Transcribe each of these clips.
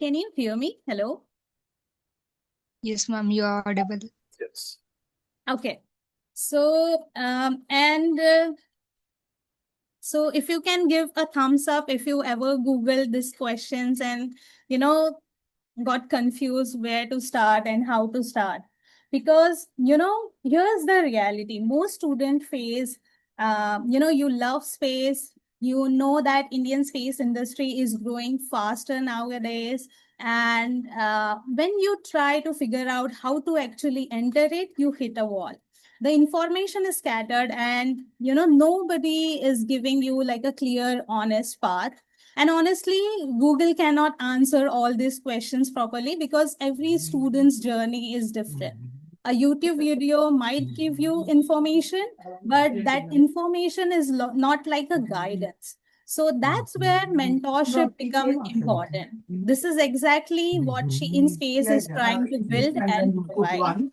Can you hear me? Hello? Yes, ma'am, you are audible. Yes. Okay. So, so if you can give a thumbs up if you ever Google these questions and, you know, got confused where to start and how to start. Because, here's the reality. Most students face, you love space. You know that Indian space industry is growing faster nowadays. And when you try to figure out how to actually enter it, you hit a wall. The information is scattered and, nobody is giving you like a clear, honest path. And honestly, Google cannot answer all these questions properly because every student's journey is different. A YouTube video might give you information, but that information is not like a guidance. So that's where mentorship becomes important. This is exactly what She in Space is trying to build and provide.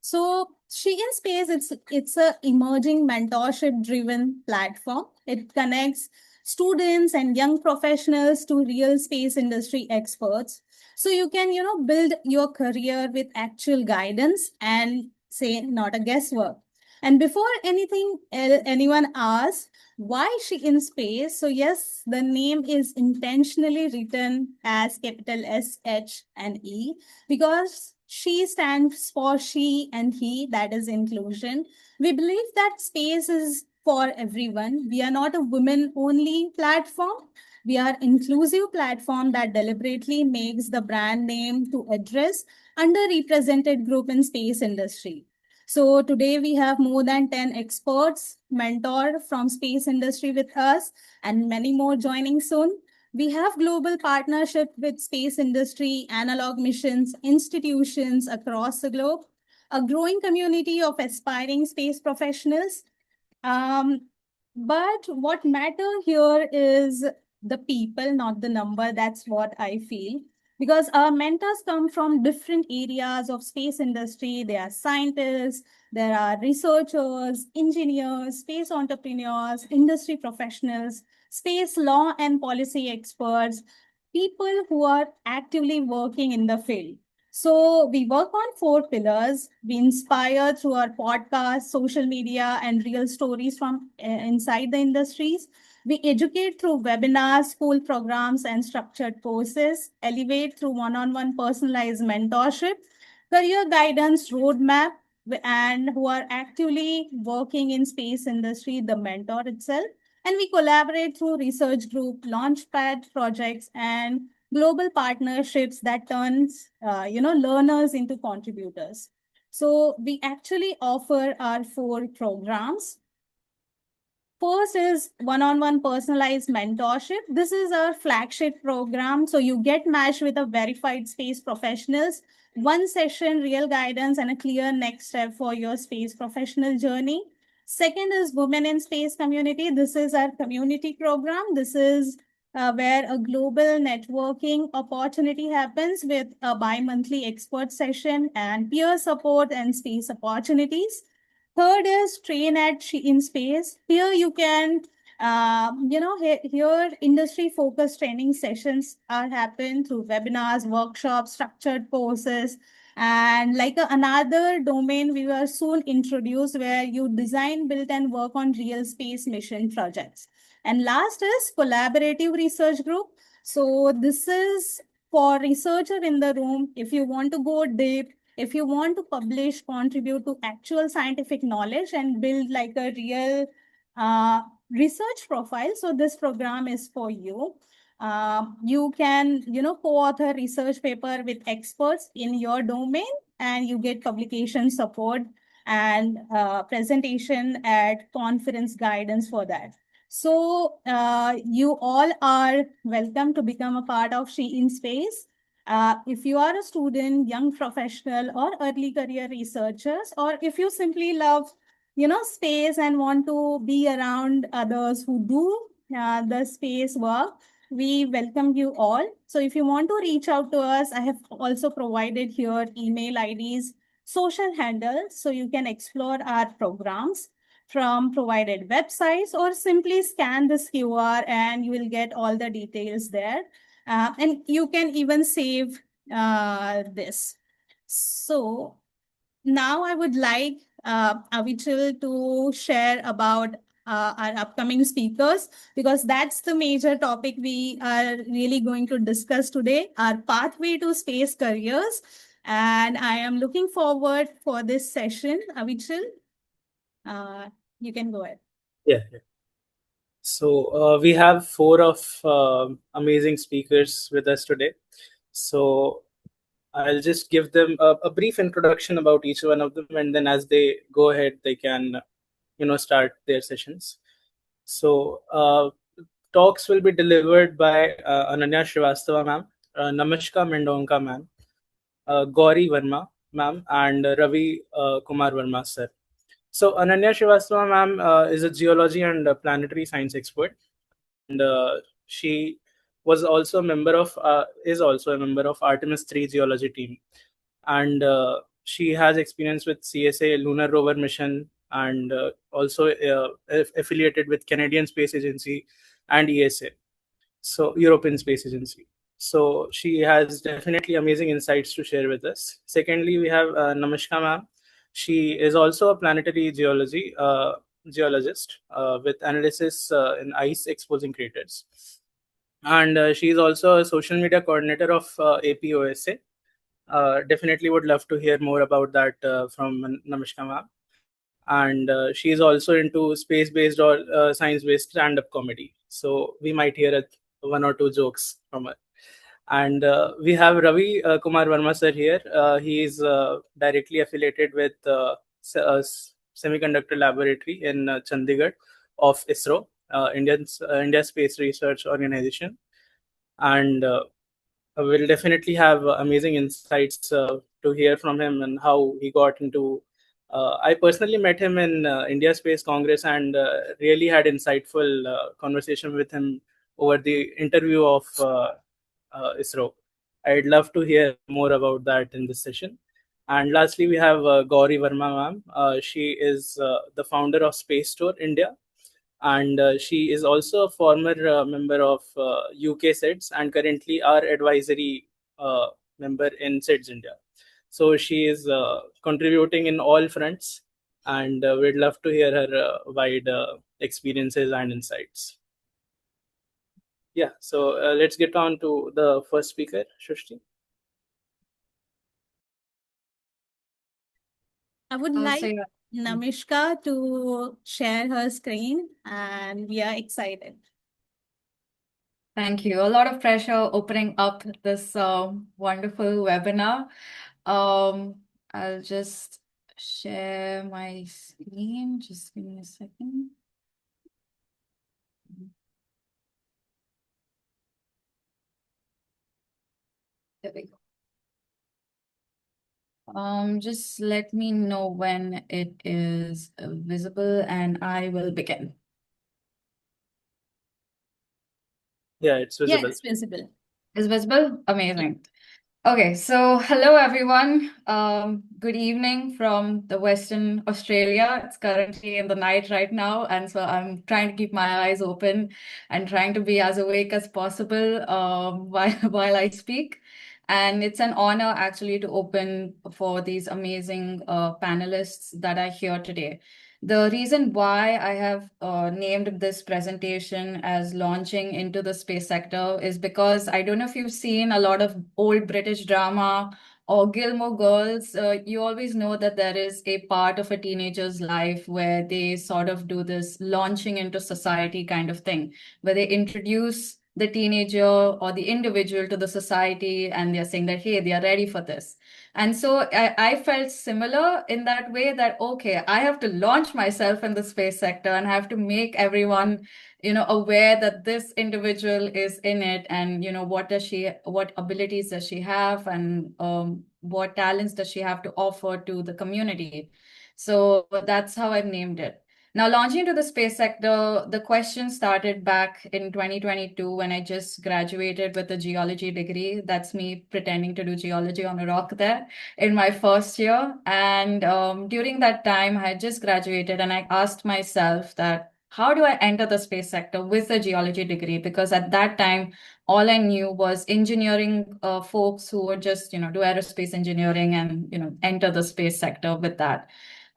So She in Space, it's a emerging mentorship driven platform. It connects students and young professionals to real space industry experts. So you can, build your career with actual guidance and say not a guesswork. And before anyone asks why She in Space, so yes, the name is intentionally written as capital S, H, and E because she stands for she and he, that is inclusion. We believe that space is for everyone. We are not a women only platform. We are inclusive platform that deliberately makes the brand name to address underrepresented group in space industry. So today we have more than 10 experts, mentor from space industry with us and many more joining soon. We have global partnership with space industry, analog missions, institutions across the globe, a growing community of aspiring space professionals. Um, but what matter here is the people, not the number. That's what I feel. Because our mentors come from different areas of space industry. They are scientists, there are researchers, engineers, space entrepreneurs, industry professionals, space law and policy experts, people who are actively working in the field. So we work on four pillars. We inspire through our podcast, social media, and real stories from inside the industries. We educate through webinars, school programs, and structured courses. Elevate through one-on-one personalized mentorship, career guidance roadmap, and who are actively working in space industry, the mentor itself. And we collaborate through research group, launchpad projects, and global partnerships that turns learners into contributors. So we actually offer our four programs. First is one-on-one personalized mentorship. This is our flagship program. So you get matched with a verified space professionals, one session, real guidance, and a clear next step for your space professional journey. Second is Women in Space Community. This is our community program. This is where a global networking opportunity happens with a bi-monthly expert session and peer support and space opportunities. Third is train at in space. Here you can, here industry focused training sessions are happen through webinars, workshops, structured courses, and like another domain we will soon introduce where you design, build, and work on real space mission projects. And last is collaborative research group. So this is for researcher in the room. If you want to go deep, if you want to publish, contribute to actual scientific knowledge and build like a real research profile, so this program is for you. You can, co-author research paper with experts in your domain and you get publication support and presentation at conference guidance for that. So you all are welcome to become a part of She in Space. If you are a student, young professional, or early career researchers, or if you simply love, space and want to be around others who do the space work, we welcome you all. So if you want to reach out to us, I have also provided here email IDs, social handles, so you can explore our programs. from provided websites, or simply scan this QR and you will get all the details there. And you can even save this. So now I would like Avichal to share about our upcoming speakers, because that's the major topic we are really going to discuss today, our pathway to space careers. And I am looking forward for this session. Avichal, you can go ahead. Yeah. So we have four of amazing speakers with us today. So I'll just give them a brief introduction about each one of them, and then as they go ahead, they can, start their sessions. So talks will be delivered by Ananya Srivastava ma'am, Namishka Mendonca ma'am, Gauri Verma ma'am, and Ravi Kumar Verma sir. So Ananya Srivastava ma'am is a geology and planetary science expert, and she was also a member of is also a member of Artemis 3 geology team, and she has experience with CSA lunar rover mission, and also affiliated with Canadian Space Agency and ESA, so European Space Agency. So she has definitely amazing insights to share with us. Secondly, we have Namishka ma'am. She is also a planetary geologist with analysis in ice exposing craters, and she is also a social media coordinator of APOSA. Definitely would love to hear more about that from Namishka ma'am. And she is also into space-based or science-based stand-up comedy. So we might hear one or two jokes from her. And we have Ravi Kumar Verma sir here. He is directly affiliated with Semiconductor Laboratory in Chandigarh of ISRO, India Space Research Organization. And we'll definitely have amazing insights to hear from him and how he got into. I personally met him in India Space Congress and really had insightful conversation with him over the interview of ISRO. I'd love to hear more about that in this session. And lastly, we have Gauri Verma ma'am. She is the founder of Space Store India, and she is also a former member of UK SEDS and currently our advisory member in SEDS India. So she is contributing in all fronts, and we'd love to hear her wide experiences and insights. Yeah, so let's get on to the first speaker, Shushti. I would like Namishka to share her screen, and we are excited. Thank you. A lot of pressure opening up this wonderful webinar. I'll just share my screen. Just give me a second. There we go. Just let me know when it is visible and I will begin. Yeah, it's visible. Yeah, it's visible. Is visible? Amazing. Okay, so hello everyone. Good evening from the Western Australia. It's currently in the night right now, and so I'm trying to keep my eyes open and trying to be as awake as possible while I speak. And it's an honor actually to open for these amazing panelists that are here today. The reason why I have named this presentation as launching into the space sector is because I don't know if you've seen a lot of old British drama or Gilmore Girls. You always know that there is a part of a teenager's life where they sort of do this launching into society kind of thing, where they introduce the teenager or the individual to the society and they're saying that, hey, they are ready for this. And so I felt similar in that way that, okay, I have to launch myself in the space sector and have to make everyone, aware that this individual is in it and, what abilities does she have and what talents does she have to offer to the community. So that's how I've named it. Now, launching into the space sector, the question started back in 2022 when I just graduated with a geology degree. That's me pretending to do geology on a rock there in my first year. And during that time, I had just graduated and I asked myself that how do I enter the space sector with a geology degree? Because at that time, all I knew was engineering folks who would just, do aerospace engineering and, enter the space sector with that.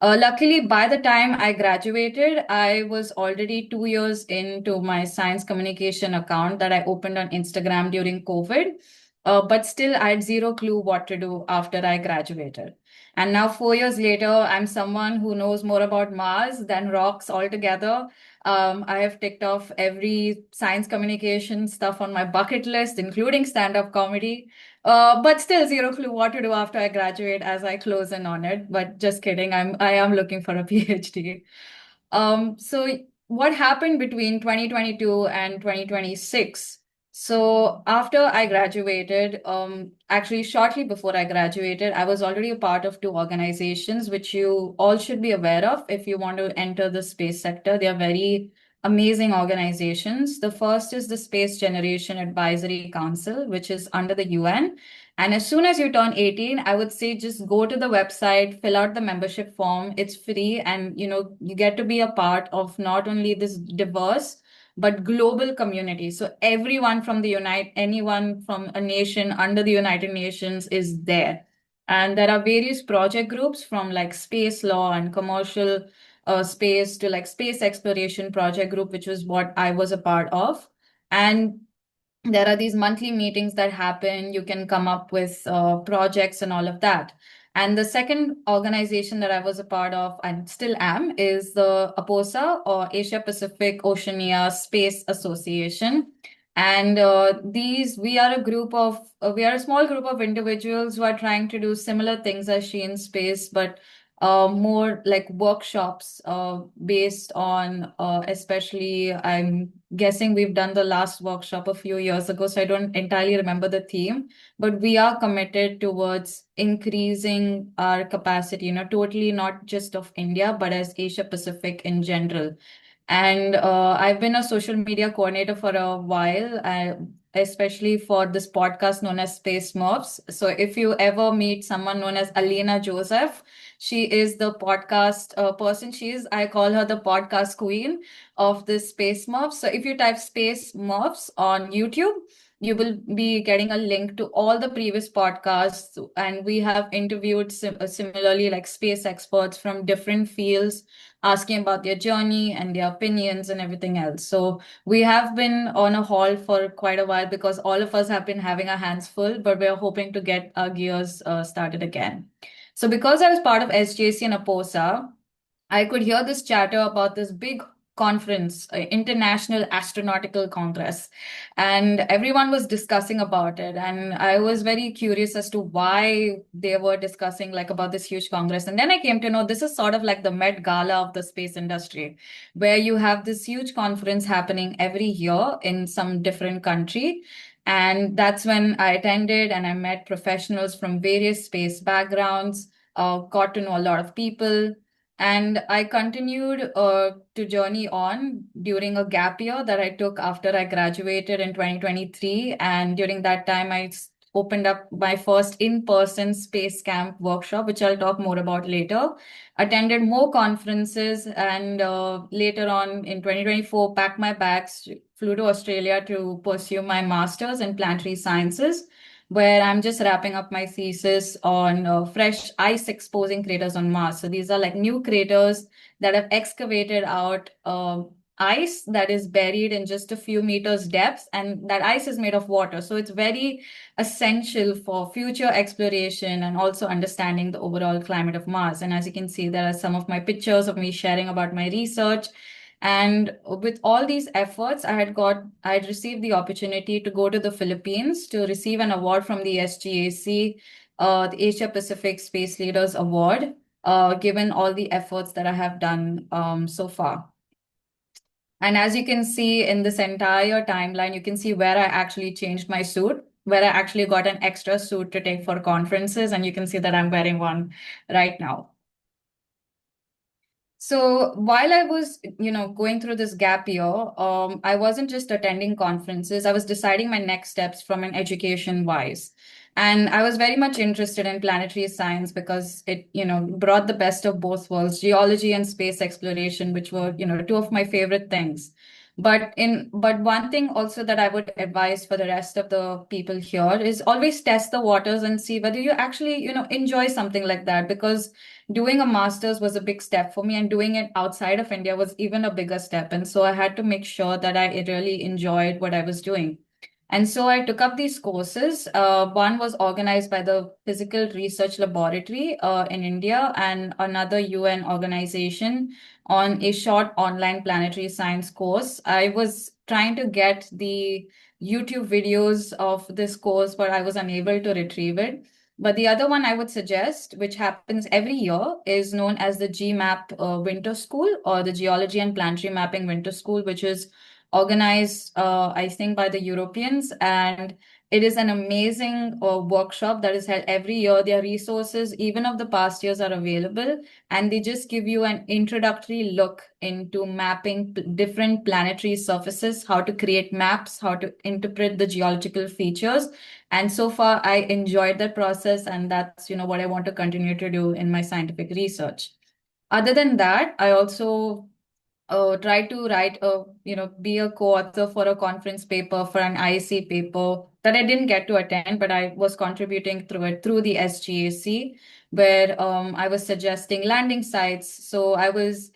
Luckily, by the time I graduated, I was already 2 years into my science communication account that I opened on Instagram during COVID. But still, I had zero clue what to do after I graduated. And now, 4 years later, I'm someone who knows more about Mars than rocks altogether. I have ticked off every science communication stuff on my bucket list, including stand-up comedy. But still zero clue what to do after I graduate as I close in on it. But just kidding, I am looking for a PhD. So what happened between 2022 and 2026? So after I graduated, actually shortly before I graduated, I was already a part of 2 organizations, which you all should be aware of if you want to enter the space sector. They are very amazing organizations. The first is the Space Generation Advisory Council, which is under the UN. And as soon as you turn 18, I would say just go to the website, fill out the membership form. It's free, and you get to be a part of not only this diverse but global community. So everyone from anyone from a nation under the United Nations is there. And there are various project groups from like space law and commercial space to like space exploration project group, which was what I was a part of. And there are these monthly meetings that happen. You can come up with projects and all of that. And the second organization that I was a part of and still am is the APOSA, or Asia Pacific Oceania Space Association. And we are a small group of individuals who are trying to do similar things as She in Space, but more like workshops based on, especially, I'm guessing we've done the last workshop a few years ago, so I don't entirely remember the theme, but we are committed towards increasing our capacity, totally not just of India, but as Asia Pacific in general. And I've been a social media coordinator for a while, especially for this podcast known as Space Smurfs. So if you ever meet someone known as Alina Joseph, she is the podcast person. I call her the podcast queen of this Space Smurfs. So if you type Space Smurfs on YouTube, you will be getting a link to all the previous podcasts. And we have interviewed similarly like space experts from different fields, asking about their journey and their opinions and everything else. So we have been on a haul for quite a while because all of us have been having our hands full, but we're hoping to get our gears started again. So because I was part of SJC and APOSA, I could hear this chatter about this big conference, International Astronautical Congress, and everyone was discussing about it. And I was very curious as to why they were discussing like about this huge congress. And then I came to know this is sort of like the Met Gala of the space industry, where you have this huge conference happening every year in some different country. And that's when I attended and I met professionals from various space backgrounds, got to know a lot of people. And I continued to journey on during a gap year that I took after I graduated in 2023. And during that time, I opened up my first in-person space camp workshop, which I'll talk more about later. Attended more conferences, and later on in 2024, packed my bags, flew to Australia to pursue my master's in planetary sciences, where I'm just wrapping up my thesis on fresh ice exposing craters on Mars. So these are like new craters that have excavated out ice that is buried in just a few meters depth, and that ice is made of water. So it's very essential for future exploration and also understanding the overall climate of Mars. And as you can see, there are some of my pictures of me sharing about my research. And with all these efforts, I had received the opportunity to go to the Philippines to receive an award from the SGAC, the Asia Pacific Space Leaders Award, given all the efforts that I have done so far. And as you can see in this entire timeline, you can see where I actually changed my suit, where I actually got an extra suit to take for conferences. And you can see that I'm wearing one right now. So while I was, going through this gap year, I wasn't just attending conferences. I was deciding my next steps from an education wise. And I was very much interested in planetary science because it, brought the best of both worlds, geology and space exploration, which were, two of my favorite things. But one thing also that I would advise for the rest of the people here is always test the waters and see whether you actually, enjoy something like that, because doing a master's was a big step for me, and doing it outside of India was even a bigger step. And so I had to make sure that I really enjoyed what I was doing. And so I took up these courses. One was organized by the Physical Research Laboratory in India, and another UN organization on a short online planetary science course. I was trying to get the YouTube videos of this course, but I was unable to retrieve it. But the other one I would suggest, which happens every year, is known as the GMAP Winter School, or the Geology and Planetary Mapping Winter School, which is organized, I think, by the Europeans. And it is an amazing workshop that is held every year. Their resources, even of the past years, are available. And they just give you an introductory look into mapping different planetary surfaces, how to create maps, how to interpret the geological features. And so far, I enjoyed that process, and that's, what I want to continue to do in my scientific research. Other than that, I also try to write be a co-author for a conference paper, for an IC paper that I didn't get to attend, but I was contributing through it through the SGAC, where I was suggesting landing sites. So I was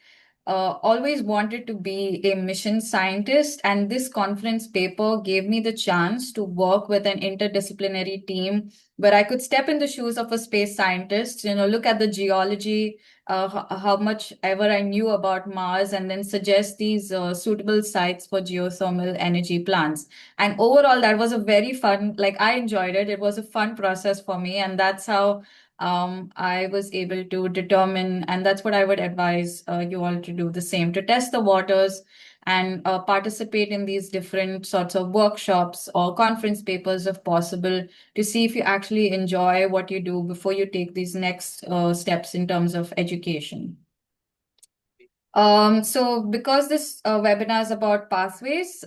always wanted to be a mission scientist, and this conference paper gave me the chance to work with an interdisciplinary team where I could step in the shoes of a space scientist, look at the geology, how much ever I knew about Mars, and then suggest these suitable sites for geothermal energy plants. And overall, that was a very fun, like I enjoyed it. It was a fun process for me. And that's how I was able to determine, and that's what I would advise you all to do the same, to test the waters and participate in these different sorts of workshops or conference papers if possible, to see if you actually enjoy what you do before you take these next steps in terms of education. So because this webinar is about pathways,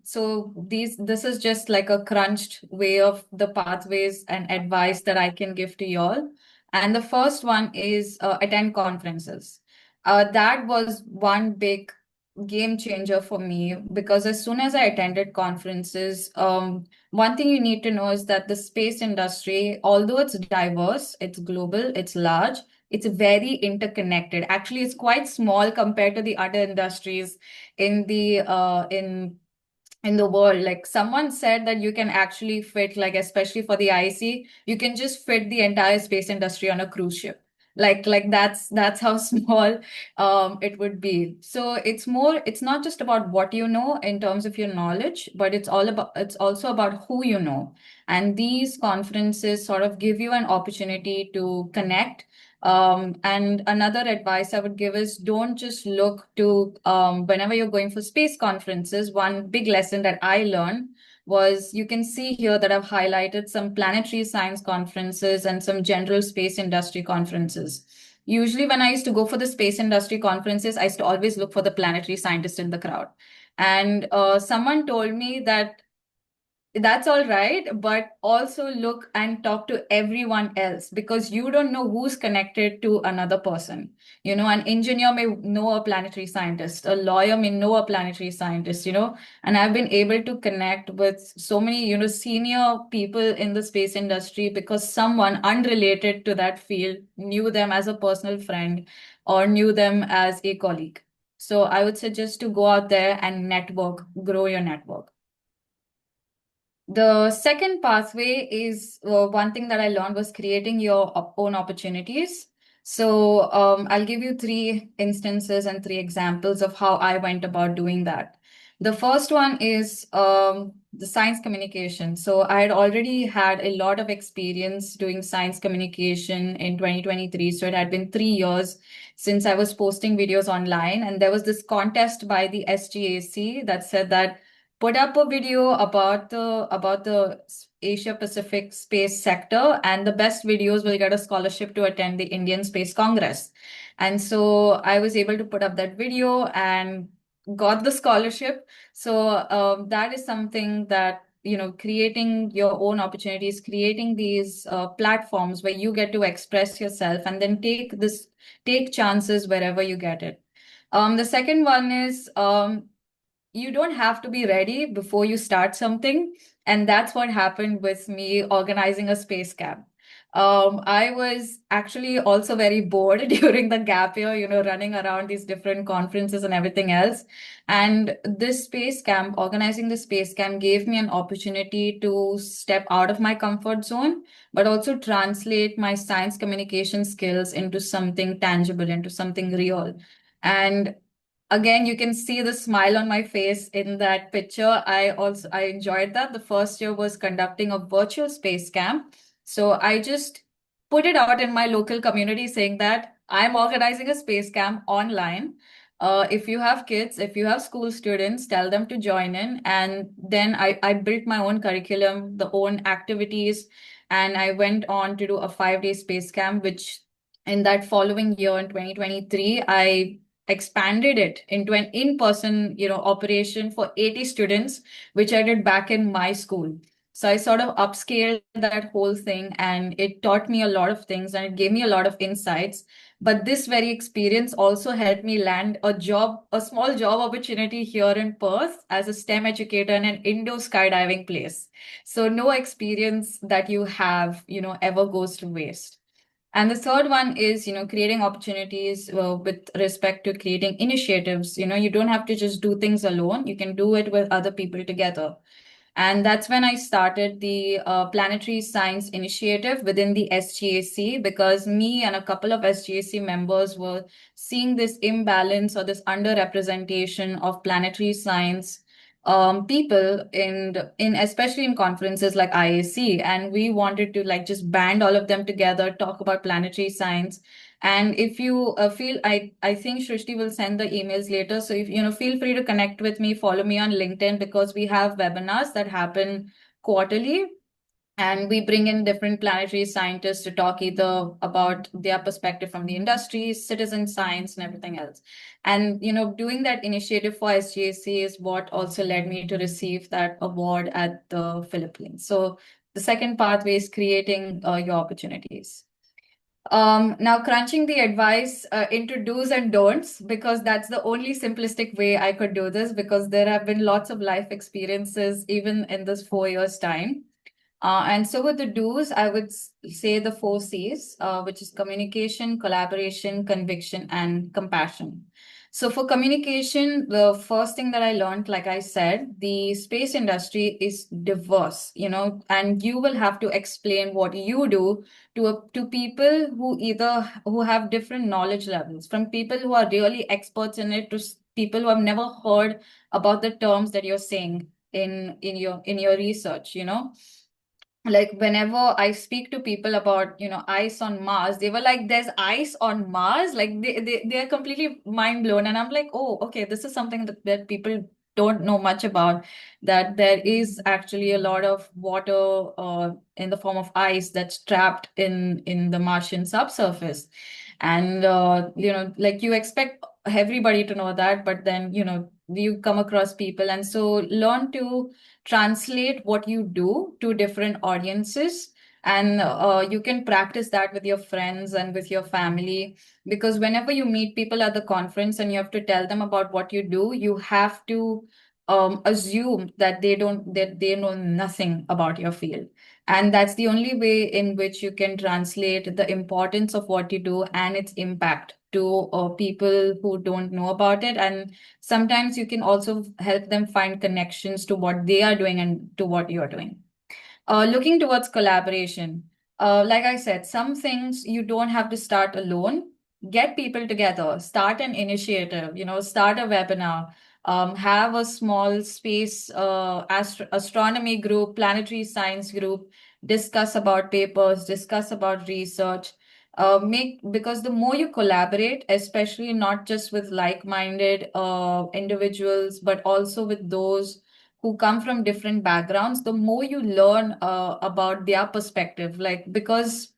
so this is just like a crunched way of the pathways and advice that I can give to y'all. And the first one is attend conferences. That was one big game changer for me, because as soon as I attended conferences, one thing you need to know is that the space industry, although it's diverse, it's global, it's large, it's very interconnected. Actually, it's quite small compared to the other industries in the in the world. Like someone said that you can actually fit, like especially for the IC, you can just fit the entire space industry on a cruise ship. Like that's how small it would be. So it's not just about what you know in terms of your knowledge, but it's also about who you know. And these conferences sort of give you an opportunity to connect. And another advice I would give is, don't just look to, whenever you're going for space conferences, one big lesson that I learned was, you can see here that I've highlighted some planetary science conferences and some general space industry conferences. Usually when I used to go for the space industry conferences, I used to always look for the planetary scientist in the crowd. And someone told me that that's all right, but also look and talk to everyone else, because you don't know who's connected to another person. An engineer may know a planetary scientist, a lawyer may know a planetary scientist, and I've been able to connect with so many, senior people in the space industry because someone unrelated to that field knew them as a personal friend or knew them as a colleague. So I would suggest to go out there and network, grow your network. The second pathway is one thing that I learned was creating your own opportunities. So I'll give you 3 instances and 3 examples of how I went about doing that. The first one is the science communication. So I had already had a lot of experience doing science communication in 2023. So it had been 3 years since I was posting videos online. And there was this contest by the SGAC that said that put up a video about the Asia Pacific space sector, and the best videos will get a scholarship to attend the Indian Space Congress. And so I was able to put up that video and got the scholarship. So that is something that, creating your own opportunities, creating these platforms where you get to express yourself and then take chances wherever you get it. The second one is you don't have to be ready before you start something. And that's what happened with me organizing a space camp. I was actually also very bored during the gap year, running around these different conferences and everything else. And this space camp, organizing the space camp, gave me an opportunity to step out of my comfort zone, but also translate my science communication skills into something tangible, into something real. And again, you can see the smile on my face in that picture. I enjoyed that. The first year was conducting a virtual space camp. So I just put it out in my local community saying that I'm organizing a space camp online. If you have kids, if you have school students, tell them to join in. And then I built my own curriculum, the own activities, and I went on to do a 5-day space camp, which in that following year in 2023, I expanded it into an in-person, operation for 80 students, which I did back in my school. So I sort of upscaled that whole thing, and it taught me a lot of things and it gave me a lot of insights. But this very experience also helped me land a small job opportunity here in Perth as a STEM educator in an indoor skydiving place. So no experience that you have, ever goes to waste. And the third one is, creating opportunities with respect to creating initiatives. You don't have to just do things alone. You can do it with other people together. And that's when I started the Planetary Science Initiative within the SGAC, because me and a couple of SGAC members were seeing this imbalance or this underrepresentation of planetary science people in especially in conferences like IAC, and we wanted to like just band all of them together, talk about planetary science. And if you feel, I think Shrishti will send the emails later. So if feel free to connect with me, follow me on LinkedIn, because we have webinars that happen quarterly. And we bring in different planetary scientists to talk either about their perspective from the industry, citizen science, and everything else. And doing that initiative for SGAC is what also led me to receive that award at the Philippines. So the second pathway is creating your opportunities. Now crunching the advice into do's and don'ts, because that's the only simplistic way I could do this, because there have been lots of life experiences even in this 4 years time. And so with the do's, I would say the 4 C's, which is communication, collaboration, conviction, and compassion. So for communication, the first thing that I learned, like I said, the space industry is diverse, and you will have to explain what you do to people who have different knowledge levels, from people who are really experts in it to people who have never heard about the terms that you're saying in your research, Like whenever I speak to people about, ice on Mars, they were like, there's ice on Mars? Like they're completely mind blown. And I'm like, oh, okay, this is something that people don't know much about, that there is actually a lot of water in the form of ice that's trapped in the Martian subsurface. And, like you expect everybody to know that, but then, you come across people. And so learn to translate what you do to different audiences, and you can practice that with your friends and with your family, because whenever you meet people at the conference and you have to tell them about what you do, you have to assume that they know nothing about your field. And that's the only way in which you can translate the importance of what you do and its impact to people who don't know about it. And sometimes you can also help them find connections to what they are doing and to what you're doing. Looking towards collaboration. Like I said, some things you don't have to start alone. Get people together, start an initiative, start a webinar, have a small space astronomy group, planetary science group, discuss about papers, discuss about research. Because the more you collaborate, especially not just with like-minded individuals, but also with those who come from different backgrounds, the more you learn about their perspective. Like, because,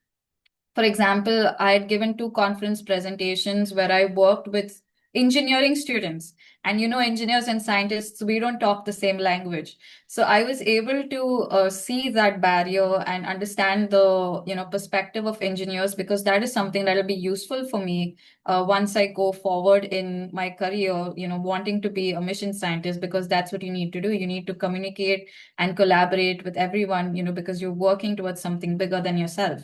for example, I had given 2 conference presentations where I worked with engineering students. And engineers and scientists, we don't talk the same language. So I was able to see that barrier and understand the perspective of engineers, because that is something that will be useful for me once I go forward in my career, wanting to be a mission scientist, because that's what you need to do. You need to communicate and collaborate with everyone, because you're working towards something bigger than yourself.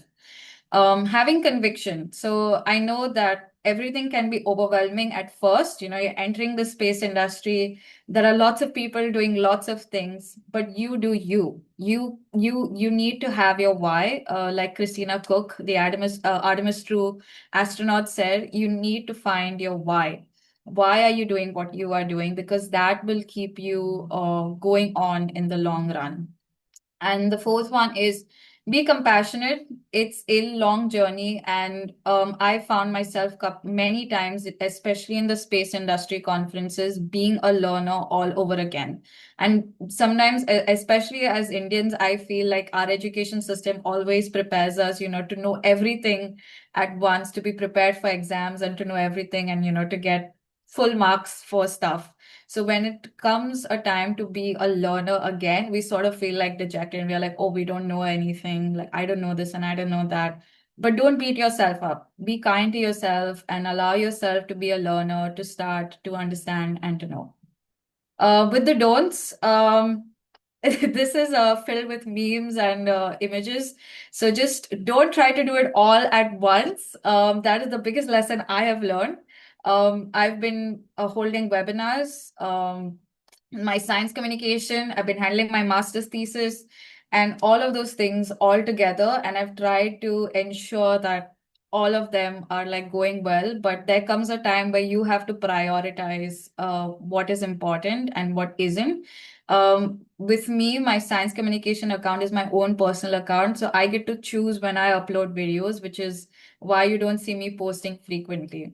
Having conviction. So I know that everything can be overwhelming at first. You're entering the space industry. There are lots of people doing lots of things, but you do you. You need to have your why. Like Christina Cook, the Artemis 2 astronaut, said, you need to find your why. Why are you doing what you are doing? Because that will keep you going on in the long run. And the fourth one is be compassionate. It's a long journey. And I found myself many times, especially in the space industry conferences, being a learner all over again. And sometimes, especially as Indians, I feel like our education system always prepares us, to know everything at once, to be prepared for exams and to know everything, and, to get full marks for stuff. So when it comes a time to be a learner again, we sort of feel like dejected and we're like, oh, we don't know anything. Like, I don't know this and I don't know that. But don't beat yourself up. Be kind to yourself and allow yourself to be a learner, to start, to understand, and to know. With the don'ts, this is filled with memes and images. So just don't try to do it all at once. That is the biggest lesson I have learned. I've been holding webinars, my science communication, I've been handling my master's thesis, and all of those things all together. And I've tried to ensure that all of them are like going well, but there comes a time where you have to prioritize what is important and what isn't. With me, my science communication account is my own personal account, so I get to choose when I upload videos, which is why you don't see me posting frequently.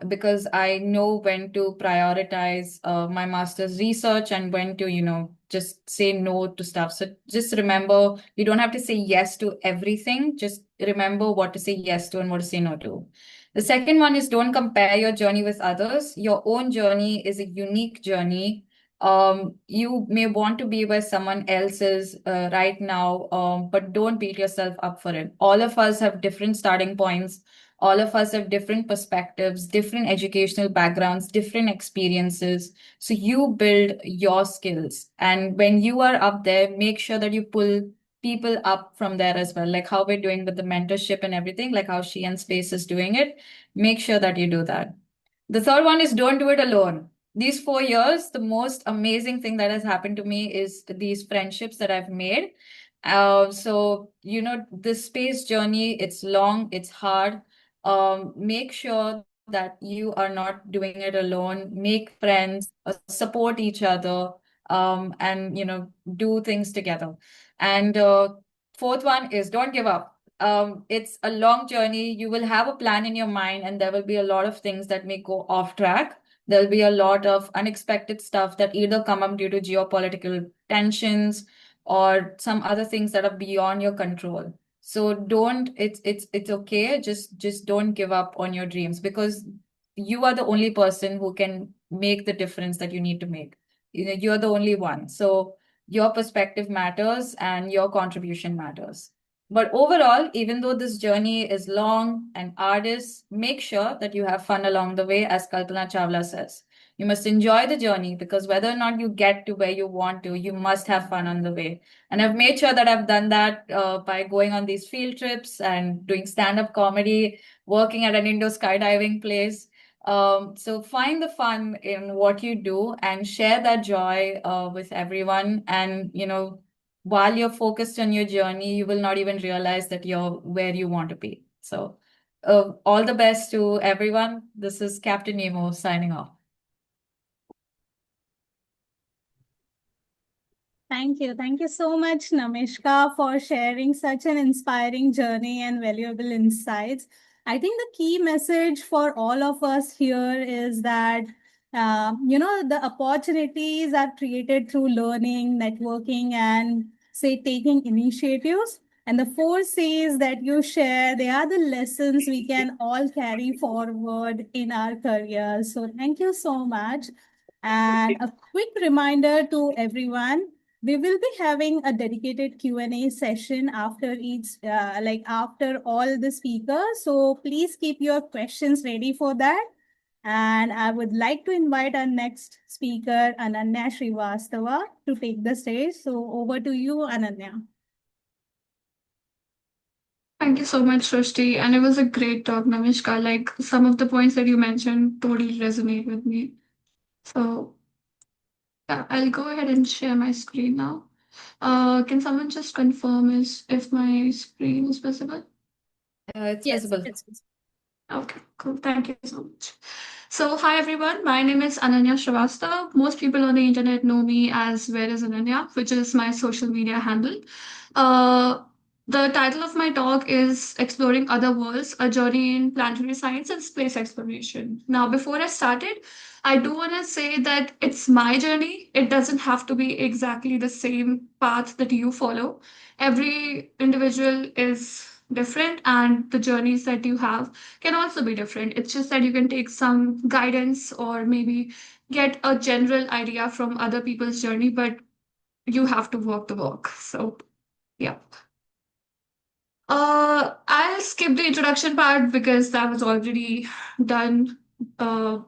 Because I know when to prioritize my master's research and when to, just say no to stuff. So just remember, you don't have to say yes to everything. Just remember what to say yes to and what to say no to. The second one is don't compare your journey with others. Your own journey is a unique journey. You may want to be where someone else is right now, but don't beat yourself up for it. All of us have different starting points. All of us have different perspectives, different educational backgrounds, different experiences. So you build your skills. And when you are up there, make sure that you pull people up from there as well, like how we're doing with the mentorship and everything, like how She and Space is doing it. Make sure that you do that. The third one is don't do it alone. These 4 years, the most amazing thing that has happened to me is these friendships that I've made. So, this space journey, it's long, it's hard. Make sure that you are not doing it alone. Make friends, support each other, and do things together. And fourth one is don't give up. It's a long journey. You will have a plan in your mind, and there will be a lot of things that may go off track. There'll be a lot of unexpected stuff that either come up due to geopolitical tensions or some other things that are beyond your control. So don't, it's okay. Just don't give up on your dreams, because you are the only person who can make the difference that you need to make. You're the only one. So your perspective matters and your contribution matters. But overall, even though this journey is long and arduous, make sure that you have fun along the way, as Kalpana Chawla says. You must enjoy the journey, because whether or not you get to where you want to, you must have fun on the way. And I've made sure that I've done that by going on these field trips and doing stand-up comedy, working at an indoor skydiving place. So find the fun in what you do and share that joy with everyone. And, while you're focused on your journey, you will not even realize that you're where you want to be. So all the best to everyone. This is Captain Nemo signing off. Thank you. Thank you so much, Namishka, for sharing such an inspiring journey and valuable insights. I think the key message for all of us here is that The opportunities are created through learning, networking, and say taking initiatives. And the four C's that you share, they are the lessons we can all carry forward in our careers. So thank you so much. And a quick reminder to everyone, we will be having a dedicated Q&A session after after all the speakers. So please keep your questions ready for that. And I would like to invite our next speaker, Ananya Srivastava, to take the stage. So over to you, Ananya. Thank you so much, Srishti. And it was a great talk, Namishka. Like some of the points that you mentioned totally resonate with me. So yeah, I'll go ahead and share my screen now. Can someone just confirm if my screen is visible? It's Yes, visible. it's Okay, cool. Thank you so much. So, hi everyone. My name is Ananya Srivastava. Most people on the internet know me as Where is Ananya, which is my social media handle. Uh, the title of my talk is Exploring Other Worlds, a journey in planetary science and space exploration. Now, before I started, I do want to say that it's my journey. It doesn't have to be exactly the same path that you follow. Every individual is different, and the journeys that you have can also be different. It's just that you can take some guidance or maybe get a general idea from other people's journey, but you have to walk the walk. So, yeah. I'll skip the introduction part because that was already done uh,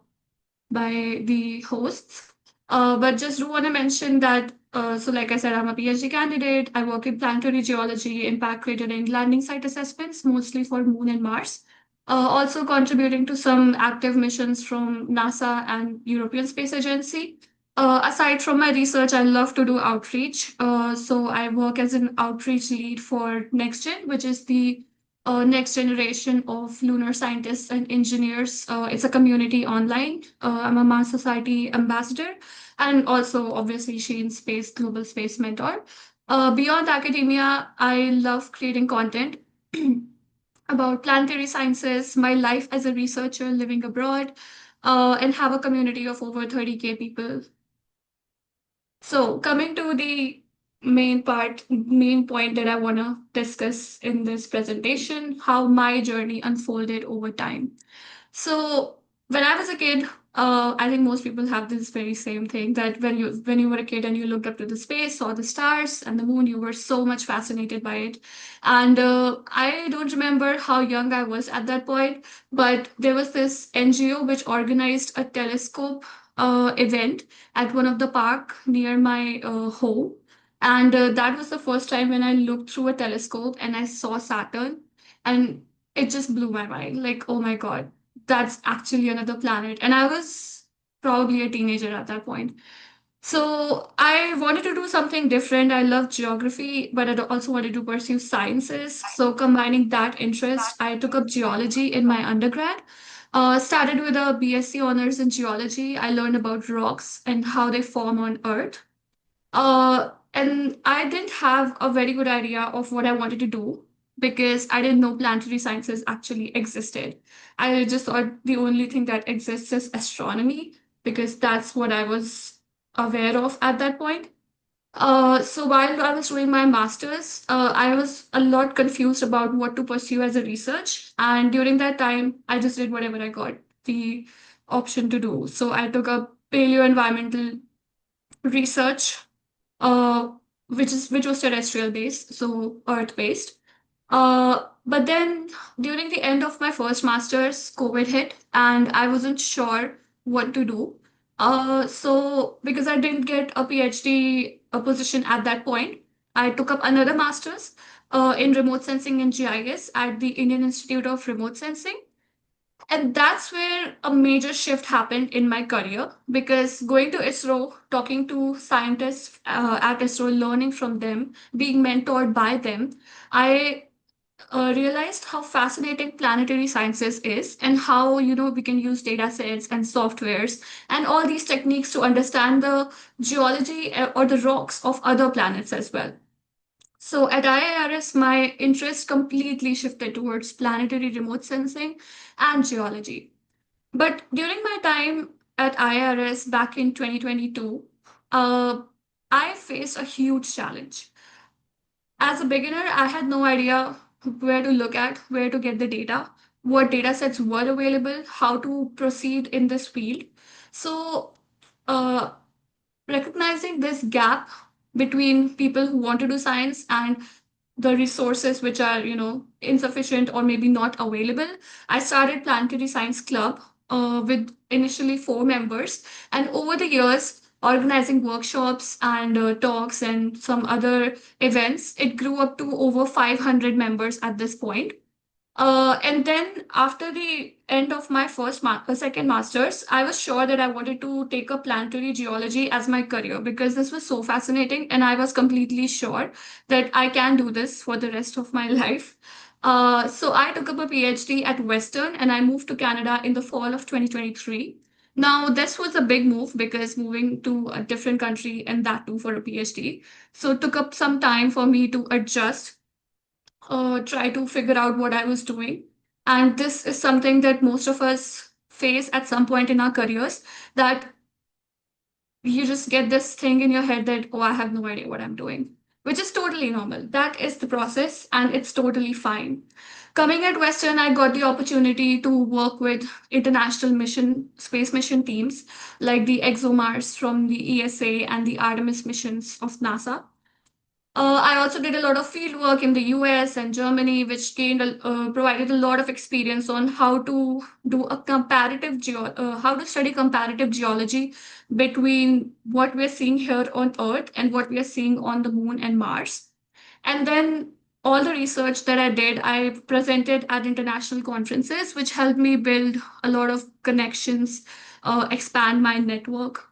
by the hosts. But just do want to mention that, so like I said, I'm a PhD candidate. I work in planetary geology, impact cratering, landing site assessments, mostly for Moon and Mars. Also contributing to some active missions from NASA and European Space Agency. Aside from my research, I love to do outreach. So I work as an outreach lead for NextGen, which is the next generation of lunar scientists and engineers. It's a community online. I'm a Mars Society ambassador and also obviously Sheen Space Global Space Mentor. Beyond academia, I love creating content about planetary sciences, my life as a researcher living abroad, and have a community of over 30K people. So coming to the main point that I want to discuss in this presentation, how my journey unfolded over time. So when I was a kid, I think most people have this very same thing that when you were a kid and you looked up to the space, saw the stars and the moon, you were so much fascinated by it. And I don't remember how young I was at that point, but there was this NGO which organized a telescope event at one of the park near my home. And that was the first time when I looked through a telescope and I saw Saturn. And it just blew my mind. Like, oh my God, that's actually another planet. And I was probably a teenager at that point. So I wanted to do something different. I love geography, but I also wanted to pursue sciences. So combining that interest, I took up geology in my undergrad. Started with a BSc honors in geology. I learned about rocks and how they form on Earth. And I didn't have a very good idea of what I wanted to do because I didn't know planetary sciences actually existed. I just thought the only thing that exists is astronomy because that's what I was aware of at that point. So while I was doing my master's, I was a lot confused about what to pursue as a research. And during that time, I just did whatever I got the option to do. So I took up paleo-environmental research, uh, which was terrestrial based, so Earth based. But then during the end of my first master's, COVID hit, and I wasn't sure what to do. So because I didn't get a PhD position at that point, I took up another master's in remote sensing and GIS at the Indian Institute of Remote Sensing. And that's where a major shift happened in my career because going to ISRO, talking to scientists at ISRO, learning from them, being mentored by them, I realized how fascinating planetary sciences is and how we can use data sets and softwares and all these techniques to understand the geology or the rocks of other planets as well. So at IIRS, my interest completely shifted towards planetary remote sensing and geology. But during my time, at IRS back in 2022, I faced a huge challenge. As a beginner, I had no idea where to look at, where to get the data, what data sets were available, how to proceed in this field. So, uh, recognizing this gap between people who want to do science and the resources which are, insufficient or maybe not available, I started Planetary Science Club with initially 4 members, and over the years, organizing workshops and talks and some other events, it grew up to over 500 members at this point. And then after the end of my second master's, I was sure that I wanted to take up planetary geology as my career because this was so fascinating, and I was completely sure that I can do this for the rest of my life. So I took up a PhD at Western, and I moved to Canada in the fall of 2023. Now, this was a big move because moving to a different country and that too for a PhD. So it took up some time for me to adjust, try to figure out what I was doing. And this is something that most of us face at some point in our careers, that you just get this thing in your head that, oh, I have no idea what I'm doing, which is totally normal. That is the process, and it's totally fine. Coming at Western, I got the opportunity to work with international space mission teams like the ExoMars from the ESA and the Artemis missions of NASA. I also did a lot of field work in the US and Germany, which provided a lot of experience on how to do how to study comparative geology between what we're seeing here on Earth and what we are seeing on the Moon and Mars. And then all the research that I did, I presented at international conferences, which helped me build a lot of connections, expand my network.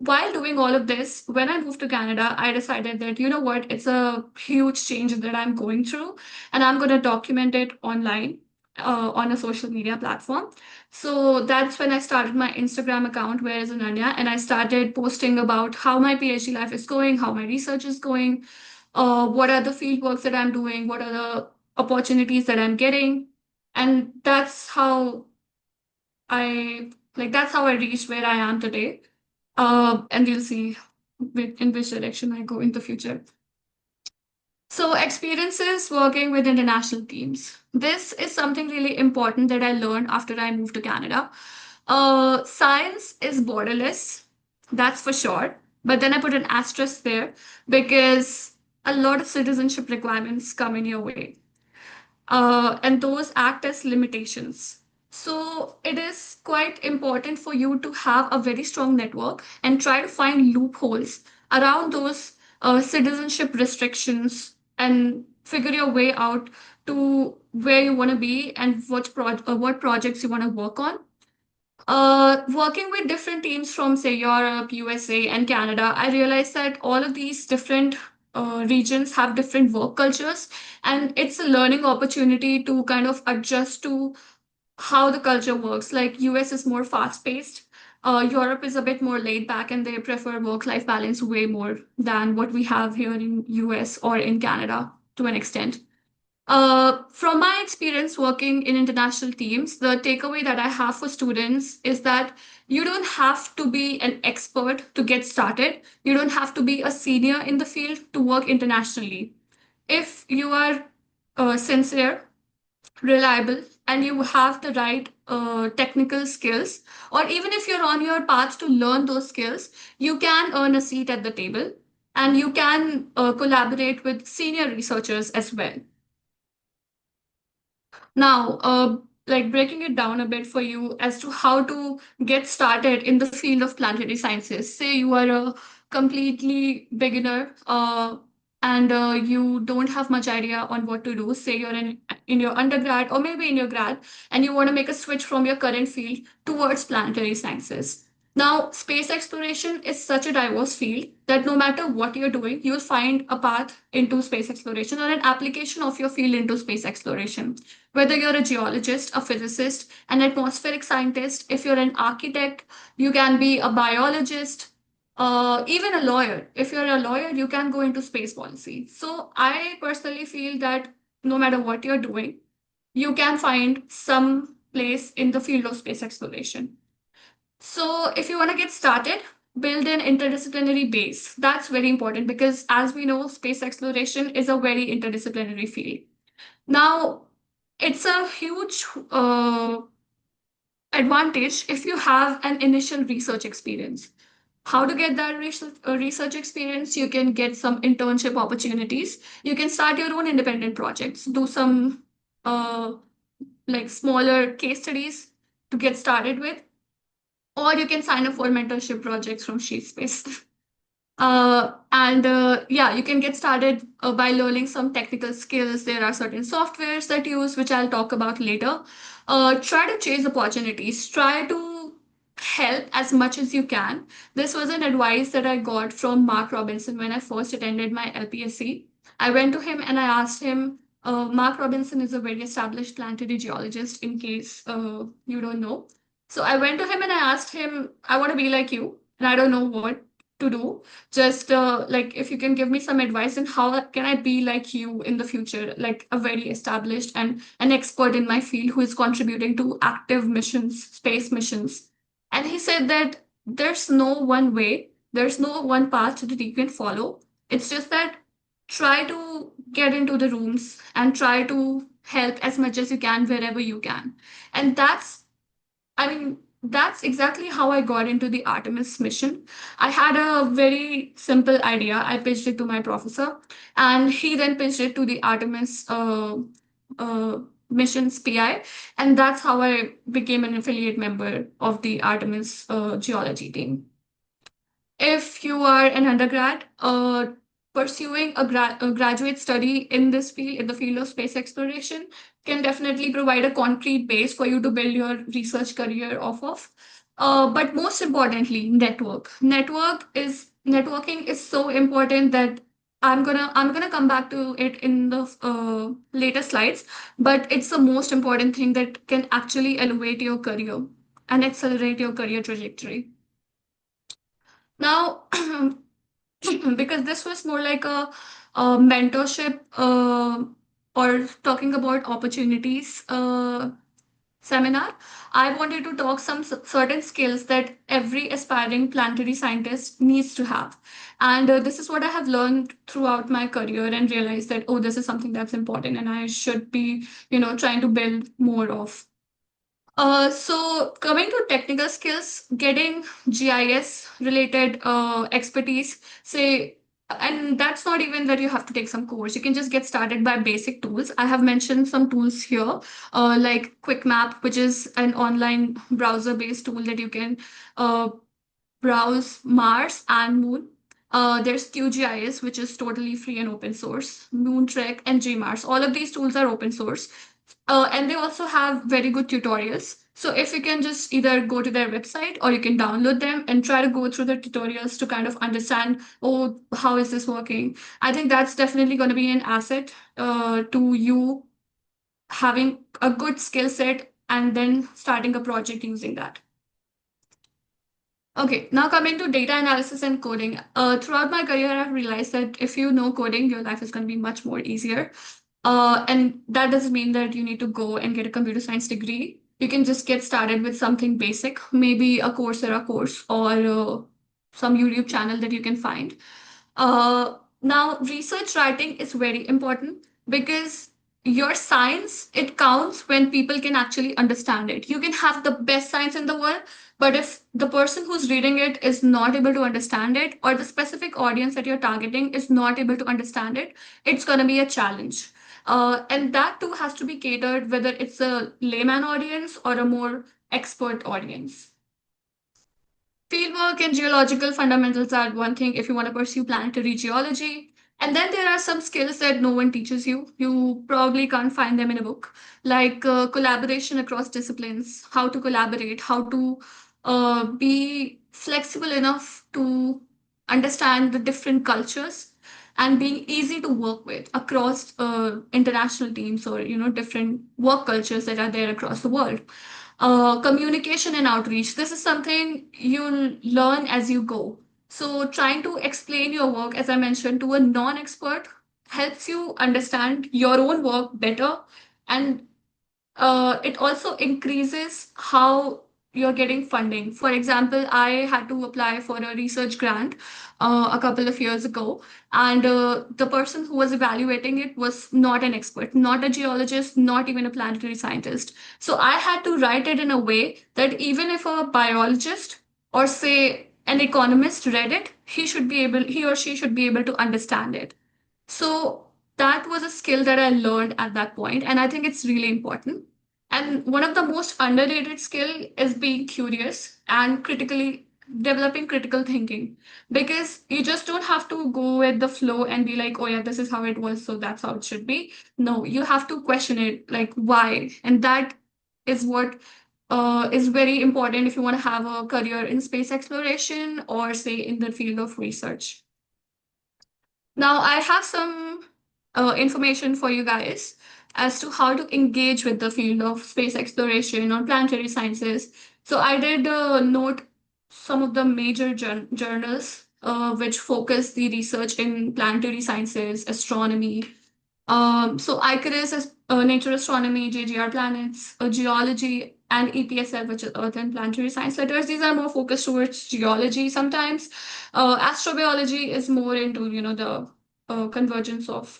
While doing all of this, when I moved to Canada, I decided that, you know what, it's a huge change that I'm going through, and I'm going to document it online on a social media platform. So that's when I started my Instagram account, where is Ananya, and I started posting about how my PhD life is going, how my research is going, what are the field works that I'm doing, what are the opportunities that I'm getting. And that's how I reached where I am today. And we'll see in which direction I go in the future. So, experiences working with international teams. This is something really important that I learned after I moved to Canada. Science is borderless, that's for sure. But then I put an asterisk there because a lot of citizenship requirements come in your way, and those act as limitations. So it is quite important for you to have a very strong network and try to find loopholes around those citizenship restrictions and figure your way out to where you want to be and what projects you want to work on. Working with different teams from, say, Europe, USA, and Canada, I realized that all of these different regions have different work cultures, and it's a learning opportunity to kind of adjust to how the culture works. Like, US is more fast-paced. Europe is a bit more laid back, and they prefer work-life balance way more than what we have here in US or in Canada to an extent. From my experience working in international teams, the takeaway that I have for students is that you don't have to be an expert to get started. You don't have to be a senior in the field to work internationally. If you are sincere, reliable, and you have the right technical skills, or even if you're on your path to learn those skills, you can earn a seat at the table, and you can collaborate with senior researchers as well. Now, like breaking it down a bit for you as to how to get started in the field of planetary sciences. Say you are a completely beginner, and you don't have much idea on what to do. Say you're in your undergrad or maybe in your grad, and you want to make a switch from your current field towards planetary sciences. Now, space exploration is such a diverse field that no matter what you're doing, you'll find a path into space exploration or an application of your field into space exploration. Whether you're a geologist, a physicist, an atmospheric scientist, if you're an architect, you can be a biologist, even a lawyer. If you're a lawyer, you can go into space policy. So I personally feel that no matter what you're doing, you can find some place in the field of space exploration. So if you want to get started, build an interdisciplinary base. That's very important because, as we know, space exploration is a very interdisciplinary field. Now, it's a huge advantage if you have an initial research experience. How to get that research experience? You can get some internship opportunities. You can start your own independent projects, do some uh, like smaller case studies to get started with, or you can sign up for mentorship projects from Sheet Space. And yeah, you can get started by learning some technical skills. There are certain softwares that use, which I'll talk about later. Try to chase opportunities. Try to help as much as you can. This was an advice that I got from Mark Robinson when I first attended my LPSC. I went to him and I asked him, Mark Robinson is a very established planetary geologist, in case you don't know. So I went to him and I asked him, I want to be like you, and I don't know what to do. Just like if you can give me some advice on how can I be like you in the future, like a very established and an expert in my field who is contributing to active missions, space missions. And he said that there's no one way, there's no one path that you can follow. It's just that try to get into the rooms and try to help as much as you can wherever you can. And that's exactly how I got into the Artemis mission. I had a very simple idea. I pitched it to my professor, and he then pitched it to the Artemis uh, missions PI, and that's how I became an affiliate member of the Artemis geology team. If you are an undergrad, pursuing a graduate study in this field, in the field of space exploration, can definitely provide a concrete base for you to build your research career off of. But most importantly, networking is so important that I'm gonna come back to it in the later slides. But it's the most important thing that can actually elevate your career and accelerate your career trajectory. Now, because this was more like a mentorship or talking about opportunities seminar, I wanted to talk some certain skills that every aspiring planetary scientist needs to have. And this is what I have learned throughout my career and realized that, oh, this is something that's important and I should be, trying to build more of. So coming to technical skills, getting GIS related expertise, say, and that's not even that you have to take some course. You can just get started by basic tools. I have mentioned some tools here, like QuickMap, which is an online browser-based tool that you can uh, browse Mars and Moon. There's QGIS, which is totally free and open source. Moontrek and GMARS. All of these tools are open source. And they also have very good tutorials. So if you can just either go to their website or you can download them and try to go through the tutorials to kind of understand, oh, how is this working? I think that's definitely going to be an asset to you having a good skill set and then starting a project using that. Okay, now coming to data analysis and coding. Throughout my career, I've realized that if you know coding, your life is going to be much more easier. And that doesn't mean that you need to go and get a computer science degree. You can just get started with something basic, maybe a Coursera course or some YouTube channel that you can find. Now, research writing is very important because your science, it counts when people can actually understand it. You can have the best science in the world, but if the person who's reading it is not able to understand it, or the specific audience that you're targeting is not able to understand it, it's going to be a challenge. And that too has to be catered, whether it's a layman audience or a more expert audience. Fieldwork and geological fundamentals are one thing if you want to pursue planetary geology. And then there are some skills that no one teaches you. You probably can't find them in a book, like collaboration across disciplines, how to collaborate, how to be flexible enough to understand the different cultures and being easy to work with across international teams or different work cultures that are there across the world. Communication and outreach. This is something you'll learn as you go. So, trying to explain your work, as I mentioned, to a non expert helps you understand your own work better. And it also increases how you're getting funding. For example, I had to apply for a research grant a couple of years ago, and the person who was evaluating it was not an expert, not a geologist, not even a planetary scientist. So I had to write it in a way that even if a biologist or say an economist read it, he or she should be able to understand it. So that was a skill that I learned at that point, and I think it's really important. And one of the most underrated skill is being curious and critically developing critical thinking, because you just don't have to go with the flow and be like, oh yeah, this is how it was, so that's how it should be. No, you have to question it, like why, and that is what is very important if you want to have a career in space exploration or say in the field of research. Now, I have some information for you guys as to how to engage with the field of space exploration or planetary sciences. So, I did note some of the major journals which focus the research in planetary sciences, astronomy. So, ICARIS is Nature Astronomy, JGR Planets, Geology, and EPSL, which is Earth and Planetary Science Letters. These are more focused towards geology sometimes. Astrobiology is more into, the convergence of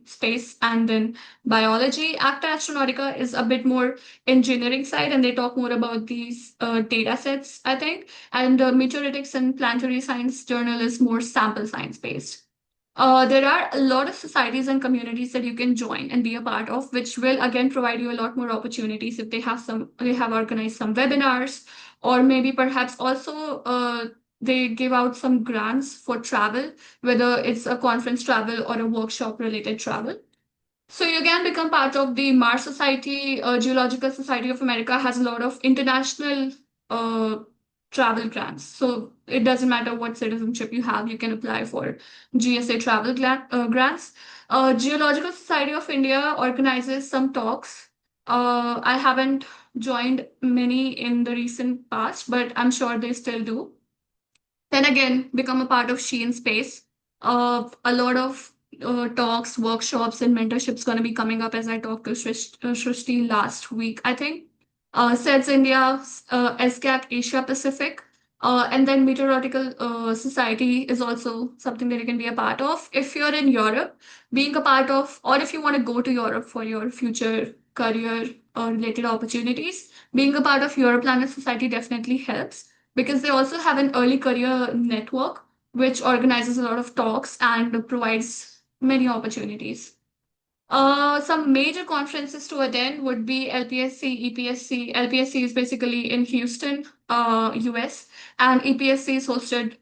space and then biology. Acta Astronautica is a bit more engineering side, and they talk more about these data sets, I think. And Meteoritics and Planetary Science Journal is more sample science based. There are a lot of societies and communities that you can join and be a part of, which will again provide you a lot more opportunities if they have organized some webinars, or maybe perhaps also they give out some grants for travel, whether it's a conference travel or a workshop related travel. So you can become part of the Mars Society. Geological Society of America has a lot of international uh, travel grants. So it doesn't matter what citizenship you have, you can apply for GSA travel grants. Geological Society of India organizes some talks. I haven't joined many in the recent past, but I'm sure they still do. Then again, become a part of She in Space. A lot of talks, workshops, and mentorships going to be coming up as I talked to Shrishti last week, I think. SEDS India, SCAC Asia Pacific, and then Meteorological Society is also something that you can be a part of. If you're in Europe, being a part of, or if you want to go to Europe for your future career related opportunities, being a part of Europe Planet Society definitely helps, because they also have an early career network which organizes a lot of talks and provides many opportunities. Some major conferences to attend would be LPSC, EPSC. LPSC is basically in Houston, US, and EPSC is hosted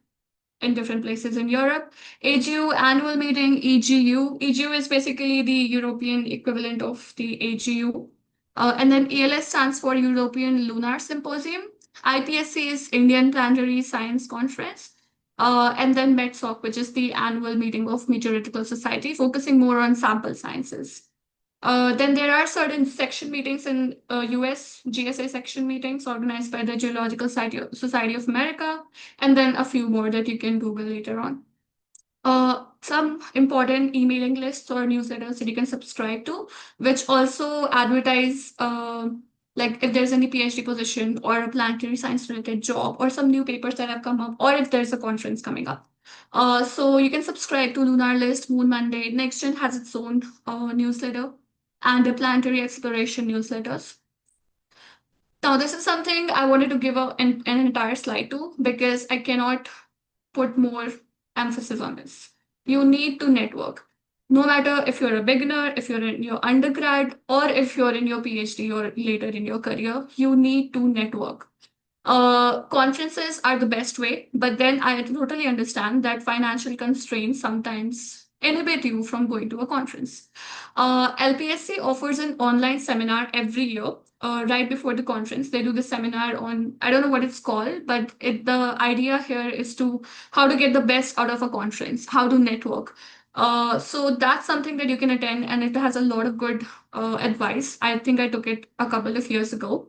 in different places in Europe. AGU annual meeting, EGU. EGU is basically the European equivalent of the AGU. And then ELS stands for European Lunar Symposium. IPSC is Indian Planetary Science Conference. And then METSOC, which is the annual meeting of Meteorological Society, focusing more on sample sciences. Then there are certain section meetings in US GSA section meetings organized by the Geological Society of America, and then a few more that you can Google later on. Some important emailing lists or newsletters that you can subscribe to, which also advertise like if there's any PhD position or a planetary science related job or some new papers that have come up, or if there's a conference coming up. So you can subscribe to Lunar List, Moon Monday. NextGen has its own newsletter, and the planetary exploration newsletters. Now, this is something I wanted to give an entire slide to, because I cannot put more emphasis on this. You need to network. No matter if you're a beginner, if you're in your undergrad, or if you're in your PhD or later in your career, you need to network. Conferences are the best way, but then I totally understand that financial constraints sometimes inhibit you from going to a conference. LPSC offers an online seminar every year. Right before the conference, they do the seminar on, I don't know what it's called, but the idea here is to how to get the best out of a conference, how to network. So that's something that you can attend, and it has a lot of good advice. I think I took it a couple of years ago.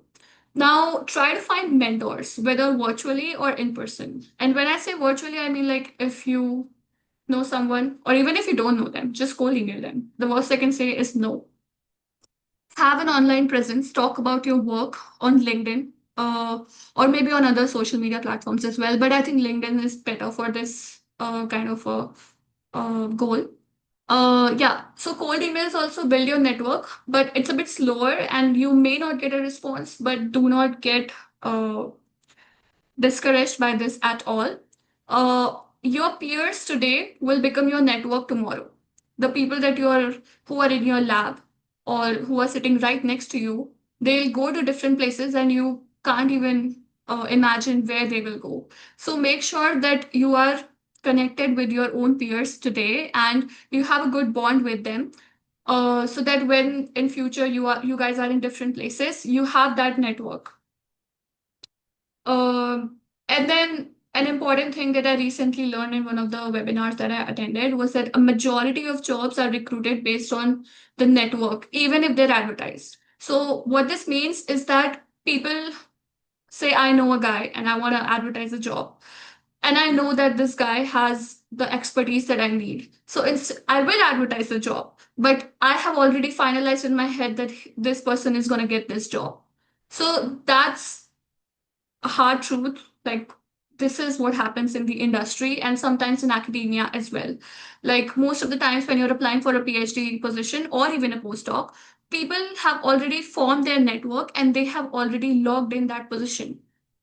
Now, try to find mentors, whether virtually or in person. And when I say virtually, I mean like if you know someone, or even if you don't know them, just go email them. The worst I can say is no. have an online presence, talk about your work on LinkedIn, or maybe on other social media platforms as well. But I think LinkedIn is better for this kind of a goal. Yeah, so cold emails also build your network, but it's a bit slower and you may not get a response, but do not get uh, discouraged by this at all. Your peers today will become your network tomorrow. The people that who are in your lab or who are sitting right next to you, they'll go to different places and you can't even imagine where they will go. So make sure that you are connected with your own peers today and you have a good bond with them. So that when in future you guys are in different places, you have that network. And then an important thing that I recently learned in one of the webinars that I attended was that a majority of jobs are recruited based on the network, even if they're advertised. So what this means is that people say, I know a guy and I want to advertise a job. And I know that this guy has the expertise that I need. So I will advertise the job, but I have already finalized in my head that this person is going to get this job. So that's a hard truth. Like, this is what happens in the industry and sometimes in academia as well. Like, most of the times when you're applying for a PhD position or even a postdoc, people have already formed their network and they have already logged in that position.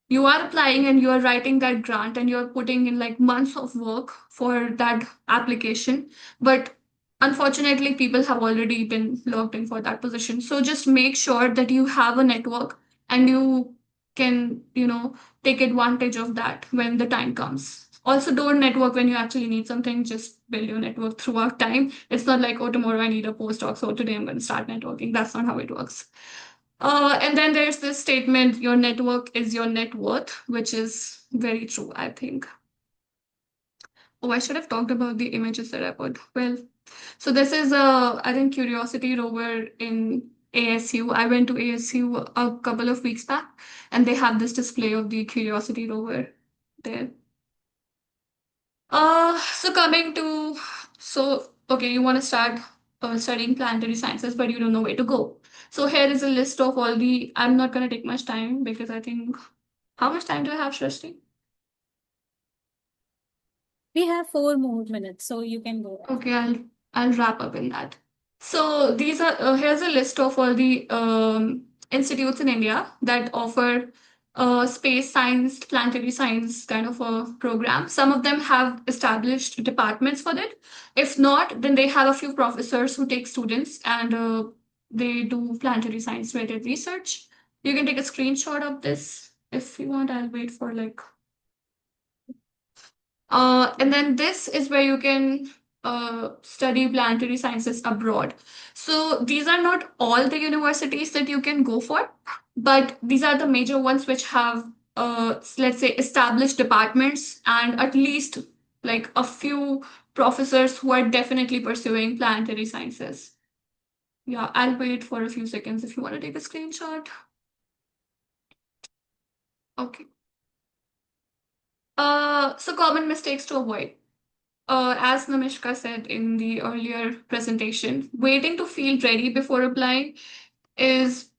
You are applying and you are writing that grant and you're putting in like months of work for that application. But unfortunately, people have already been logged in for that position. So just make sure that you have a network and you can, take advantage of that when the time comes. Also, don't network when you actually need something. Just build your network throughout time. It's not like, oh, tomorrow I need a postdoc, so today I'm going to start networking. That's not how it works. And then there's this statement, your network is your net worth, which is very true, I think. Oh, I should have talked about the images that I put. Well, so this is I think, Curiosity rover in ASU. I went to ASU a couple of weeks back, and they have this display of the Curiosity rover there. So coming to, okay, you want to start studying planetary sciences, but you don't know where to go. So here is a list of all the, I'm not going to take much time because I think, how much time do I have, Shrishti? We have 4 more minutes, so you can go. Okay, I'll wrap up in that. So these are here's a list of all the institutes in India that offer space science, planetary science kind of a program. Some of them have established departments for it. If not, then they have a few professors who take students and they do planetary science related research. You can take a screenshot of this if you want. I'll wait for like and then this is where you can study planetary sciences abroad. So these are not all the universities that you can go for, but these are the major ones which have, let's say, established departments and at least like a few professors who are definitely pursuing planetary sciences. Yeah, I'll wait for a few seconds if you want to take a screenshot. Okay. So common mistakes to avoid. As Namishka said in the earlier presentation, waiting to feel ready before applying is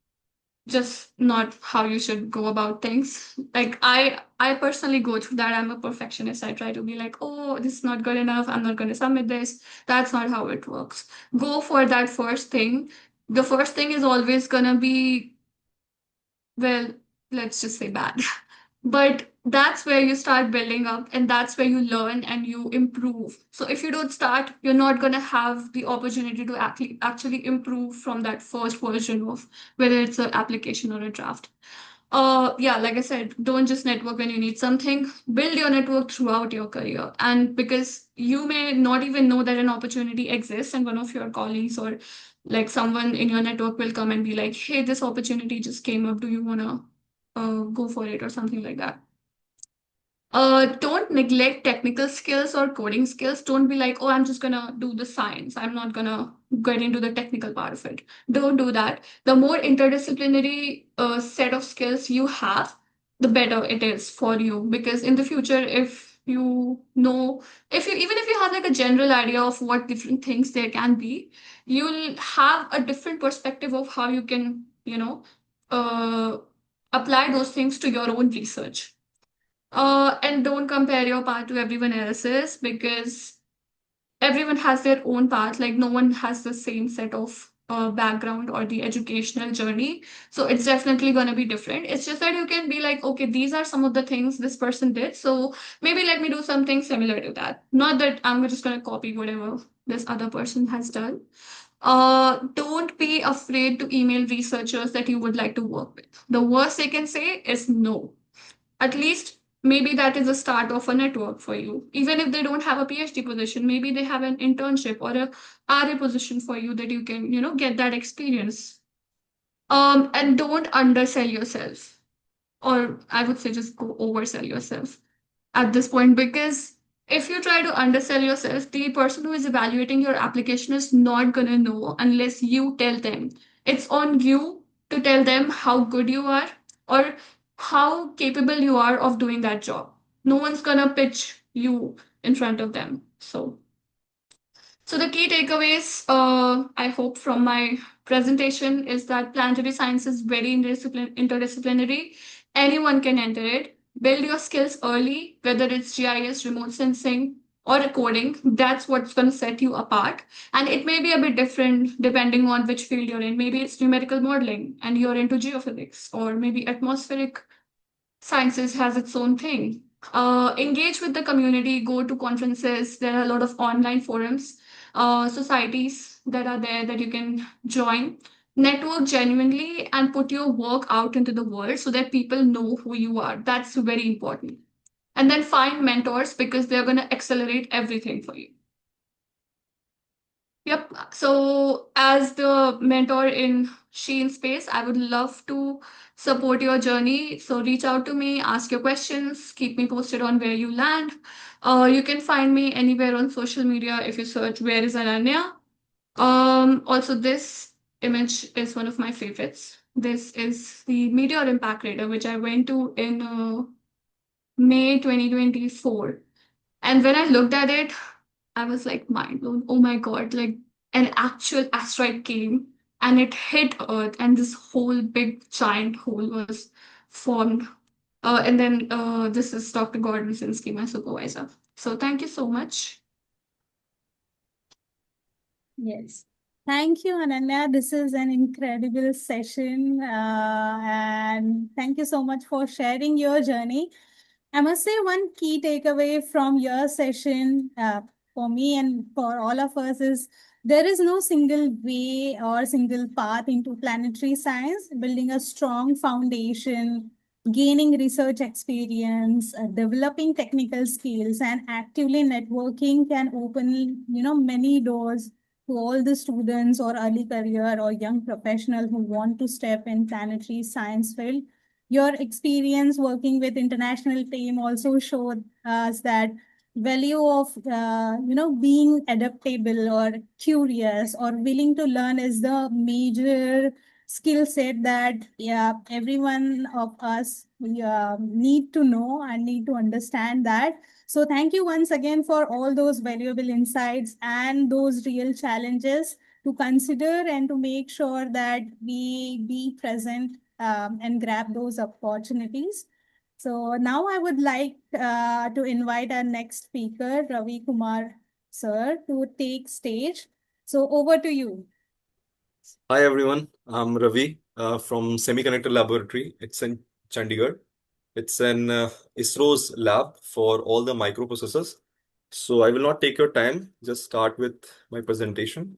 just not how you should go about things. Like I personally go through that. I'm a perfectionist. I try to be like, oh, this is not good enough. I'm not going to submit this. That's not how it works. Go for that first thing. The first thing is always going to be, well, let's just say bad. But that's where you start building up and that's where you learn and you improve. So if you don't start, you're not going to have the opportunity to actually improve from that first version of whether it's an application or a draft. Yeah, like I said, don't just network when you need something. Build your network throughout your career. And because you may not even know that an opportunity exists, and one of your colleagues or like someone in your network will come and be like, hey, this opportunity just came up. Do you want to go for it or something like that? Don't neglect technical skills or coding skills. Don't be like, oh, I'm just gonna do the science. I'm not gonna get into the technical part of it. Don't do that. The more interdisciplinary set of skills you have, the better it is for you. Because in the future, if you know, if you even if you have like a general idea of what different things there can be, you'll have a different perspective of how you can, apply those things to your own research. And don't compare your path to everyone else's, because everyone has their own path. Like no one has the same set of background or the educational journey. So it's definitely going to be different. It's just that you can be like, okay, these are some of the things this person did. So maybe let me do something similar to that. Not that I'm just going to copy whatever this other person has done. Don't be afraid to email researchers that you would like to work with. The worst they can say is no. At least maybe that is the start of a network for you. Even if they don't have a PhD position, maybe they have an internship or a RA position for you that you can, get that experience. And don't undersell yourself, or I would say just go oversell yourself at this point, because if you try to undersell yourself, the person who is evaluating your application is not going to know unless you tell them. It's on you to tell them how good you are or how capable you are of doing that job. No one's going to pitch you in front of them. So the key takeaways, I hope, from my presentation is that planetary science is very interdisciplinary. Anyone can enter it. Build your skills early, whether it's GIS, remote sensing, or coding. That's what's going to set you apart. And it may be a bit different depending on which field you're in. Maybe it's numerical modeling and you're into geophysics, or maybe atmospheric sciences has its own thing. Engage with the community, go to conferences. There are a lot of online forums, societies that are there that you can join. Network genuinely and put your work out into the world so that people know who you are. That's very important. And then find mentors, because they're going to accelerate everything for you. Yep. So, as the mentor in Sheen Space, I would love to support your journey. So, reach out to me, ask your questions, keep me posted on where you land. You can find me anywhere on social media if you search "Where is Ananya." Also, this image is one of my favorites. This is the meteor impact crater, which I went to in May 2024. And when I looked at it, I was like mind blown. Oh my God, like an actual asteroid came and it hit Earth, and this whole big giant hole was formed. And then this is Dr. Gordon Sinski, my supervisor. So thank you so much. Yes. Thank you, Ananya. This is an incredible session. And thank you so much for sharing your journey. I must say, one key takeaway from your session for me and for all of us is there is no single way or single path into planetary science. Building a strong foundation, gaining research experience, developing technical skills, and actively networking can open, many doors to all the students or early career or young professional who want to step in planetary science field. Your experience working with international team also showed us that value of being adaptable or curious or willing to learn is the major skill set that everyone of us need to know and need to understand that. So thank you once again for all those valuable insights and those real challenges to consider and to make sure that we be present and grab those opportunities. So now I would like to invite our next speaker, Ravi Kumar sir, to take stage. So over to you. Hi everyone, I'm Ravi from Semiconductor Laboratory. It's in Chandigarh. It's an ISRO's lab for all the microprocessors. So I will not take your time, just start with my presentation.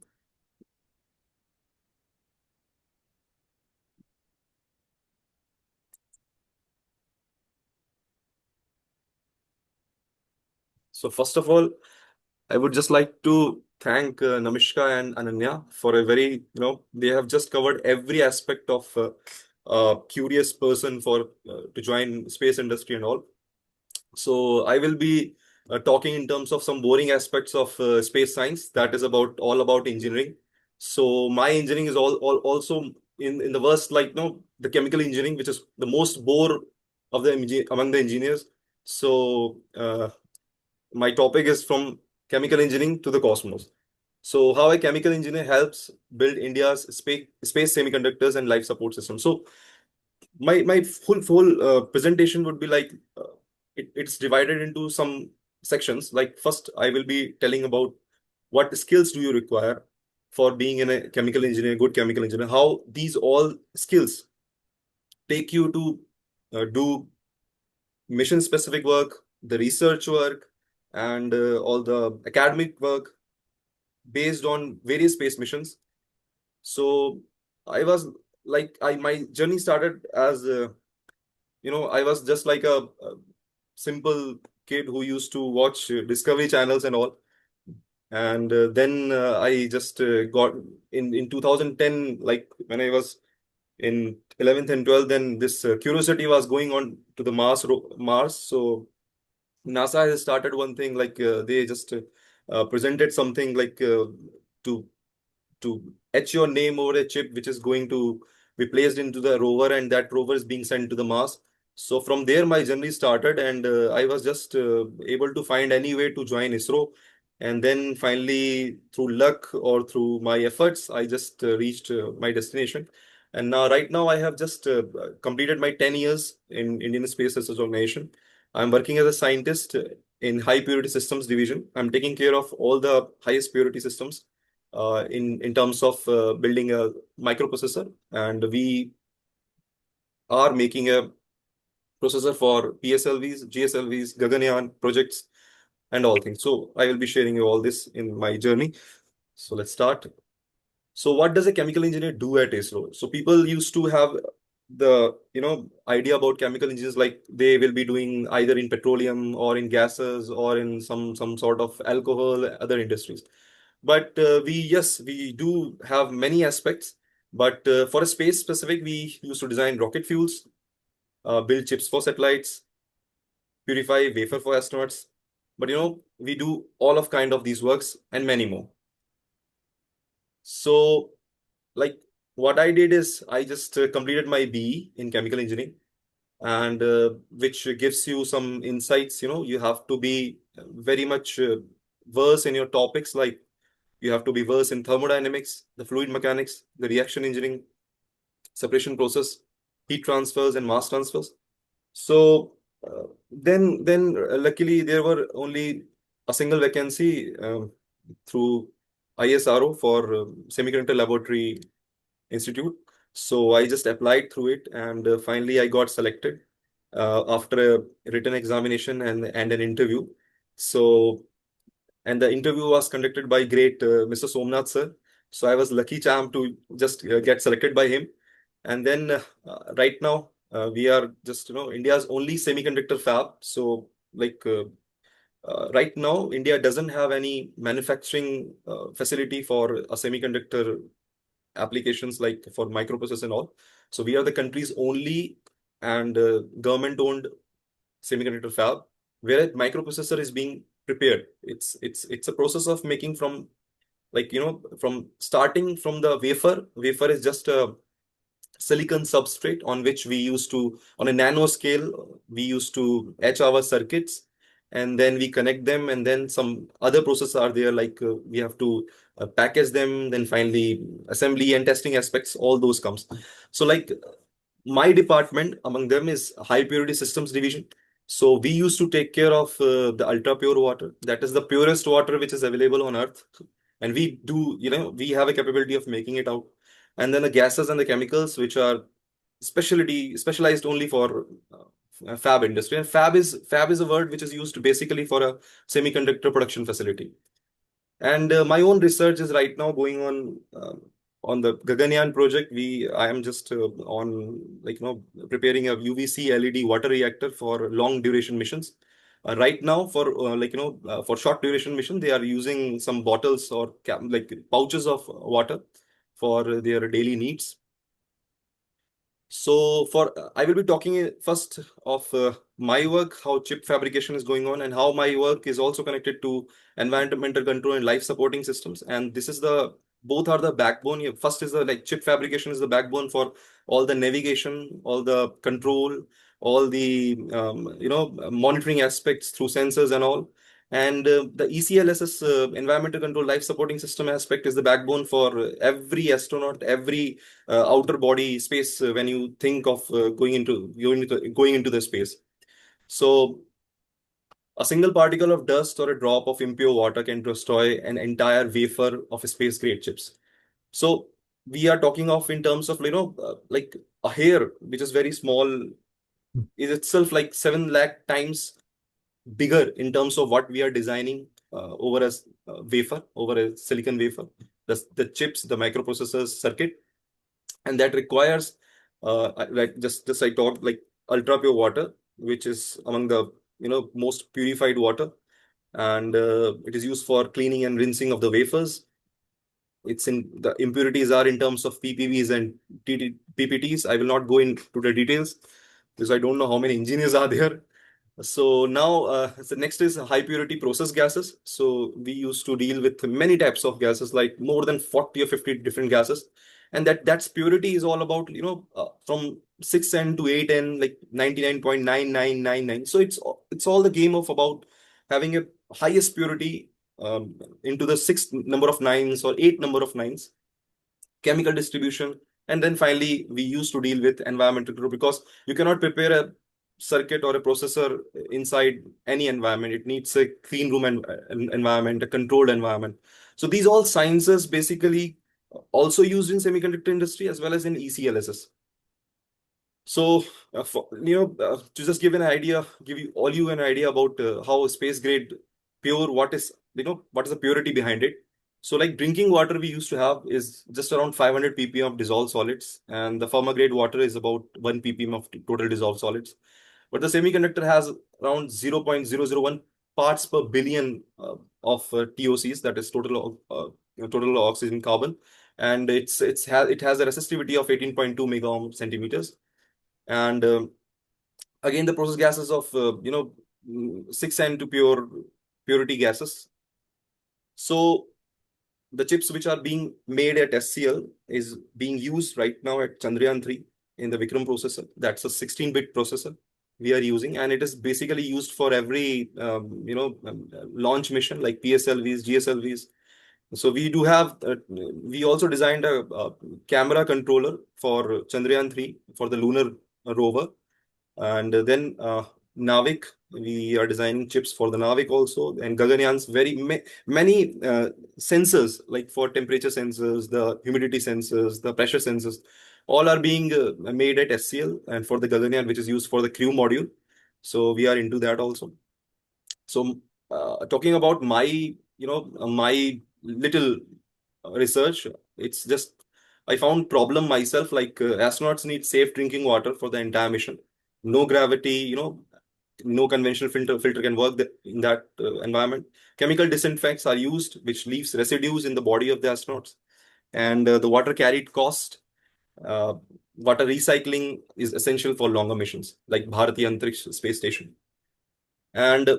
So first of all, I would just like to thank Namishka and Ananya for a very, they have just covered every aspect of a curious person for to join space industry and all. So I will be talking in terms of some boring aspects of space science. That is all about engineering. So my engineering is also in the worst, like the chemical engineering, which is the most bore of the among the engineers. So my topic is from chemical engineering to the cosmos. So how a chemical engineer helps build India's space semiconductors and life support system. So my full presentation would be like it's divided into some sections. Like first, I will be telling about what skills do you require for being in a chemical engineer, good chemical engineer. How these all skills take you to do mission specific work, the research work, and all the academic work based on various space missions. So I was like, my journey started as I was just like a simple kid who used to watch Discovery channels and all. And then I just got in 2010, like when I was in 11th and 12th, then this curiosity was going on to the Mars. So NASA has started one thing, like they just presented something like to etch your name over a chip, which is going to be placed into the rover, and that rover is being sent to the Mars. So from there, my journey started, and I was just able to find any way to join ISRO. And then finally, through luck or through my efforts, I just reached my destination. And now, right now, I have just completed my 10 years in Indian Space Research Organization. I'm working as a scientist in high purity systems division. I'm taking care of all the highest purity systems in terms of building a microprocessor, and we are making a processor for PSLVs, GSLVs, Gaganyaan projects, and all things. So I will be sharing you all this in my journey. So let's start. So what does a chemical engineer do at ISRO? So people used to have the idea about chemical engineers, like they will be doing either in petroleum or in gases or in some sort of alcohol, other industries. But we do have many aspects. But for a space specific, we used to design rocket fuels, build chips for satellites, purify wafer for astronauts. But we do all of kind of these works and many more. So like what I did is I just completed my BE in chemical engineering, and which gives you some insights. You have to be very much versed in your topics, like you have to be versed in thermodynamics, the fluid mechanics, the reaction engineering, separation process, heat transfers, and mass transfers. So then luckily there were only a single vacancy through ISRO for Semiconductor Laboratory Institute. So I just applied through it, and finally I got selected after a written examination and an interview. So, and the interview was conducted by great Mr. Somnath sir. So I was lucky charm to just get selected by him. And then right now we are just India's only semiconductor fab. So like right now India doesn't have any manufacturing facility for a semiconductor applications, like for microprocessors and all. So we are the country's only and government-owned semiconductor fab where a microprocessor is being prepared. It's a process of making from, like from starting from the wafer. Wafer is just a silicon substrate on which we used to, on a nano scale, we used to etch our circuits, and then we connect them, and then some other processes are there, like we have to package them, then finally assembly and testing aspects, all those comes. So like my department among them is high purity systems division. So we used to take care of the ultra pure water, that is the purest water which is available on earth, and we do, we have a capability of making it out. And then the gases and the chemicals, which are specialized only for fab industry. And fab is a word which is used basically for a semiconductor production facility. And my own research is right now going on the Gaganyaan project. I am just on, like preparing a UVC LED water reactor for long duration missions. Right now, for for short duration mission, they are using some bottles or like pouches of water for their daily needs. So I will be talking first of my work, how chip fabrication is going on, and how my work is also connected to environmental control and life supporting systems. And this is both are the backbone. First is the, like, chip fabrication is the backbone for all the navigation, all the control, all the monitoring aspects through sensors and all. And the ECLSS environmental control life supporting system aspect is the backbone for every astronaut, every outer body space when you think of going into the space. So a single particle of dust or a drop of impure water can destroy an entire wafer of space grade chips. So we are talking of in terms of like a hair which is very small is itself like 7 lakh times bigger in terms of what we are designing over a wafer, over a silicon wafer, the chips, the microprocessors circuit, and that requires like just I talked like ultra pure water, which is among the most purified water, and it is used for cleaning and rinsing of the wafers. It's in the impurities are in terms of PPBs and PPTs. I will not go into the details because I don't know how many engineers are there. So now, the next is high purity process gases. So we used to deal with many types of gases, like more than 40 or 50 different gases. And that's purity is all about, from 6N to 8N, like 99.9999. So it's all the game of about having a highest purity into the 6 number of nines or 8 number of nines, chemical distribution. And then finally, we used to deal with environmental control because you cannot prepare a circuit or a processor inside any environment. It needs a clean room environment, a controlled environment. So these all sciences basically also used in semiconductor industry as well as in ECLSS. So, to just give you an idea about how space grade pure, what is the purity behind it. So, like drinking water we used to have is just around 500 ppm of dissolved solids, and the pharma grade water is about 1 ppm of total dissolved solids. But the semiconductor has around 0.001 parts per billion of TOCs, that is total oxygen carbon, and it has a resistivity of 18.2 mega ohm centimeters. And again, the process gases of 6N to purity gases. So the chips which are being made at SCL is being used right now at Chandrayaan-3 in the Vikram processor. That's a 16-bit processor we are using, and it is basically used for every launch mission like PSLVs, GSLVs. So we do have we also designed a camera controller for Chandrayaan-3 for the lunar rover, and then Navik, we are designing chips for the Navik also, and Gaganyaan's many sensors, like for temperature sensors, the humidity sensors, the pressure sensors, all are being made at SCL, and for the Gaganyaan, which is used for the crew module. So we are into that also. So talking about my my little research, it's just I found problem myself, like astronauts need safe drinking water for the entire mission. No gravity, no conventional filter can work in that environment. Chemical disinfectants are used, which leaves residues in the body of the astronauts. And the water carried cost. Uh, Water recycling is essential for longer missions, like Bharatiya Antariksh Space Station. And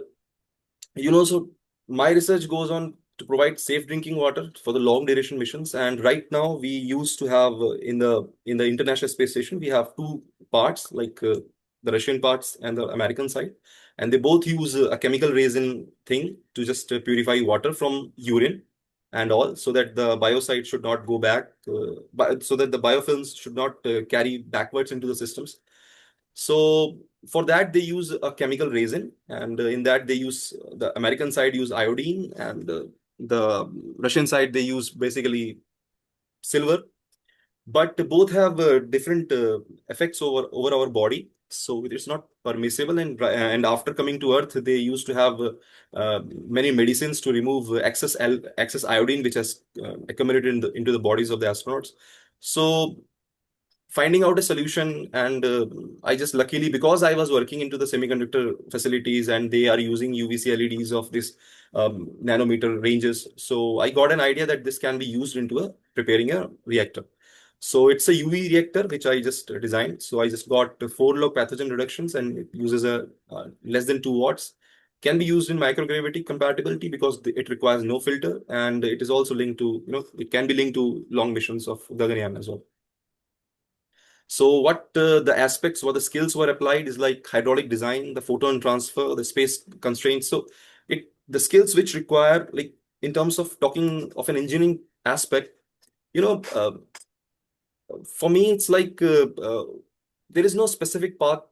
so my research goes on to provide safe drinking water for the long duration missions. And right now we used to have in the International Space Station, we have two parts, like the Russian parts and the American side, and they both use a chemical resin thing to just purify water from urine and all, so that the biocide should not go back, so that the biofilms should not carry backwards into the systems. So for that, they use a chemical resin, and in that they use, the American side use iodine, and the Russian side they use basically silver. But both have different effects over our body, so it's not permissible. And after coming to Earth, they used to have many medicines to remove excess iodine, which has accumulated into the bodies of the astronauts. So finding out a solution, and I just luckily, because I was working into the semiconductor facilities and they are using UVC LEDs of this nanometer ranges, so I got an idea that this can be used into preparing a reactor. So it's a UV reactor which I just designed. So I just got 4-log pathogen reductions, and it uses a less than 2 watts. Can be used in microgravity compatibility because it requires no filter, and it is also linked to, it can be linked to long missions of Gaganyaan as well. So what the aspects, what the skills were applied is like hydraulic design, the photon transfer, the space constraints. So the skills which require, like, in terms of talking of an engineering aspect, for me, it's like there is no specific path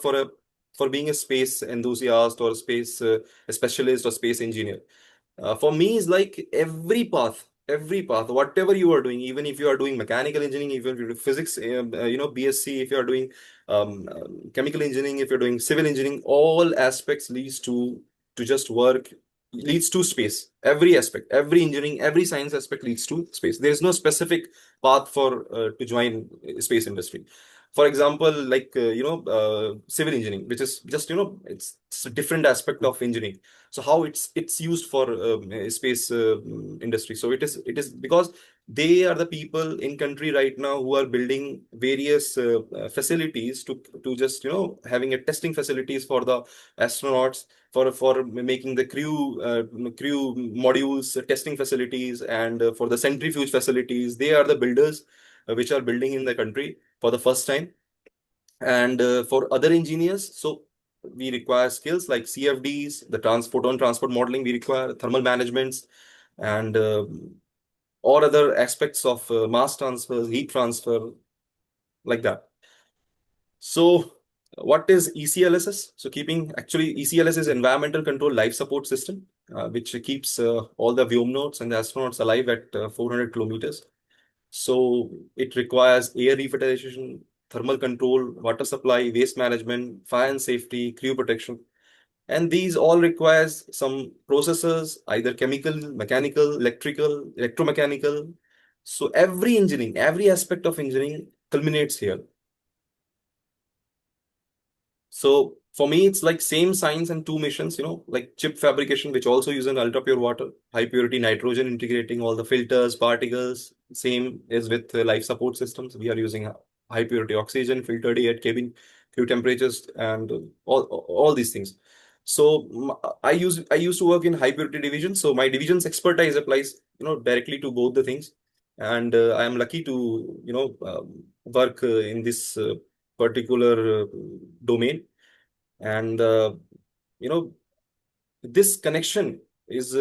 for being a space enthusiast or a specialist or space engineer. For me, it's like every path, whatever you are doing, even if you are doing mechanical engineering, even if you're doing physics, BSc, if you are doing chemical engineering, if you're doing civil engineering, all aspects to just work, leads to space. Every aspect, every engineering, every science aspect leads to space. There is no specific path for to join space industry. For example, like civil engineering, which is just it's a different aspect of engineering. So how it's used for space industry. So it is because they are the people in country right now who are building various facilities to just having a testing facilities for the astronauts, for making the crew modules, testing facilities, and for the centrifuge facilities. They are the builders which are building in the country for the first time. And for other engineers, so we require skills like CFDs, the photon transport modeling. We require thermal managements, and all other aspects of mass transfers, heat transfer, like that. So what is ECLSS? So actually ECLSS is Environmental Control Life Support System, which keeps all the Vyomnauts and the astronauts alive at 400 kilometers. So it requires air revitalization, thermal control, water supply, waste management, fire and safety, crew protection. And these all requires some processes, either chemical, mechanical, electrical, electromechanical. So every aspect of engineering culminates here. So for me, it's like same science and two missions, like chip fabrication, which also uses ultra pure water, high purity nitrogen, integrating all the filters, particles. Same is with life support systems. We are using high purity oxygen, filtered air, cabin crew temperatures, and all these things. So I used to work in high purity division. So my division's expertise applies, directly to both the things. And I am lucky to, work in this particular domain. And this connection is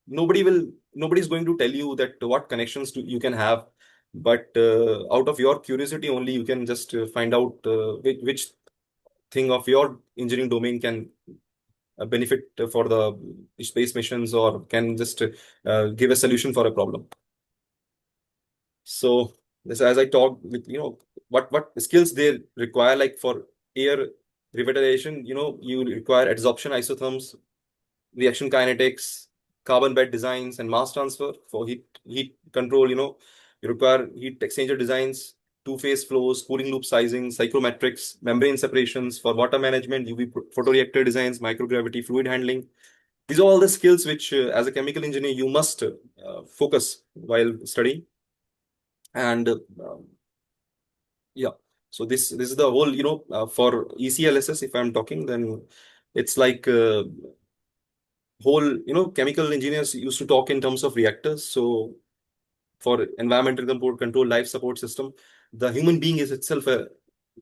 nobody's going to tell you that what connections you can have, but out of your curiosity only you can just find out which thing of your engineering domain can benefit for the space missions, or can just give a solution for a problem. So this, as I talked with, what skills they require, like for air revitalization, you require adsorption isotherms, reaction kinetics, carbon bed designs, and mass transfer. For heat control, you require heat exchanger designs, two-phase flows, cooling loop sizing, psychrometrics, membrane separations. For water management, UV photoreactor designs, microgravity, fluid handling. These are all the skills which, as a chemical engineer, you must focus while studying. And yeah, so this is the whole, for ECLSS, if I'm talking, then it's like whole, chemical engineers used to talk in terms of reactors. So for environmental control life support system, the human being is itself a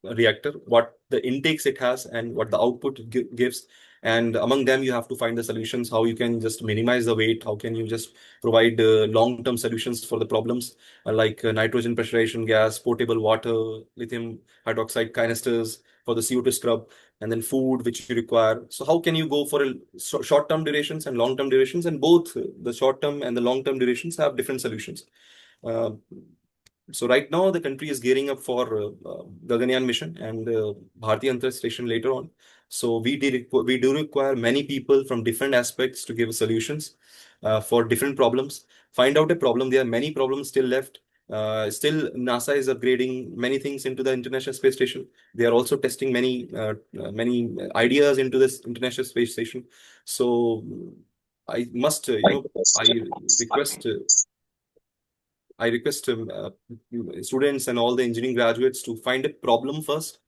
reactor, what the intakes it has and what the output gives. And among them, you have to find the solutions, how you can just minimize the weight, how can you just provide long-term solutions for the problems, like nitrogen pressurization gas, potable water, lithium hydroxide canisters for the CO2 scrub, and then food which you require. So how can you go for short-term durations and long-term durations? And both the short-term and the long-term durations have different solutions. Uh, so right now, the country is gearing up for Gaganyaan mission and Bharatiya Antar Station later on. So we do require many people from different aspects to give solutions for different problems. Find out a problem. There are many problems still left. Still, NASA is upgrading many things into the International Space Station. They are also testing many ideas into this International Space Station. So I must, I request students and all the engineering graduates to find a problem first,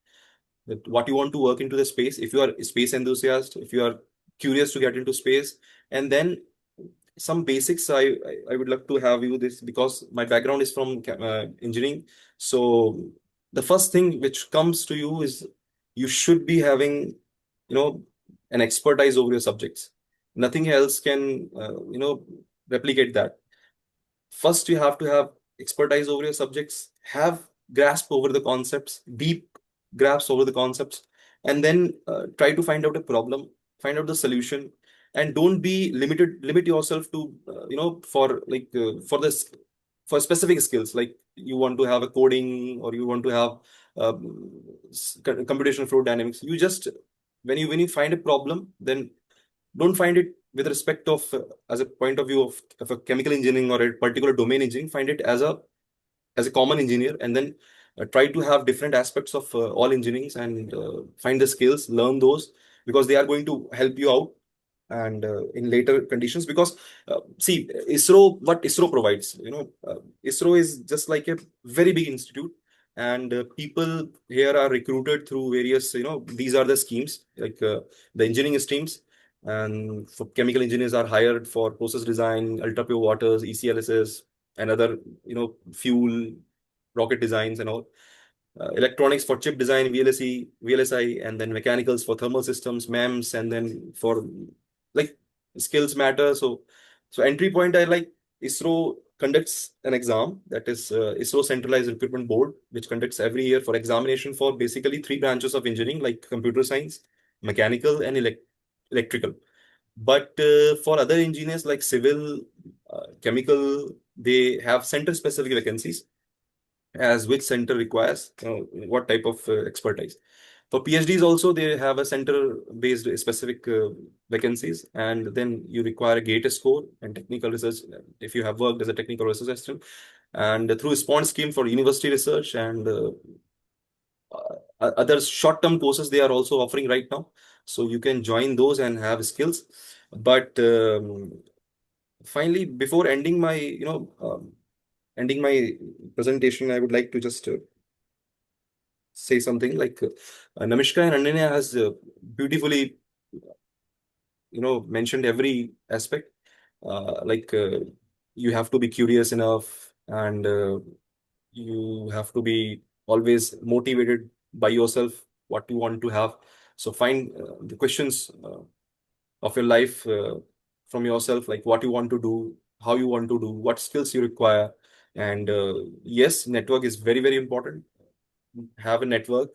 that what you want to work into the space. If you are a space enthusiast, if you are curious to get into space, and then some basics, I would love to have you this, because my background is from engineering. So the first thing which comes to you is you should be having, an expertise over your subjects. Nothing else can replicate that. First, you have to have expertise over your subjects, have grasp over the concepts, deep grasp over the concepts, and then try to find out a problem, find out the solution, and don't be limit yourself to for specific skills, like you want to have a coding or you want to have computational fluid dynamics. You just when you find a problem, then don't find it with respect of as a point of view of a chemical engineering or a particular domain engineering. Find it as a common engineer, and then try to have different aspects of all engineerings, and find the skills, learn those, because they are going to help you out and in later conditions. Because see, what ISRO provides, ISRO is just like a very big institute, and people here are recruited through various, these are the schemes, like the engineering streams. And for chemical engineers are hired for process design, ultra pure waters, ECLSS, and other, fuel, rocket designs and all. Electronics for chip design, VLSI, and then mechanicals for thermal systems, MEMS, and then for like skills matter. So entry point, I like ISRO conducts an exam, that is ISRO Centralized Recruitment Board, which conducts every year for examination for basically three branches of engineering, like computer science, mechanical, and electrical. But for other engineers like civil, chemical, they have center specific vacancies, as which center requires what type of expertise. For PhDs also, they have a center-based specific vacancies, and then you require a GATE score and technical research if you have worked as a technical research assistant, and through a SPON scheme for university research and other short-term courses they are also offering right now. So you can join those and have skills. But finally, before ending my presentation, I would like to just say something like Namishka and Ananya has beautifully, mentioned every aspect. Like you have to be curious enough, and you have to be always motivated by yourself what you want to have. So find the questions of your life from yourself, like what you want to do, how you want to do, what skills you require. And yes, network is very, very important. Have a network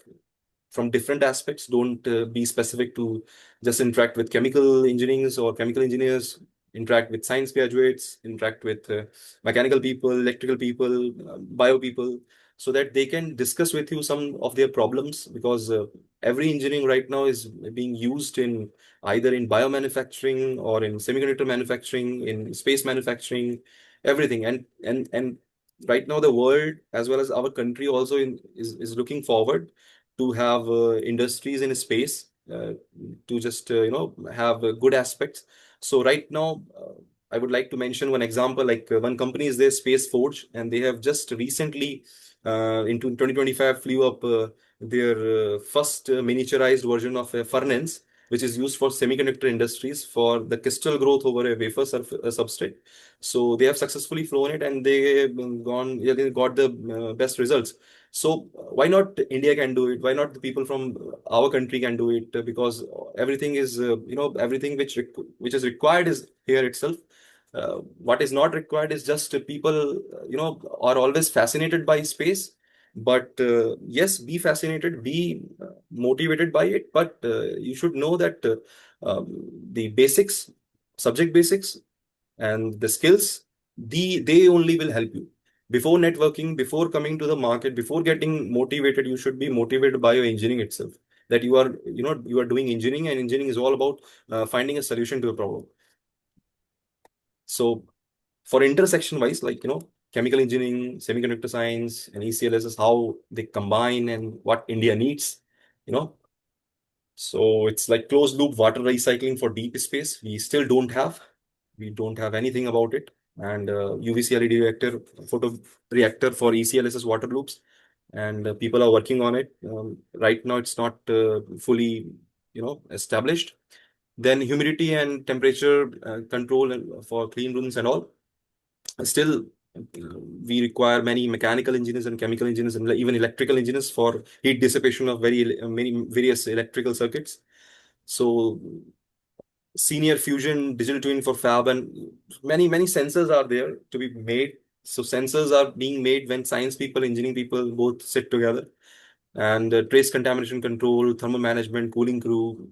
from different aspects. Don't be specific to just interact with chemical engineers or chemical engineers. Interact with science graduates, interact with mechanical people, electrical people, bio people, so that they can discuss with you some of their problems. Because every engineering right now is being used in either in biomanufacturing or in semiconductor manufacturing, in space manufacturing, everything. And right now the world as well as our country also is looking forward to have industries in space to just have good aspects. So right now I would like to mention one example. Like one company is there, Space Forge, and they have just recently into 2025 flew up their first miniaturized version of a furnace, which is used for semiconductor industries for the crystal growth over a wafer substrate. So they have successfully flown it, and they they got the best results. So why not India can do it? Why not the people from our country can do it? Because everything is, everything which is required is here itself. What is not required is just people, are always fascinated by space. But yes, be fascinated, be motivated by it. But you should know that the basics, subject basics, and the skills, they only will help you. Before networking, before coming to the market, before getting motivated, you should be motivated by your engineering itself. That you are doing engineering, and engineering is all about finding a solution to a problem. So for intersection wise, like chemical engineering, semiconductor science, and ECLS is how they combine and what India needs. you know so it's like closed loop water recycling for deep space. We don't have anything about it. And UVC LED reactor, photo reactor for ECLSS water loops, and people are working on it. Right now, it's not fully, established. Then humidity and temperature control for clean rooms and all. Still, we require many mechanical engineers and chemical engineers and even electrical engineers for heat dissipation of many various electrical circuits. So senior fusion, digital twin for fab, and many sensors are there to be made. So sensors are being made when science people, engineering people both sit together, and trace contamination control, thermal management, cooling crew,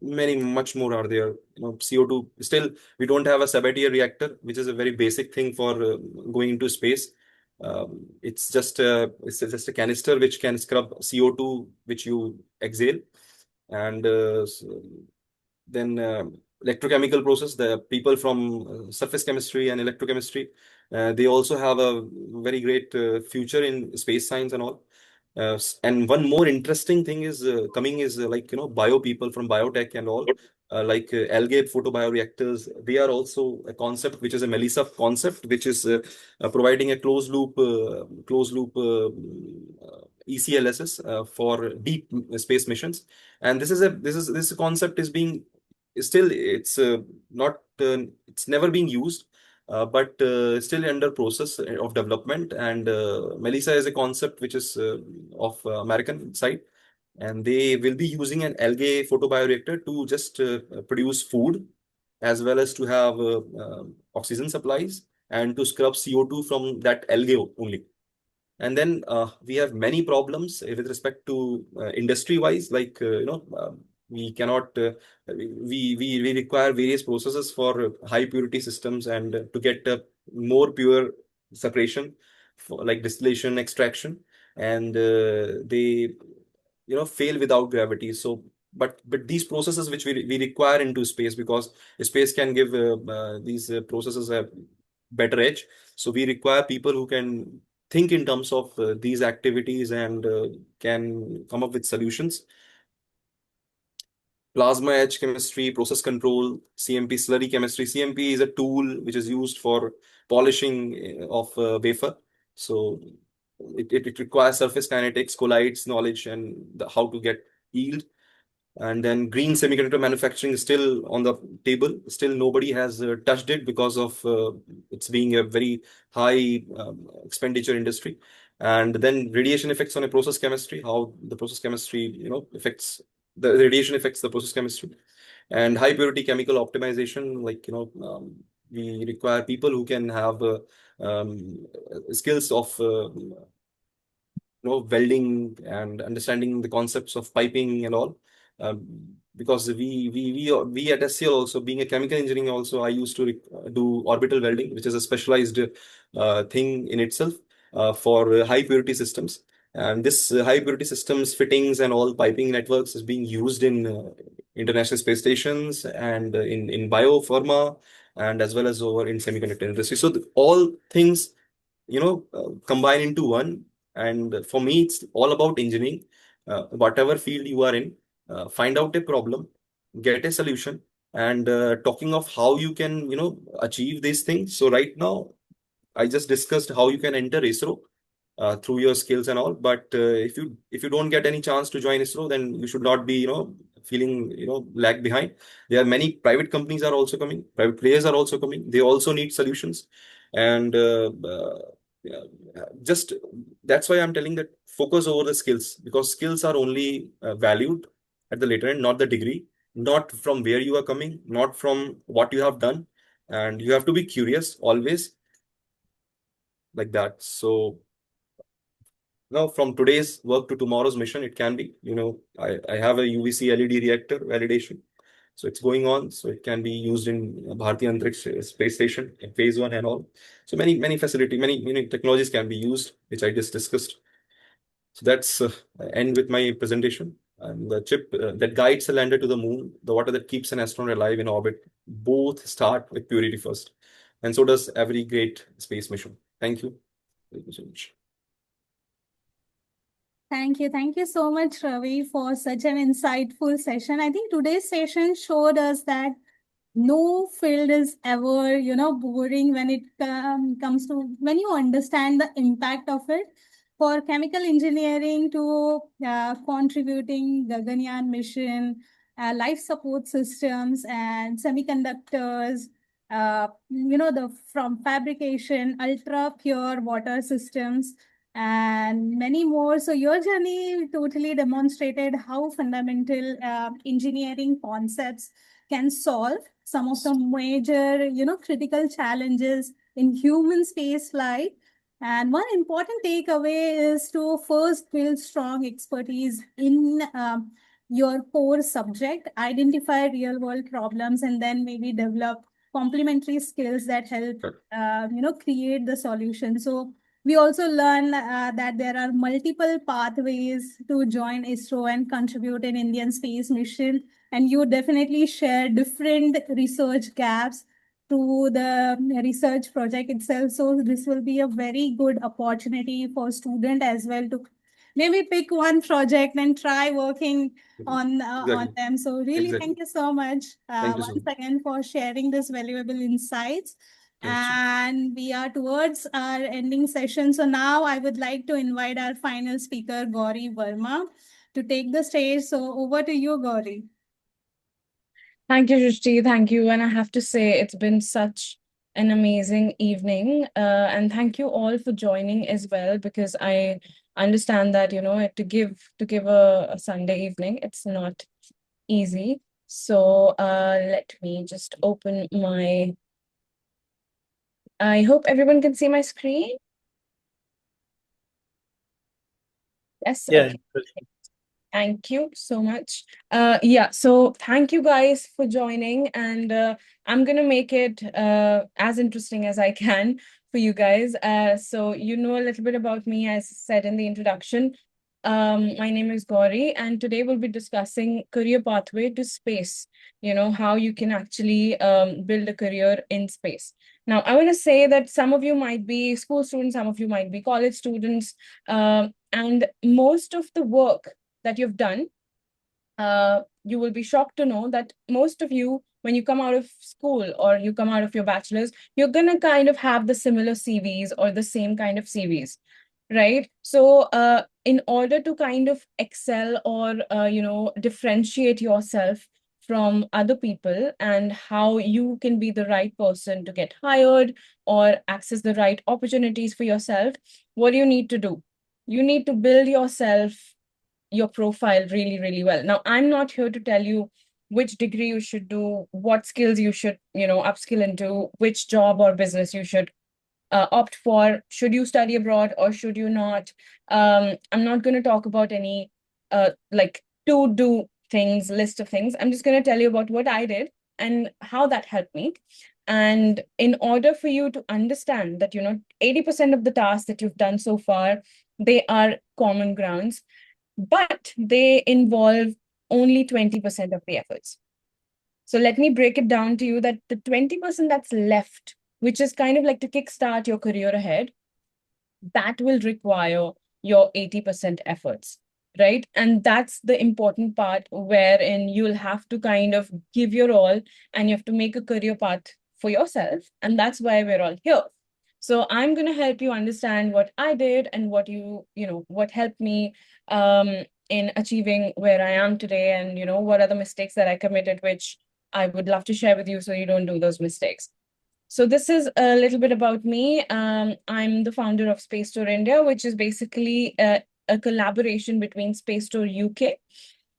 many much more are there. CO2. Still, we don't have a Sabatier reactor, which is a very basic thing for going into space. It's just a canister which can scrub CO2 which you exhale, and then electrochemical process. The people from surface chemistry and electrochemistry, they also have a very great future in space science and all. And one more interesting thing is coming is like bio people from biotech and all, like algae photobioreactors. They are also a concept which is a MELISA concept, which is providing a closed loop ECLSS for deep space missions. And this concept is being still, it's never being used, but still under process of development. And MELISA is a concept which is of American side, and they will be using an algae photobioreactor to just produce food, as well as to have oxygen supplies, and to scrub CO2 from that algae only. And then we have many problems with respect to industry-wise, like we cannot we require various processes for high purity systems, and to get a more pure separation for like distillation, extraction, and they fail without gravity. So but these processes which we require into space, because space can give these processes a better edge. So we require people who can think in terms of these activities, and can come up with solutions. Plasma edge chemistry, process control, CMP slurry chemistry. CMP is a tool which is used for polishing of wafer. So it requires surface kinetics, colloids knowledge, and how to get yield. And then green semiconductor manufacturing is still on the table. Still, nobody has touched it because of it's being a very high expenditure industry. And then radiation effects on a process chemistry, how the process chemistry, affects the radiation affects the process chemistry. And high purity chemical optimization, like, we require people who can have skills of welding and understanding the concepts of piping and all. Because we at SCL also, being a chemical engineering also, I used to do orbital welding, which is a specialized thing in itself for high purity systems. And this high purity systems fittings and all piping networks is being used in international space stations, and in biopharma, and as well as over in semiconductor industry. So all things combine into one. And for me, it's all about engineering. Whatever field you are in, find out a problem, get a solution, and talking of how you can achieve these things. So right now I just discussed how you can enter ISRO through your skills and all. But if you don't get any chance to join ISRO, then you should not be feeling lag behind. There are many private companies are also coming, private players are also coming. They also need solutions. And yeah, just that's why I'm telling that focus over the skills, because skills are only valued at the later end, not the degree, not from where you are coming, not from what you have done. And you have to be curious always, like that. So now, from today's work to tomorrow's mission, it can be, I have a UVC LED reactor validation. So it's going on. So it can be used in Bharatiya Antariksh Space Station in phase 1 and all. So many facility, many technologies can be used, which I just discussed. So that's end with my presentation. And the chip that guides the lander to the moon, the water that keeps an astronaut alive in orbit, both start with purity first. And so does every great space mission. Thank you. Thank you so much. Thank you. Thank you so much, Ravi, for such an insightful session. I think today's session showed us that no field is ever, boring when it comes to, when you understand the impact of it. For chemical engineering to contributing Gaganyaan mission, life support systems and semiconductors, from fabrication, ultra pure water systems, and many more. So your journey totally demonstrated how fundamental engineering concepts can solve some of the major, critical challenges in human space flight. And one important takeaway is to first build strong expertise in your core subject, identify real world problems, and then maybe develop complementary skills that help, create the solution. So we also learn that there are multiple pathways to join ISRO and contribute in Indian space mission. And you definitely share different research gaps to the research project itself. So this will be a very good opportunity for student as well to maybe pick one project and try working on Exactly. them. So really, Exactly. thank you so much Thank you so once much. again for sharing this valuable insights. Thank you. And we are towards our ending session. So now I would like to invite our final speaker, Gauri Verma, to take the stage. So over to you, Gauri. Thank you, Shrishti. Thank you. And I have to say, it's been such an amazing evening. And thank you all for joining as well, because I understand that, to give a Sunday evening, it's not easy. So let me just open my. I hope everyone can see my screen. Yes. Yeah. Okay. Thank you so much. Yeah, so thank you guys for joining, and I'm gonna make it as interesting as I can for you guys. So you know a little bit about me, as said in the introduction. My name is Gauri, and today we'll be discussing career pathway to space. You know, how you can actually build a career in space. Now, I want to say that some of you might be school students, some of you might be college students, and most of the work that you've done, you will be shocked to know that most of you, when you come out of school or you come out of your bachelor's, you're going to kind of have the similar CVs or the same kind of CVs, right? So in order to kind of excel or, differentiate yourself from other people and how you can be the right person to get hired or access the right opportunities for yourself, what do you need to do? You need to build yourself, your profile really, really well. Now, I'm not here to tell you which degree you should do, what skills you should, upskill into, which job or business you should opt for. Should you study abroad or should you not? I'm not going to talk about any like to do things, list of things. I'm just going to tell you about what I did and how that helped me. And in order for you to understand that, 80% of the tasks that you've done so far, they are common grounds, but they involve only 20% of the efforts. So let me break it down to you that the 20% that's left, which is kind of like to kickstart your career ahead, that will require your 80% efforts, right? And that's the important part wherein you'll have to kind of give your all and you have to make a career path for yourself. And that's why we're all here. So I'm going to help you understand what I did and what helped me in achieving where I am today, and, what are the mistakes that I committed, which I would love to share with you so you don't do those mistakes. So this is a little bit about me. I'm the founder of Space Tour India, which is basically a collaboration between Space Tour UK.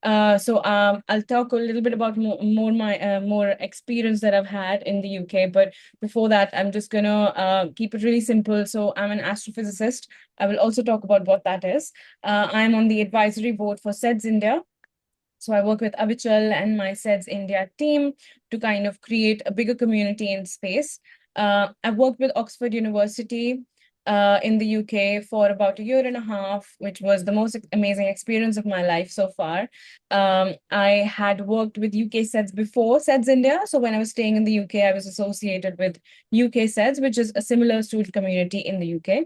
I'll talk a little bit about more experience that I've had in the UK. But before that, I'm just gonna keep it really simple. So I'm an astrophysicist. I will also talk about what that is. I'm on the advisory board for SEDS India. So I work with Avichal and my SEDS India team to kind of create a bigger community in space. I've worked with Oxford University in the UK for about a year and a half, which was the most amazing experience of my life so far. I had worked with UK SEDS before SEDS India. So when I was staying in the UK, I was associated with UK SEDS, which is a similar student community in the UK.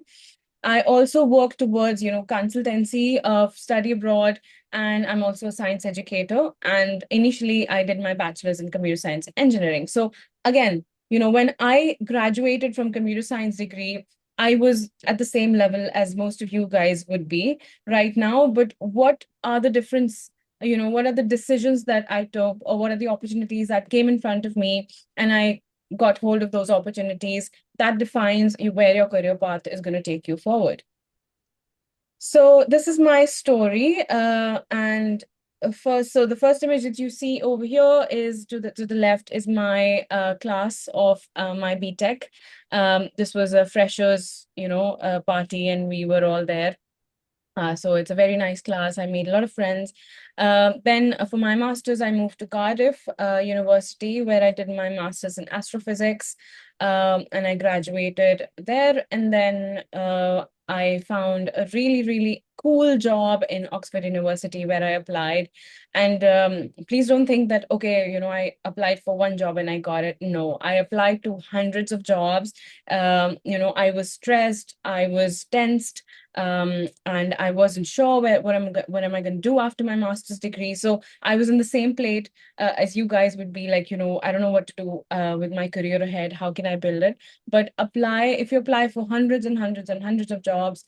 I also work towards, consultancy of study abroad, and I'm also a science educator. And initially, I did my bachelor's in computer science engineering. So again, when I graduated from computer science degree, I was at the same level as most of you guys would be right now. But what are the difference? What are the decisions that I took, or what are the opportunities that came in front of me, and I got hold of those opportunities? That defines where your career path is going to take you forward. So this is my story, and so the first image that you see over here is to the left is my class of my BTech. This was a freshers, party, and we were all there. So it's a very nice class. I made a lot of friends. Then for my master's, I moved to Cardiff University, where I did my master's in astrophysics, and I graduated there. And then I found a really, really cool job in Oxford University where I applied. And please don't think that, okay, I applied for one job and I got it. No, I applied to hundreds of jobs. I was stressed, I was tensed, and I wasn't sure what am I going to do after my master's degree. So I was in the same plate as you guys would be like, I don't know what to do with my career ahead. How can I build it? But if you apply for hundreds and hundreds and hundreds of jobs,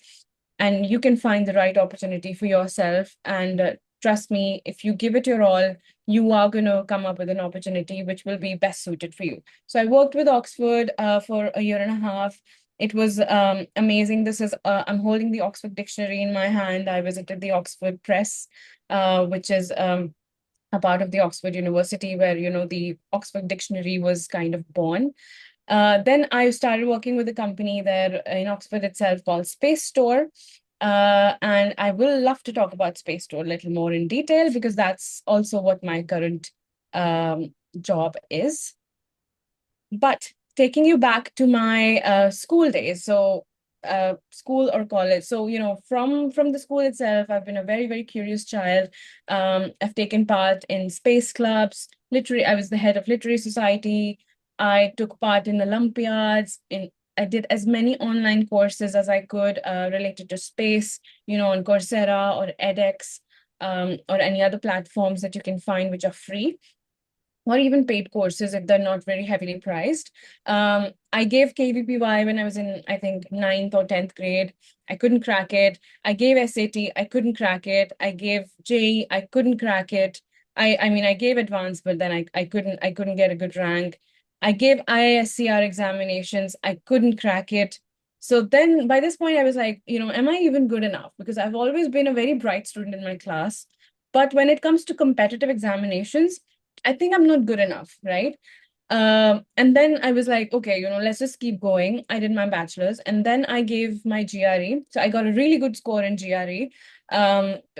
and you can find the right opportunity for yourself, and trust me, if you give it your all, you are going to come up with an opportunity which will be best suited for you. So I worked with Oxford for a year and a half. It was amazing. I'm holding the Oxford Dictionary in my hand. I visited the Oxford Press, which is a part of the Oxford University where, the Oxford Dictionary was kind of born. Then I started working with a company there in Oxford itself called Space Store. And I will love to talk about Space Store a little more in detail because that's also what my current job is. But taking you back to my school days, so school or college. So, from the school itself, I've been a very, very curious child. I've taken part in space clubs. I was the head of literary society. I took part in Olympiads. I did as many online courses as I could related to space, on Coursera or edX, or any other platforms that you can find which are free, or even paid courses if they're not very heavily priced. I gave KVPY when I was in, I think, 9th or 10th grade. I couldn't crack it. I gave SAT. I couldn't crack it. I gave JEE. I couldn't crack it. I mean, I gave advanced, but then I couldn't get a good rank. I gave IISCR examinations. I couldn't crack it. So then by this point, I was like, am I even good enough? Because I've always been a very bright student in my class. But when it comes to competitive examinations, I think I'm not good enough, right? And then I was like, okay, let's just keep going. I did my bachelor's and then I gave my GRE. So I got a really good score in GRE.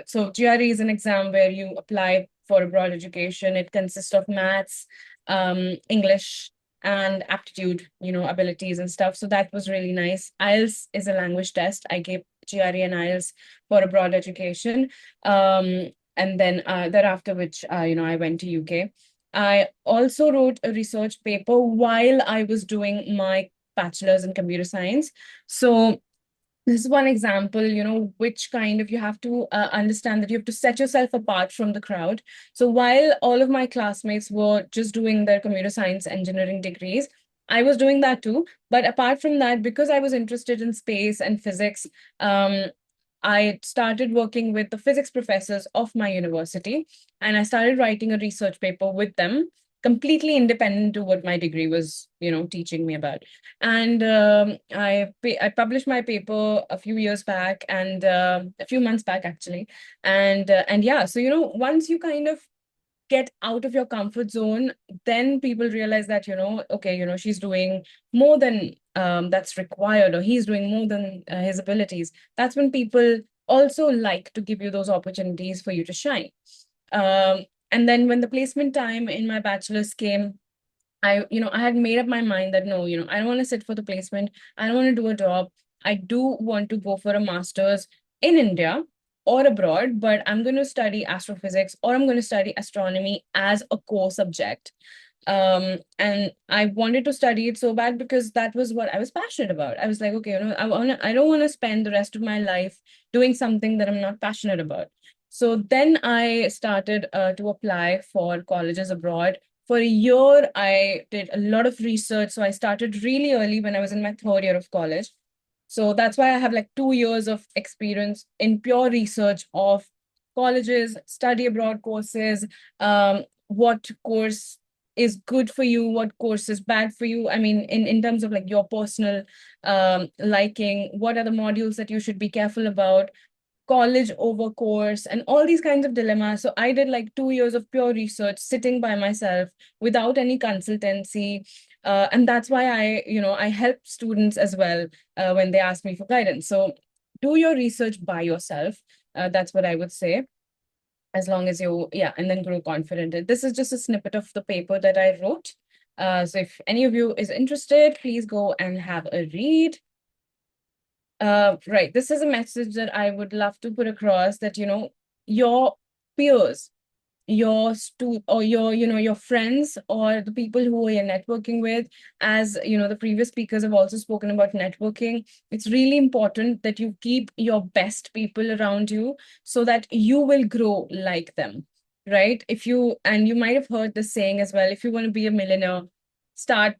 So GRE is an exam where you apply for abroad education. It consists of maths, English, and aptitude, abilities and stuff. So that was really nice. IELTS is a language test. I gave GRE and IELTS for abroad education. And then thereafter, which, I went to UK. I also wrote a research paper while I was doing my bachelor's in computer science. So this is one example, which kind of you have to understand that you have to set yourself apart from the crowd. So while all of my classmates were just doing their computer science engineering degrees, I was doing that too. But apart from that, because I was interested in space and physics, I started working with the physics professors of my university, and I started writing a research paper with them, completely independent to what my degree was, teaching me about. And I published my paper a few years back, and a few months back actually. And yeah, so once you kind of get out of your comfort zone, then people realize that, okay, she's doing more than that's required, or he's doing more than his abilities. That's when people also like to give you those opportunities for you to shine. And then when the placement time in my bachelor's came, I had made up my mind that no, I don't want to sit for the placement. I don't want to do a job. I do want to go for a master's in India or abroad, but I'm going to study astrophysics or I'm going to study astronomy as a core subject. And I wanted to study it so bad because that was what I was passionate about. I was like, okay, I don't want to spend the rest of my life doing something that I'm not passionate about. So then I started to apply for colleges abroad. For a year, I did a lot of research. So I started really early when I was in my third year of college. So that's why I have like 2 years of experience in pure research of colleges, study abroad courses, what course is good for you, what course is bad for you. I mean, in terms of like your personal liking, what are the modules that you should be careful about? college over course and all these kinds of dilemmas. So I did like 2 years of pure research sitting by myself without any consultancy. And that's why I help students as well when they ask me for guidance. So do your research by yourself. That's what I would say. As long as and then grow confident. This is just a snippet of the paper that I wrote. So if any of you is interested, please go and have a read. Right, this is a message that I would love to put across, that, your peers, your your friends, or the people who you're networking with, as the previous speakers have also spoken about networking. It's really important that you keep your best people around you so that you will grow like them, right? And you might have heard this saying as well: if you want to be a millionaire, start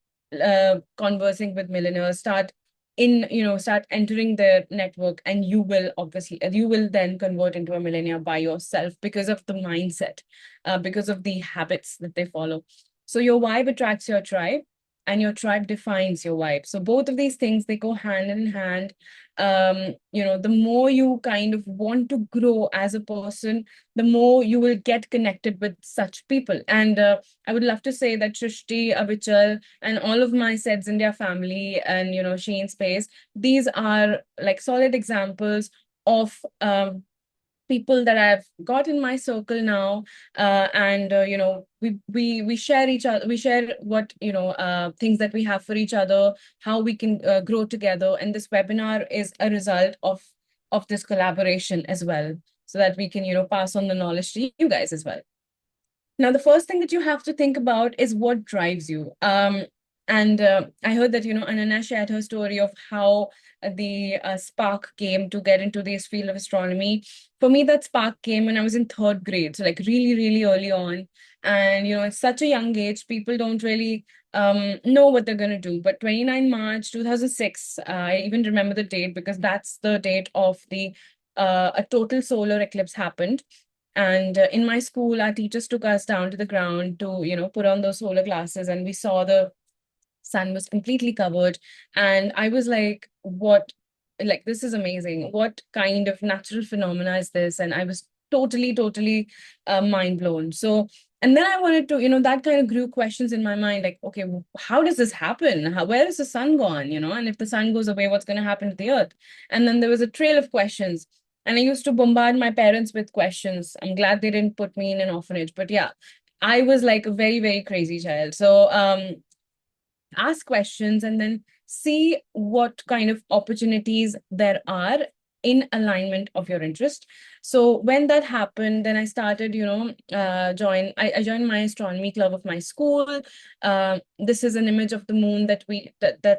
conversing with millionaires, start entering their network, and you will then convert into a millionaire by yourself, because of the mindset, because of the habits that they follow. So your vibe attracts your tribe, and your tribe defines your vibe. So both of these things, they go hand in hand. The more you kind of want to grow as a person, the more you will get connected with such people. And I would love to say that Shrishti, Avichal, and all of my SEDS India family, and Sheen Space, these are like solid examples of people that I've got in my circle now. And we share what things that we have for each other, how we can grow together. And this webinar is a result of this collaboration as well, so that we can pass on the knowledge to you guys as well. Now, the first thing that you have to think about is what drives you. And I heard that, Ananya shared her story of how the spark came to get into this field of astronomy. For me, that spark came when I was in 3rd grade, so like really, really early on. And, at such a young age, people don't really know what they're going to do. But 29 March 2006, I even remember the date, because that's the date of a total solar eclipse happened. And in my school, our teachers took us down to the ground to, put on those solar glasses, and we saw the sun was completely covered. And I was like, this is amazing. What kind of natural phenomena is this? And I was totally, totally mind blown. So, and then I wanted to, that kind of grew questions in my mind, like, okay, how does this happen? Where is the sun gone? And if the sun goes away, what's going to happen to the earth? And then there was a trail of questions. And I used to bombard my parents with questions. I'm glad they didn't put me in an orphanage. But yeah, I was like a very, very crazy child. So ask questions and then see what kind of opportunities there are in alignment of your interest. So when that happened, then I started, I joined my astronomy club of my school. This is an image of the moon that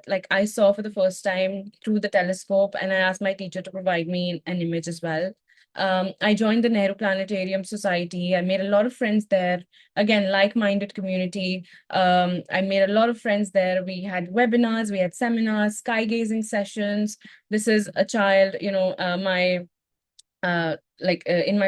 like I saw for the first time through the telescope, and I asked my teacher to provide me an image as well. I joined the Nehru Planetarium Society. I made a lot of friends there. Again, like-minded community. I made a lot of friends there. We had webinars, we had seminars, sky gazing sessions. This is a child, in my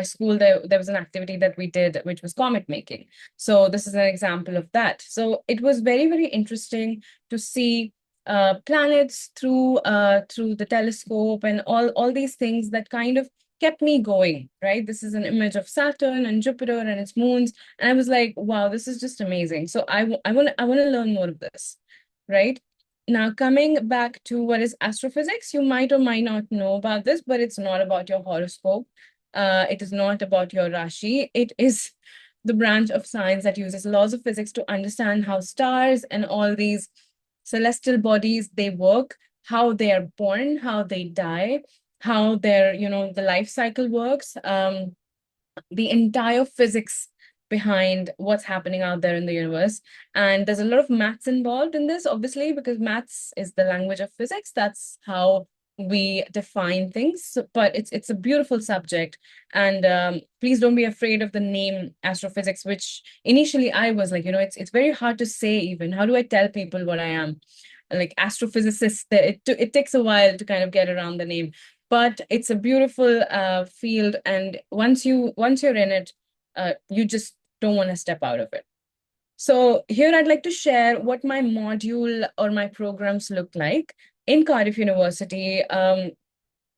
school, there was an activity that we did, which was comet making. So this is an example of that. So it was very, very interesting to see planets through the telescope, and all these things that kind of kept me going, right? This is an image of Saturn and Jupiter and its moons. And I was like, wow, this is just amazing. So I want to learn more of this, right? Now, coming back to what is astrophysics, you might or might not know about this, but it's not about your horoscope. It is not about your Rashi. It is the branch of science that uses laws of physics to understand how stars and all these celestial bodies, they work, how they are born, how they die, how their, the life cycle works, the entire physics behind what's happening out there in the universe. And there's a lot of maths involved in this, obviously, because maths is the language of physics. That's how we define things. But it's a beautiful subject. And please don't be afraid of the name astrophysics, which initially I was like, it's very hard to say even. How do I tell people what I am? Like astrophysicist, it takes a while to kind of get around the name. But it's a beautiful field, and once you're in it, you just don't want to step out of it. So here I'd like to share what my module or my programs look like in Cardiff University. I'd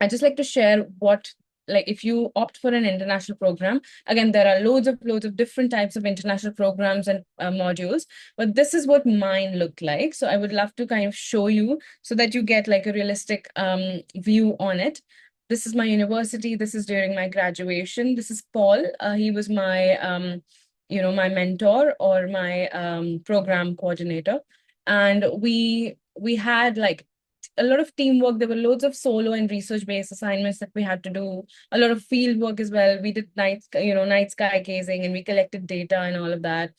just like to share what like if you opt for an international program, again, there are loads of different types of international programs and modules, but this is what mine looked like. So I would love to kind of show you so that you get like a realistic view on it. This is my university. This is during my graduation. This is Paul. He was my, my mentor or my program coordinator. And we had like a lot of teamwork. There were loads of solo and research-based assignments that we had to do. A lot of field work as well. We did night sky gazing, and we collected data and all of that.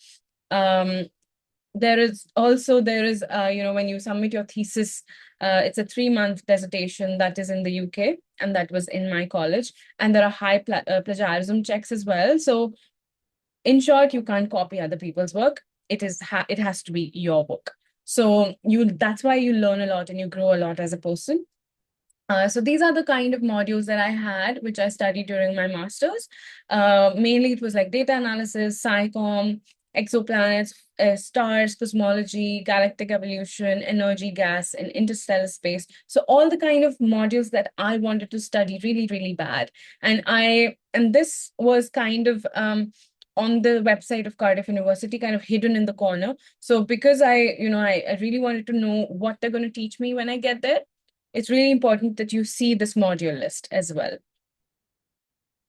There is when you submit your thesis, it's a 3-month dissertation that is in the UK, and that was in my college. And there are high plagiarism checks as well. So in short, you can't copy other people's work. It has to be your work. So that's why you learn a lot and you grow a lot as a person. So these are the kind of modules that I had, which I studied during my master's. Mainly it was like data analysis, SciComm, exoplanets, stars, cosmology, galactic evolution, energy, gas, and interstellar space. So all the kind of modules that I wanted to study really, really bad. And this was kind of on the website of Cardiff University, kind of hidden in the corner. So because I really wanted to know what they're going to teach me when I get there, it's really important that you see this module list as well.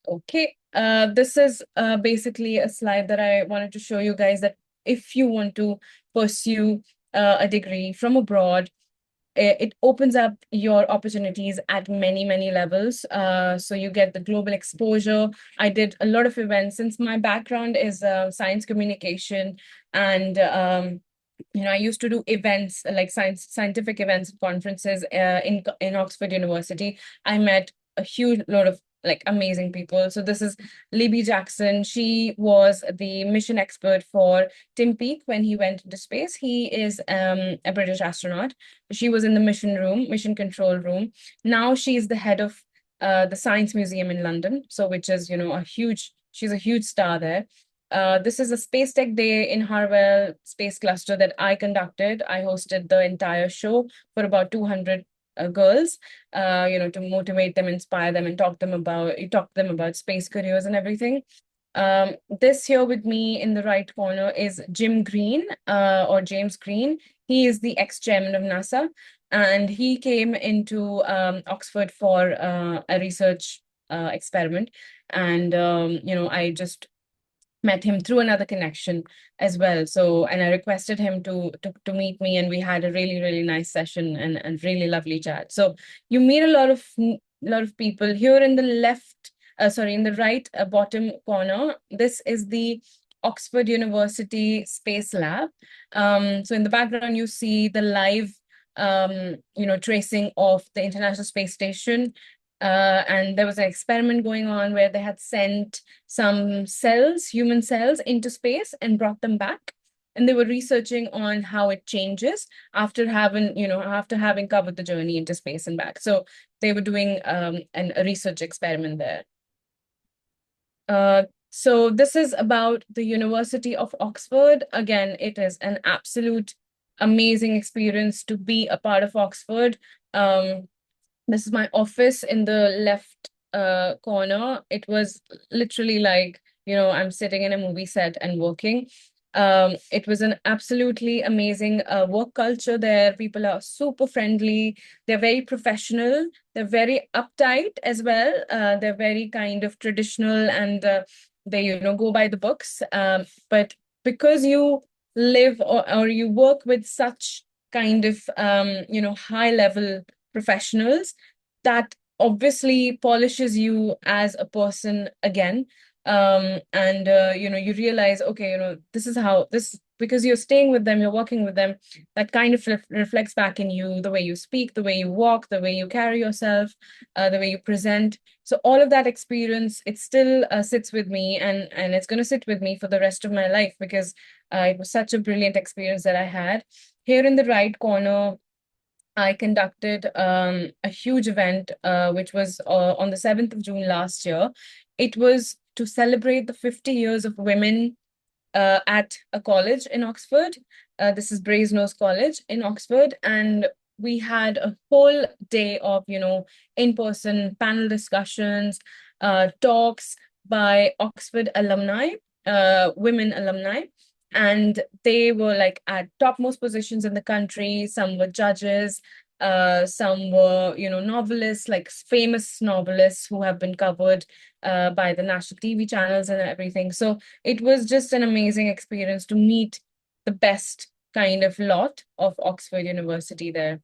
Okay, this is basically a slide that I wanted to show you guys, that if you want to pursue a degree from abroad, it opens up your opportunities at many, many levels. So you get the global exposure. I did a lot of events since my background is science communication, and I used to do events like scientific events, conferences in Oxford University. I met a huge lot of like amazing people. So this is Libby Jackson. She was the mission expert for Tim Peake when he went into space. He is a British astronaut. She was in the mission control room. Now she's the head of the Science Museum in London. So which is, she's a huge star there. This is a Space Tech Day in Harwell Space Cluster that I conducted. I hosted the entire show for about 200 girls, to motivate them, inspire them, and talk to them about space careers and everything. This here with me in the right corner is Jim Green, or James Green. He is the ex-chairman of NASA, and he came into Oxford for a research experiment. And, I just met him through another connection as well. So, and I requested him to meet me, and we had a really, really nice session and really lovely chat. So you meet a lot of people here in the left, in the right bottom corner. This is the Oxford University Space Lab. So in the background, you see the live, tracing of the International Space Station. And there was an experiment going on where they had sent some human cells into space and brought them back. And they were researching on how it changes after having covered the journey into space and back. So they were doing a research experiment there. So this is about the University of Oxford. Again, it is an absolute amazing experience to be a part of Oxford. This is my office in the left corner. It was literally like, I'm sitting in a movie set and working. It was an absolutely amazing work culture there. People are super friendly. They're very professional. They're very uptight as well. They're very kind of traditional, and they, go by the books. But because you live or you work with such kind of, high level professionals, that obviously polishes you as a person again. And you realize, okay, this is how because you're staying with them, you're working with them, that kind of reflects back in you, the way you speak, the way you walk, the way you carry yourself, the way you present. So all of that experience, it still sits with me, and it's going to sit with me for the rest of my life, because it was such a brilliant experience that I had. Here in the right corner, I conducted a huge event, which was on the 7th of June last year. It was to celebrate the 50 years of women at a college in Oxford. This is Brasenose College in Oxford. And we had a whole day of, in-person panel discussions. talks by Oxford alumni, women alumni. And they were like at topmost positions in the country. Some were judges, some were, novelists, like famous novelists who have been covered by the national TV channels and everything. So it was just an amazing experience to meet the best kind of lot of Oxford University there.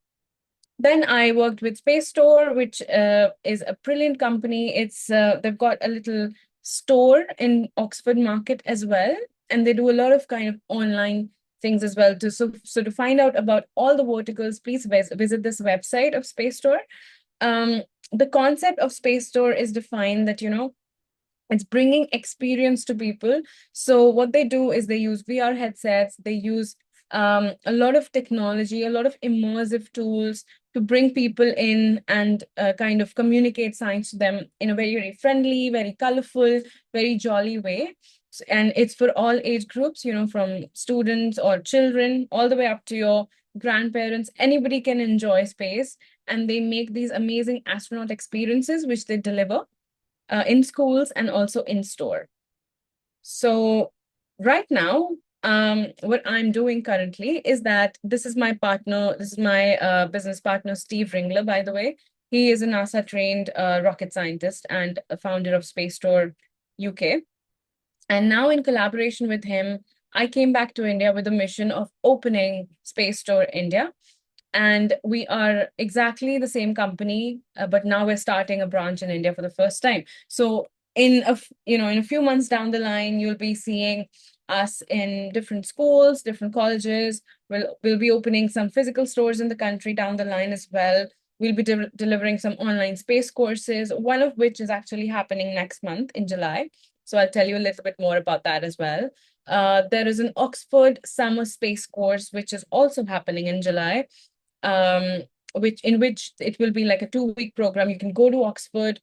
Then I worked with Space Store, which is a brilliant company. It's they've got a little store in Oxford Market as well, and they do a lot of kind of online things as well. So to find out about all the verticals, please visit this website of Space Store. The concept of Space Store is defined that it's bringing experience to people. So what they do is they use VR headsets, they use a lot of technology, a lot of immersive tools to bring people in and kind of communicate science to them in a very, very friendly, very colorful, very jolly way. And it's for all age groups, from students or children all the way up to your grandparents. Anybody can enjoy space, and they make these amazing astronaut experiences, which they deliver in schools and also in store. So right now, what I'm doing currently is that this is my partner, this is my business partner, Steve Ringler, by the way. He is a NASA trained rocket scientist and a founder of Space Store UK. And now in collaboration with him, I came back to India with a mission of opening Space Store India. And we are exactly the same company, but now we're starting a branch in India for the first time. So in a few months down the line, you'll be seeing us in different schools, different colleges. We'll be opening some physical stores in the country down the line as well. We'll be delivering some online space courses, one of which is actually happening next month in July. So I'll tell you a little bit more about that as well. There is an Oxford summer space course, which is also happening in July. Which it will be like a 2-week program. You can go to Oxford,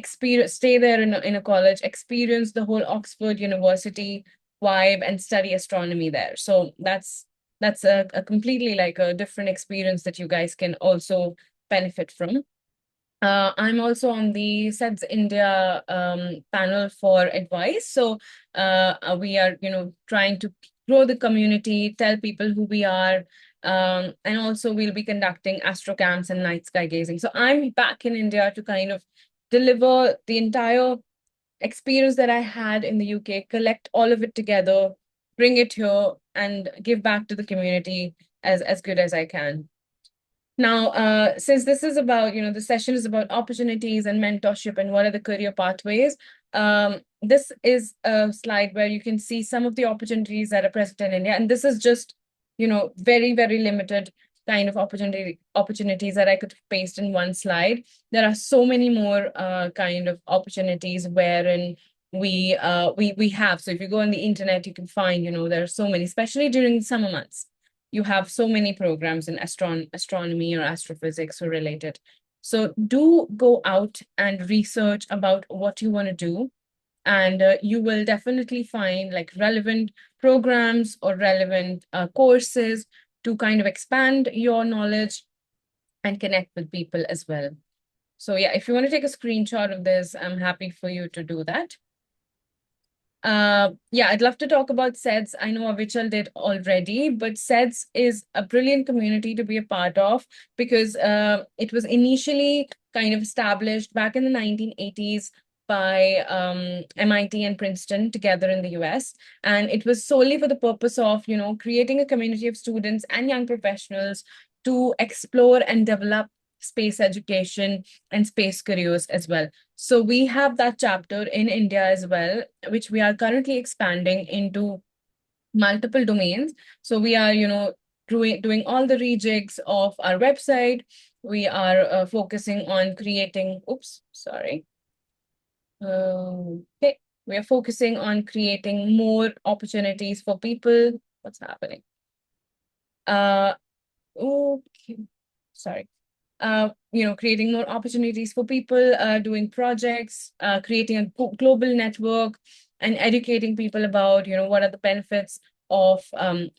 stay there in a college, experience the whole Oxford University vibe, and study astronomy there. So that's a completely like a different experience that you guys can also benefit from. I'm also on the SEDS India panel for advice. So we are, trying to grow the community, tell people who we are, and also we'll be conducting astro camps and night sky gazing. So I'm back in India to kind of deliver the entire experience that I had in the UK, collect all of it together, bring it here, and give back to the community as good as I can. Now, since this is about, the session is about opportunities and mentorship and what are the career pathways, this is a slide where you can see some of the opportunities that are present in India. And this is just, very, very limited kind of opportunities that I could paste in one slide. There are so many more kind of opportunities wherein we have. So if you go on the internet, you can find, there are so many, especially during the summer months. You have so many programs in astronomy or astrophysics or related. So do go out and research about what you want to do. And you will definitely find like relevant programs or relevant courses to kind of expand your knowledge and connect with people as well. So yeah, if you want to take a screenshot of this, I'm happy for you to do that. Yeah, I'd love to talk about SEDS. I know Avichal did already, but SEDS is a brilliant community to be a part of because it was initially kind of established back in the 1980s by MIT and Princeton together in the US. And it was solely for the purpose of, creating a community of students and young professionals to explore and develop space education and space careers as well. So we have that chapter in India as well, which we are currently expanding into multiple domains. So we are, doing all the rejigs of our website. We are focusing on creating, okay. We are focusing on creating more opportunities for people. What's happening? Okay, sorry. Creating more opportunities for people, doing projects, creating a global network, and educating people about, what are the benefits of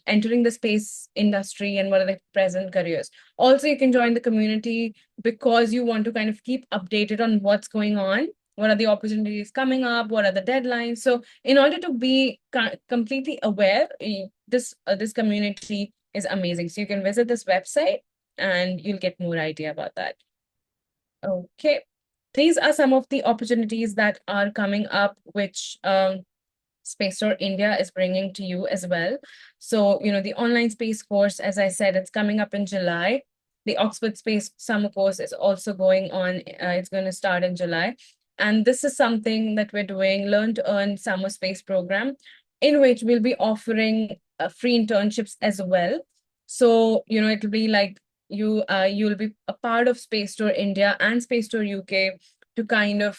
entering the space industry and what are the present careers. Also, you can join the community because you want to kind of keep updated on what's going on what are the opportunities coming up, what are the deadlines. So in order to be completely aware, this community is amazing. So you can visit this website and you'll get more idea about that. Okay, these are some of the opportunities that are coming up, which Space Tour India is bringing to you as well. So, the online space course, as I said, it's coming up in July. The Oxford Space Summer course is also going on. It's going to start in July. And this is something that we're doing, Learn to Earn Summer Space Program, in which we'll be offering free internships as well. So, it'll be like you'll be a part of Space Tour India and Space Tour UK to kind of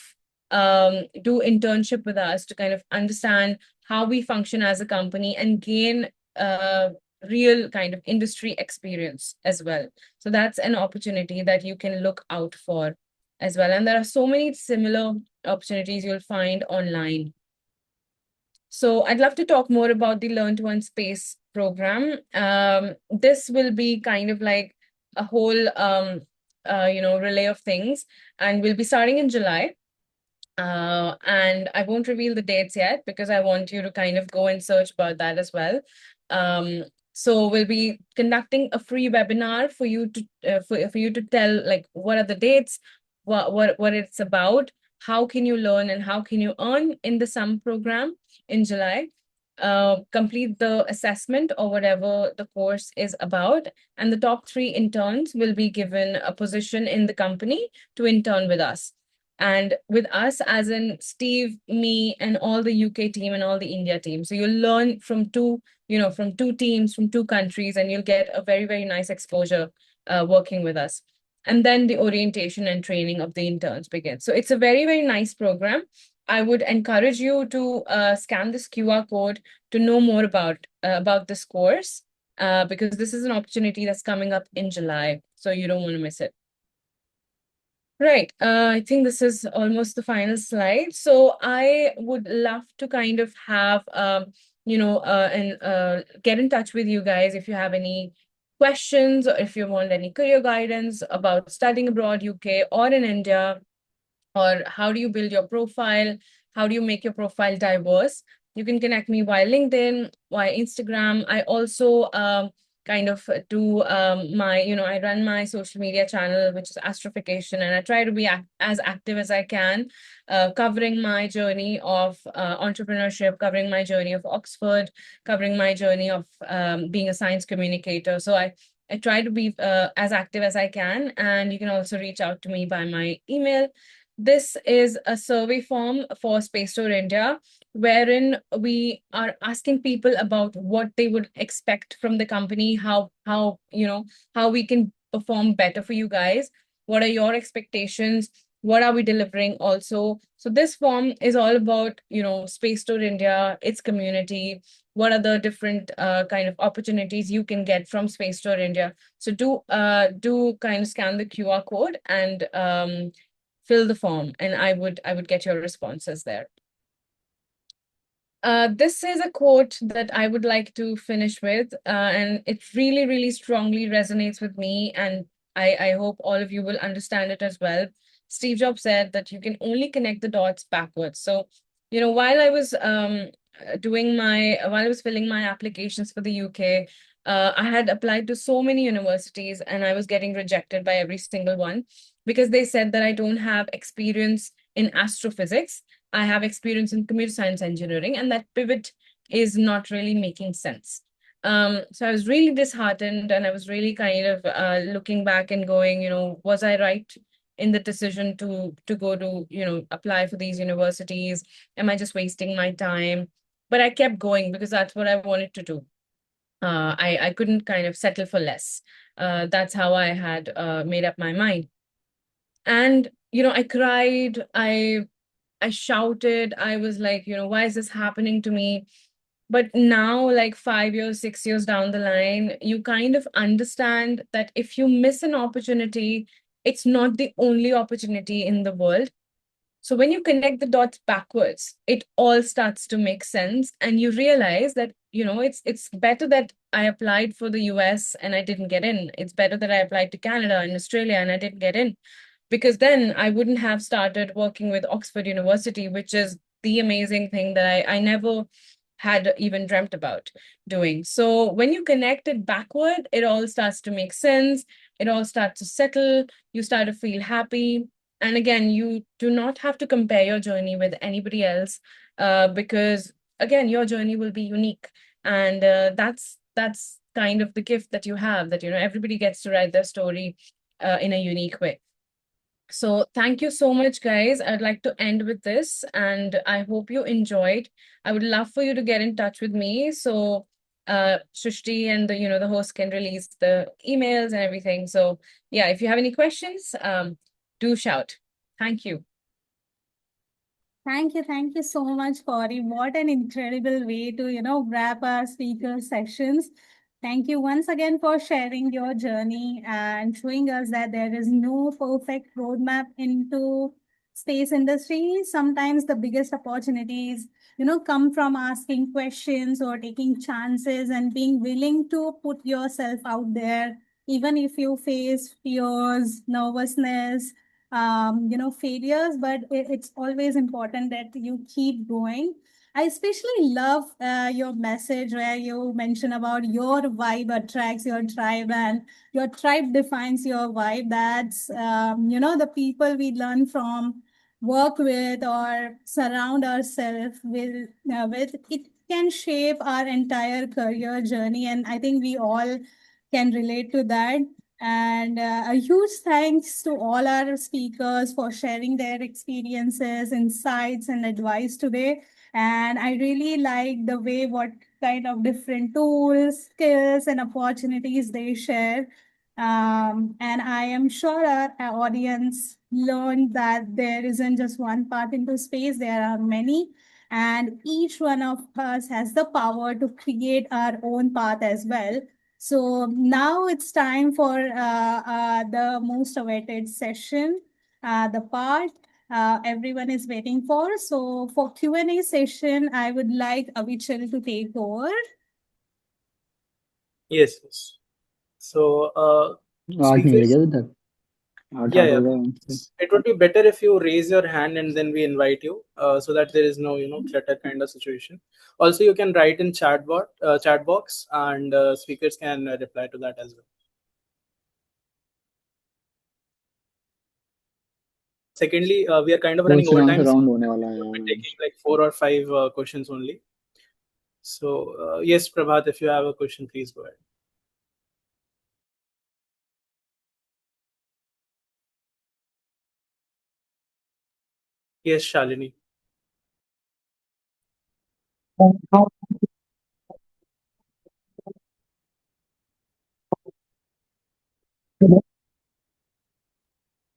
do internship with us to kind of understand how we function as a company and gain real kind of industry experience as well. So that's an opportunity that you can look out for as well. And there are so many similar opportunities you'll find online. So I'd love to talk more about the Learn to Earn Space program. This will be kind of like a whole relay of things, and we'll be starting in July. And I won't reveal the dates yet because I want you to kind of go and search about that as well. So we'll be conducting a free webinar for you to for you to tell like what are the dates, what it's about, how can you learn and how can you earn in the summer program in July. Complete the assessment or whatever the course is about, and the top 3 interns will be given a position in the company to intern with us. And with us, as in Steve, me, and all the UK team and all the India team. So you'll learn from two teams, from 2 countries, and you'll get a very, very nice exposure working with us. And then the orientation and training of the interns begins. So it's a very, very nice program. I would encourage you to scan this QR code to know more about this course because this is an opportunity that's coming up in July. So you don't want to miss it. Right. I think this is almost the final slide. So I would love to kind of have, get in touch with you guys if you have any questions or if you want any career guidance about studying abroad, UK or in India, or how do you build your profile? How do you make your profile diverse? You can connect me via LinkedIn, via Instagram. I also kind of do I run my social media channel, which is Astrophication, and I try to be as active as I can, covering my journey of entrepreneurship, covering my journey of Oxford, covering my journey of being a science communicator. So I try to be as active as I can, and you can also reach out to me by my email. This is a survey form for Space Tour India, wherein we are asking people about what they would expect from the company, how we can perform better for you guys. What are your expectations? What are we delivering also? So this form is all about, Space Tour India, its community, what are the different kind of opportunities you can get from Space Tour India. So do kind of scan the QR code and fill the form, and I would get your responses there. This is a quote that I would like to finish with, and it really, really strongly resonates with me, and I hope all of you will understand it as well. Steve Jobs said that you can only connect the dots backwards. So, while I was filling my applications for the UK, I had applied to so many universities and I was getting rejected by every single one because they said that I don't have experience in astrophysics. I have experience in computer science engineering, and that pivot is not really making sense. So I was really disheartened, and I was really kind of looking back and going, was I right in the decision to go to, apply for these universities? Am I just wasting my time? But I kept going because that's what I wanted to do. I couldn't kind of settle for less. That's how I had made up my mind. And, I cried, I shouted, I was like, why is this happening to me? But now, like 5 years, 6 years down the line, you kind of understand that if you miss an opportunity, it's not the only opportunity in the world. So when you connect the dots backwards, it all starts to make sense. And you realize that, it's better that I applied for the US and I didn't get in. It's better that I applied to Canada and Australia and I didn't get in. because then I wouldn't have started working with Oxford University, which is the amazing thing that I never had even dreamt about doing. So when you connect it backward, it all starts to make sense. It all starts to settle. You start to feel happy. And again, you do not have to compare your journey with anybody else, because again, your journey will be unique. And that's kind of the gift that you have, that everybody gets to write their story in a unique way. So thank you so much, guys. I'd like to end with this, and I hope you enjoyed. I would love for you to get in touch with me, so Shrishti and the host can release the emails and everything. So yeah, if you have any questions, do shout. Thank you. Thank you so much, Gauri. What an incredible way to, wrap our speaker sessions. Thank you once again for sharing your journey and showing us that there is no perfect roadmap into space industry. Sometimes the biggest opportunities, come from asking questions or taking chances and being willing to put yourself out there, even if you face fears, nervousness, failures, but it's always important that you keep going. I especially love your message where you mention about your vibe attracts your tribe and your tribe defines your vibe. That's, the people we learn from, work with, or surround ourselves with. It can shape our entire career journey. And I think we all can relate to that. And a huge thanks to all our speakers for sharing their experiences, insights, and advice today. And I really like the way what kind of different tools, skills, and opportunities they share. And I am sure our audience learned that there isn't just one path into space, there are many. And each one of us has the power to create our own path as well. So now it's time for the most awaited session, the part everyone is waiting for. So for Q&A session, I would like Avichal to take over. Yes, yes. So, आज नहीं speakers, लगे अभी तक 8 yeah, हो yeah. गए उनसे It would be better if you raise your hand and then we invite you, so that there is no, clutter kind of situation. Also, you can write in chat box, and speakers can reply to that as well. Secondly, we are kind of running कौन over से time, so round होने वाला है we'll be यार taking like 4 or 5 questions only. So, yes, Prabhat, if you have a question, please go ahead. Yes, Shalini.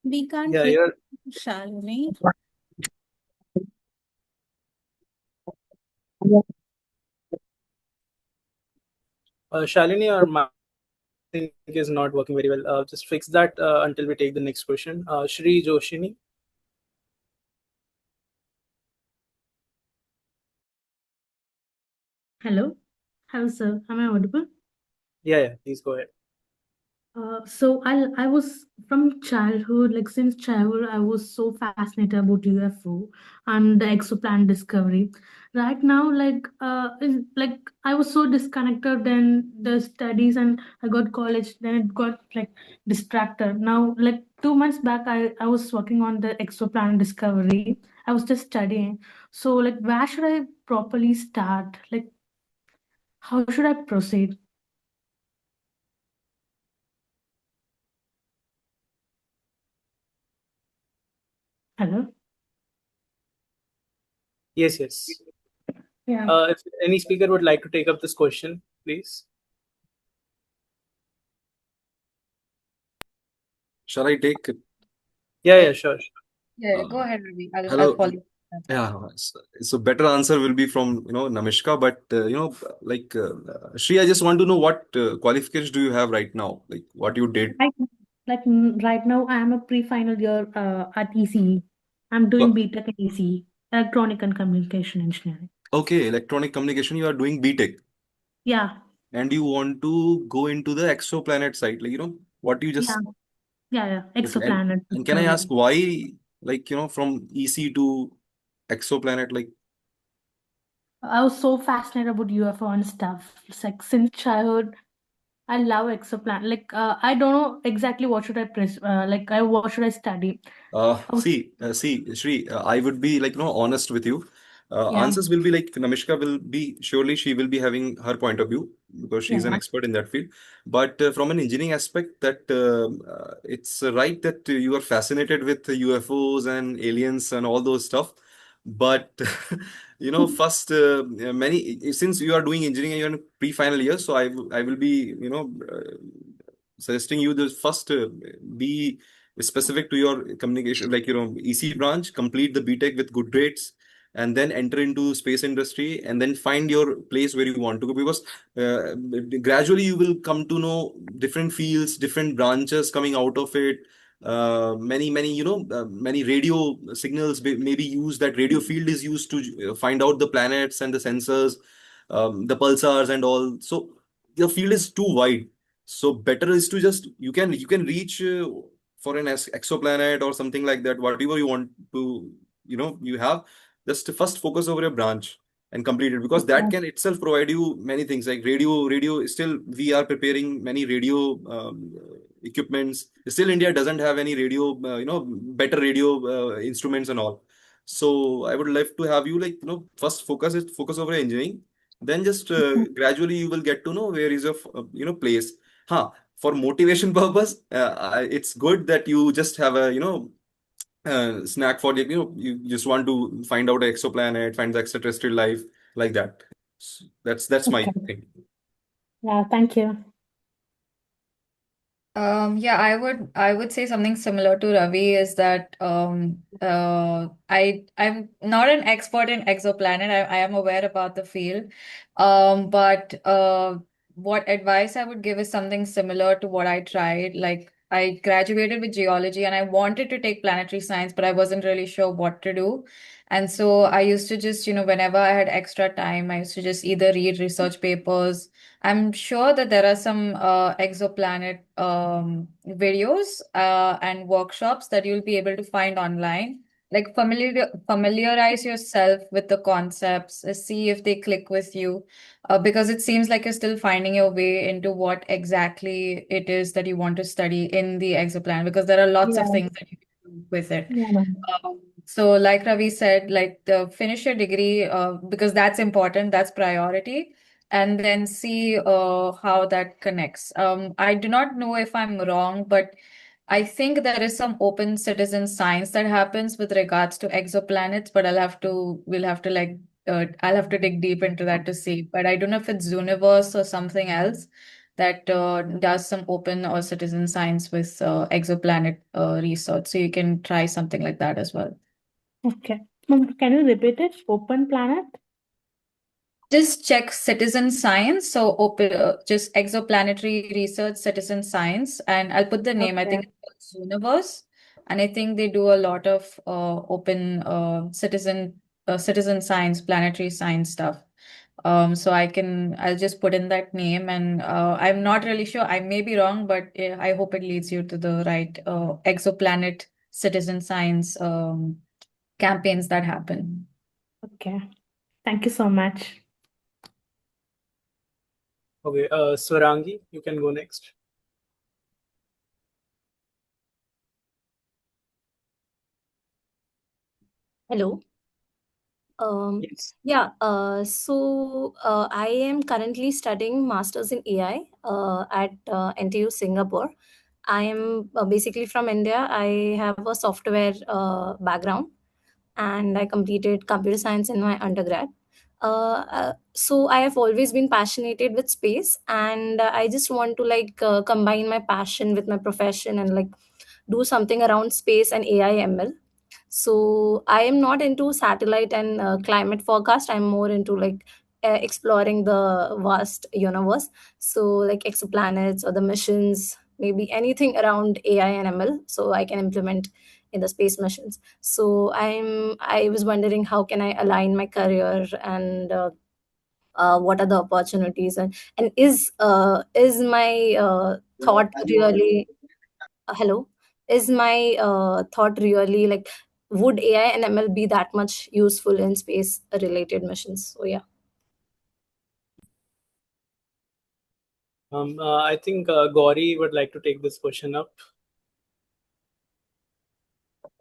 We can't Yeah, hear Shalini. Shalini, your mic is not working very well. Just fix that until we take the next question. Shri Joshini. Hello. Hello, sir. Am I audible? Yeah, please go ahead. So I was from childhood, like since childhood, I was so fascinated about UFO and the exoplanet discovery. Right now, like I was so disconnected then the studies and I got college, then it got like distracted. Now, like 2 months back, I was working on the exoplanet discovery. I was just studying. So like where should I properly start? Like how should I proceed? Hello? Yes. Yeah. If any speaker would like to take up this question, please. Shall I take it? Yeah, sure. Yeah, go ahead, Ravi. I'll Hello. follow you. Yeah, so better answer will be from Namishka, but like Shri, I just want to know what qualifications do you have right now? Like what you did. Right now, I am a pre-final year at ECE. I'm doing BTech at ECE, Electronic and Communication Engineering. Okay, electronic communication. You are doing BTech, Yeah, and you want to go into the exoplanet side, like what you just. yeah, Yeah, Okay, exoplanet and can I ask discovery. why, from EC to exoplanet, like I was so fascinated about UFO and stuff. It's like since childhood, I love exoplanet. Like I don't know exactly what should I press. What should I study? I was, see, Shri, I would be honest with you. yeah, Answers will be like Namishka will be surely she will be having her point of view because she's an yeah, expert in that field. But from an engineering aspect, that it's right that you are fascinated with UFOs and aliens and all those stuff. But first many since you are doing engineering and you're in pre-final year, so I will be suggesting you the first be specific to your communication, EC branch, complete the BTech with good grades, and then enter into space industry, and then find your place where you want to go. Because uh, gradually you will come to know different fields, different branches coming out of it. Many radio signals may be used. That radio field is used to find out the planets and the sensors, the pulsars and all. So the field is too wide. So better is to just you can reach for an exoplanet or something like that, whatever you want to, you have, just first focus over a branch and complete it, because that okay, can itself provide you many things like radio. Still, we are preparing many radio equipments. Still, India doesn't have any radio, better radio instruments and all. So I would love to have you first focus over engineering, then just okay, gradually you will get to know where is your place. Huh. For motivation purpose, it's good that you just have a snack for you just want to find out an exoplanet, find the extraterrestrial life like that. That's my okay. thing. Yeah, thank you. Yeah, I would say something similar to Ravi is that I'm not an expert in exoplanet. I am aware about the field. But what advice I would give is something similar to what I tried. Like I graduated with geology and I wanted to take planetary science, but I wasn't really sure what to do. And so I used to just, whenever I had extra time, I used to just either read research papers. I'm sure that there are some exoplanet videos and workshops that you'll be able to find online. Like familiarize yourself with the concepts, see if they click with you, because it seems like you're still finding your way into what exactly it is that you want to study in the exoplanet, because there are lots of Yeah, things that you can do with it. yeah, ma'am. So, like Ravi said, like the finish your degree, because that's important, that's priority, and then see how that connects. I do not know if I'm wrong, but I think there is some open citizen science that happens with regards to exoplanets, but we'll have to I'll have to dig deep into that to see. But I don't know if it's Zooniverse or something else that does some open or citizen science with exoplanet research. So you can try something like that as well. Okay. Ma'am, can you repeat it? Open planet? Just check citizen science. So open, just exoplanetary research, citizen science, and I'll put the name. I Okay. think it's called Zooniverse, and I think they do a lot of open citizen science, planetary science stuff. So I'll just put in that name, and I'm not really sure. I may be wrong, but I hope it leads you to the right exoplanet citizen science campaigns that happen. Okay. Thank you so much. Okay, Swarangi, you can go next. Hello. Yes. Yeah, I am currently studying Masters in AI at NTU Singapore. I am basically from India. I have a software background and I completed computer science in my undergrad. So I have always been passionate with space, and I just want to combine my passion with my profession and do something around space and AI ML. So I am not into satellite and climate forecast. I'm more into exploring the vast universe. So like exoplanets or the missions, maybe anything around AI and ML, so I can implement in the space missions. So I was wondering how can I align my career, and what are the opportunities, and is my thought really hello is my thought really like, would AI and ML be that much useful in space related missions? So yeah. I think Gauri would like to take this question up.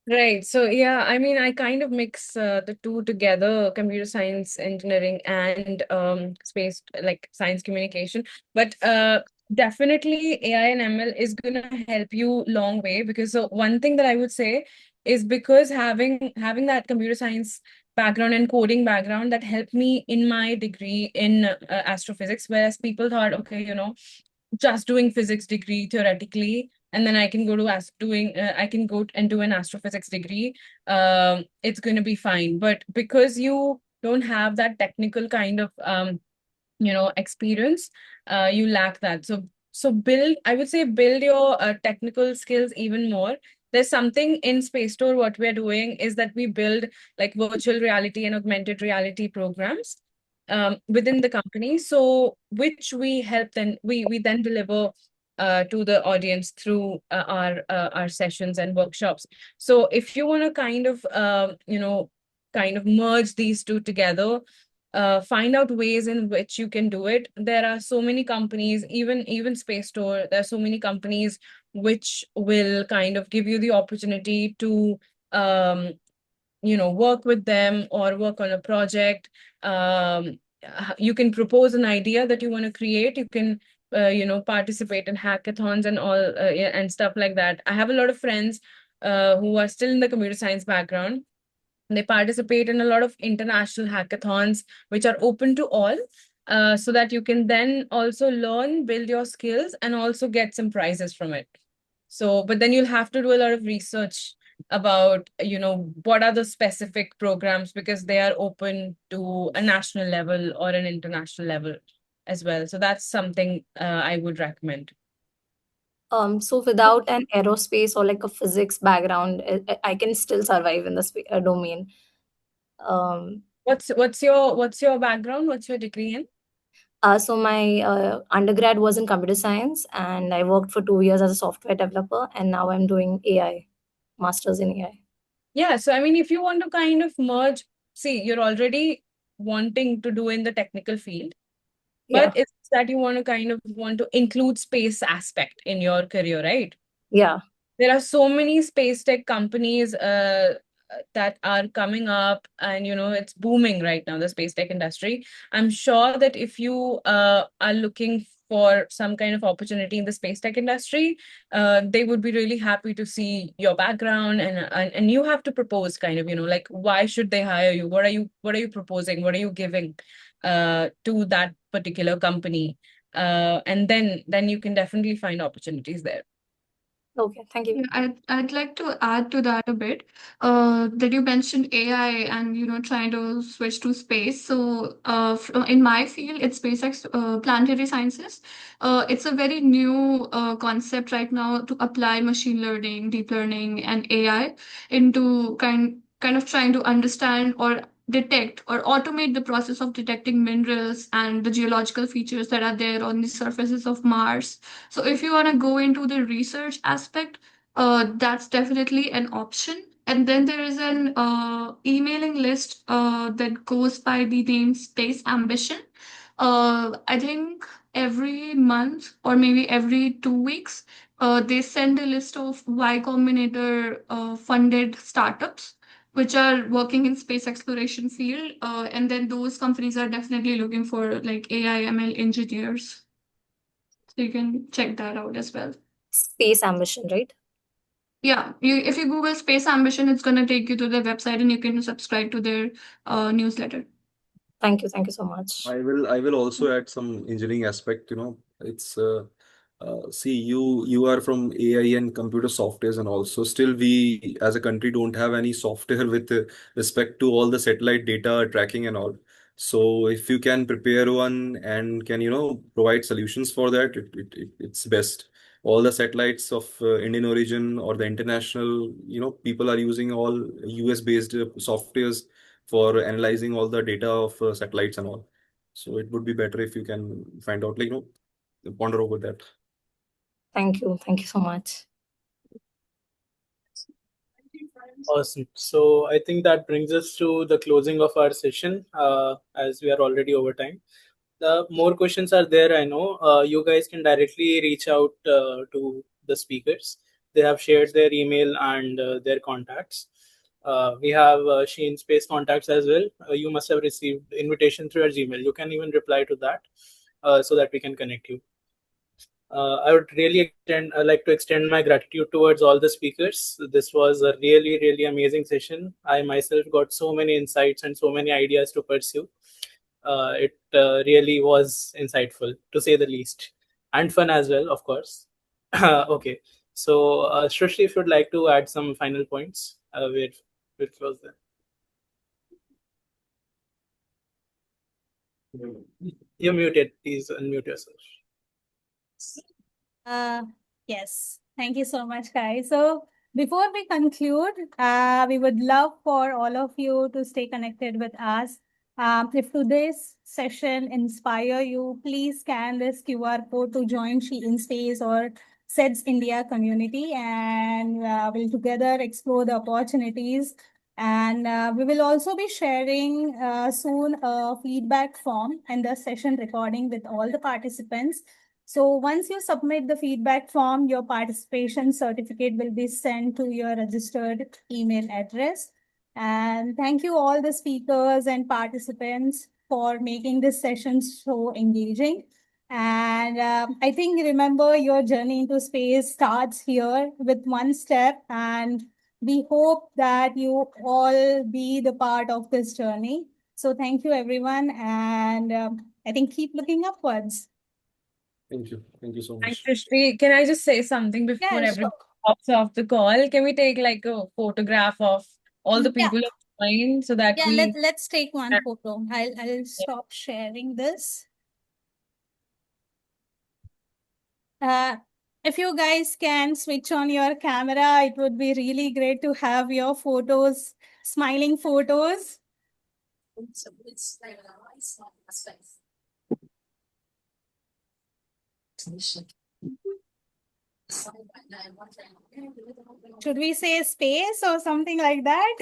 Right. So yeah, I mean, I kind of mix the two together, computer science, engineering, and space, like science communication. But definitely AI and ML is gonna help you long way, because so one thing that I would say is, because having that computer science background and coding background, that helped me in my degree in astrophysics, whereas people thought, okay, just doing physics degree theoretically, and then I can go to I can go and do an astrophysics degree. It's going to be fine. But because you don't have that technical kind of experience, you lack that. So I would say build your technical skills even more. There's something in Space Store. What we're doing is that we build like virtual reality and augmented reality programs within the company, so which we help, then we then deliver to the audience through our sessions and workshops. So if you want to kind of merge these two together, find out ways in which you can do it. There are so many companies, even Space Store, there are so many companies which will kind of give you the opportunity to work with them or work on a project. You can propose an idea that you want to create. You can participate in hackathons and all, yeah, and stuff like that. I have a lot of friends who are still in the computer science background. They participate in a lot of international hackathons, which are open to all, so that you can then also learn, build your skills, and also get some prizes from it. So, but then you'll have to do a lot of research about, what are the specific programs, because they are open to a national level or an international level as well. So that's something I would recommend. So without an aerospace or like a physics background, I can still survive in this domain. What's your background? What's your degree in? So my undergrad was in computer science, and I worked for 2 years as a software developer, and now I'm doing AI, masters in AI. Yeah, so I mean, if you want to kind of merge, see, you're already wanting to do in the technical field, but Yeah. it's that you want to include space aspect in your career, right? Yeah. There are so many space tech companies that are coming up, and it's booming right now, the space tech industry. I'm sure that if you are looking for some kind of opportunity in the space tech industry, they would be really happy to see your background, and you have to propose kind of, like, why should they hire you? What are you proposing? What are you giving to that particular company? And then you can definitely find opportunities there. Okay, thank you. Yeah, I'd like to add to that a bit. That you mentioned AI and trying to switch to space. So in my field, it's SpaceX Planetary Sciences. It's a very new concept right now to apply machine learning, deep learning, and AI into kind of trying to understand or detect or automate the process of detecting minerals and the geological features that are there on the surfaces of Mars. So if you want to go into the research aspect, that's definitely an option. And then there is an emailing list that goes by the name Space Ambition. I think every month or maybe every 2 weeks, they send a list of Y Combinator funded startups which are working in space exploration field. And then those companies are definitely looking for like AI ML engineers. So you can check that out as well. Space Ambition, right? Yeah, if you Google Space Ambition, it's going to take you to their website and you can subscribe to their newsletter. Thank you so much. I will also add some engineering aspect. It's see, you are from AI and computer softwares, and also still we as a country don't have any software with respect to all the satellite data tracking and all. So if you can prepare one and can provide solutions for that, it's best. All the satellites of Indian origin or the international, people are using all US based softwares for analyzing all the data of satellites and all. So it would be better if you can find out, like, ponder over that. Thank you so much. Awesome. So I think that brings us to the closing of our session, as we are already over time. The more questions are there, I know. You guys can directly reach out to the speakers. They have shared their email and their contacts. We have Sheen Space contacts as well. You must have received invitation through your Gmail. You can even reply to that so that we can connect you. I would really like to extend my gratitude towards all the speakers. This was a really, really amazing session. I myself got so many insights and so many ideas to pursue. It really was insightful, to say the least, and fun as well, of course. Okay, so Srishti, if you'd like to add some final points, we'll close there. You're muted. Please unmute yourself. Yes, thank you so much, guys. So before we conclude, we would love for all of you to stay connected with us. If today's session inspire you, please scan this QR code to join She in Space or SEDS India community, and we'll together explore the opportunities. And we will also be sharing soon a feedback form and the session recording with all the participants. So once you submit the feedback form, your participation certificate will be sent to your registered email address. And thank you all the speakers and participants for making this session so engaging. And I think remember your journey into space starts here with one step, and we hope that you all be the part of this journey. So thank you everyone, and I think keep looking upwards. Thank you. Thank you so much. Thanks, Srishti. Can I just say something before Yeah, everyone sure. pops off the call? Can we take like a photograph of all the Yeah, people online so that yeah. we Let's take one photo. I'll stop sharing this. If you guys can switch on your camera, it would be really great to have your photos, smiling photos. Should we say space or something like that?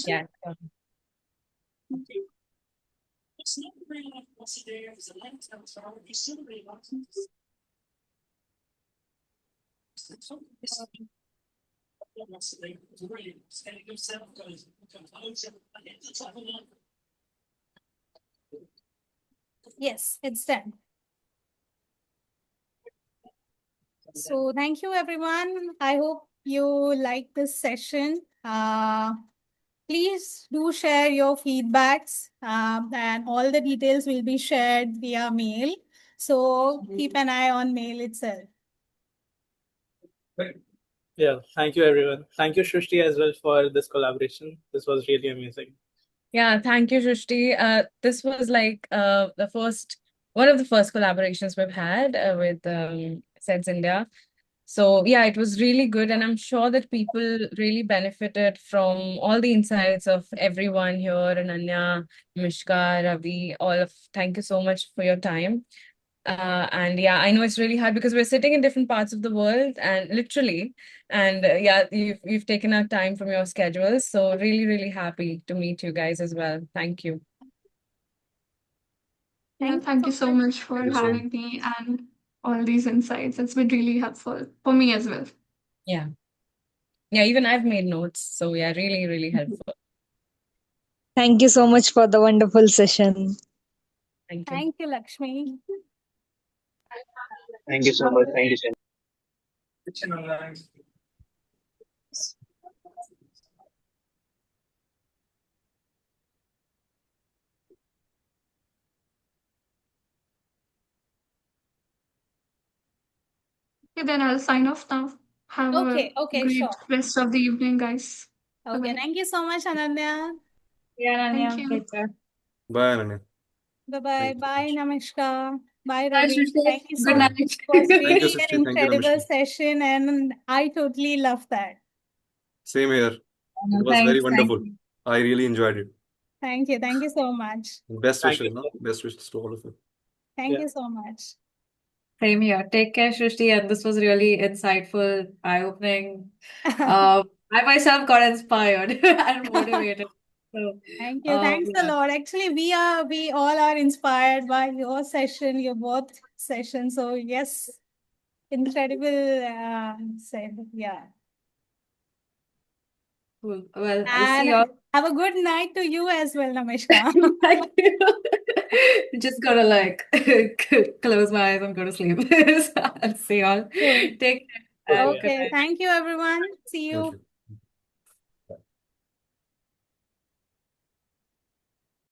yeah. Yes, it's done. So thank you, everyone. I hope you like this session. Please do share your feedbacks, and all the details will be shared via mail. So keep an eye on mail itself. Yeah, thank you, everyone. Thank you, Srishti, as well for this collaboration. This was really amazing. Yeah, thank you, Srishti. This was like one of the first collaborations we've had with SEDS India. So yeah, it was really good, and I'm sure that people really benefited from all the insights of everyone here, Ananya, Namishka, Ravi, all of. Thank you so much for your time. And yeah, I know it's really hard because we're sitting in different parts of the world, and literally, and yeah, you've taken out time from your schedules. So really, really happy to meet you guys as well. Thank you. Yeah, thank you so much for Thank you so much. having me and all these insights. It's been really helpful for me as well. Yeah. Yeah, even I've made notes. So yeah, really, really helpful. Thank you so much for the wonderful session. Thank you. Thank you, Lakshmi. Thank you so much. Thank you so much. Okay, then I'll sign off now. Have Okay, a great sure. rest of the evening, guys. Okay, Bye-bye. thank you so much, Ananya. Yeah, Thank Ananya, you. take care. Bye, Ananya. Bye-bye. Thank you so Bye, much. Namishka. Bye, Bye, Ravi. Srishti. Thank you so Good much. night. It was Thank you, really an Srishti. Thank you, incredible Namishka. session, and I totally loved that. Same here. It was very Thanks. wonderful. I really enjoyed it. Thank you. Thank you so much. Best Thank you wishes, no? so much. Best wishes to all of you. Thank Yeah. you so much. Same here. Take care, Shrishti. And this was really insightful, eye-opening. I myself got inspired and motivated. So, Thank you. Thanks a yeah. lot. Actually, we all are inspired by your session, your both sessions. So yes, incredible. Yeah. Cool. Well, I'll see you And all. have a good night to you as well, Namishka. Thank you. Just gotta like close my eyes and go to sleep. So I'll see you all. Cool. Take care and good Okay. night. Thank you, everyone. See Thank you. you.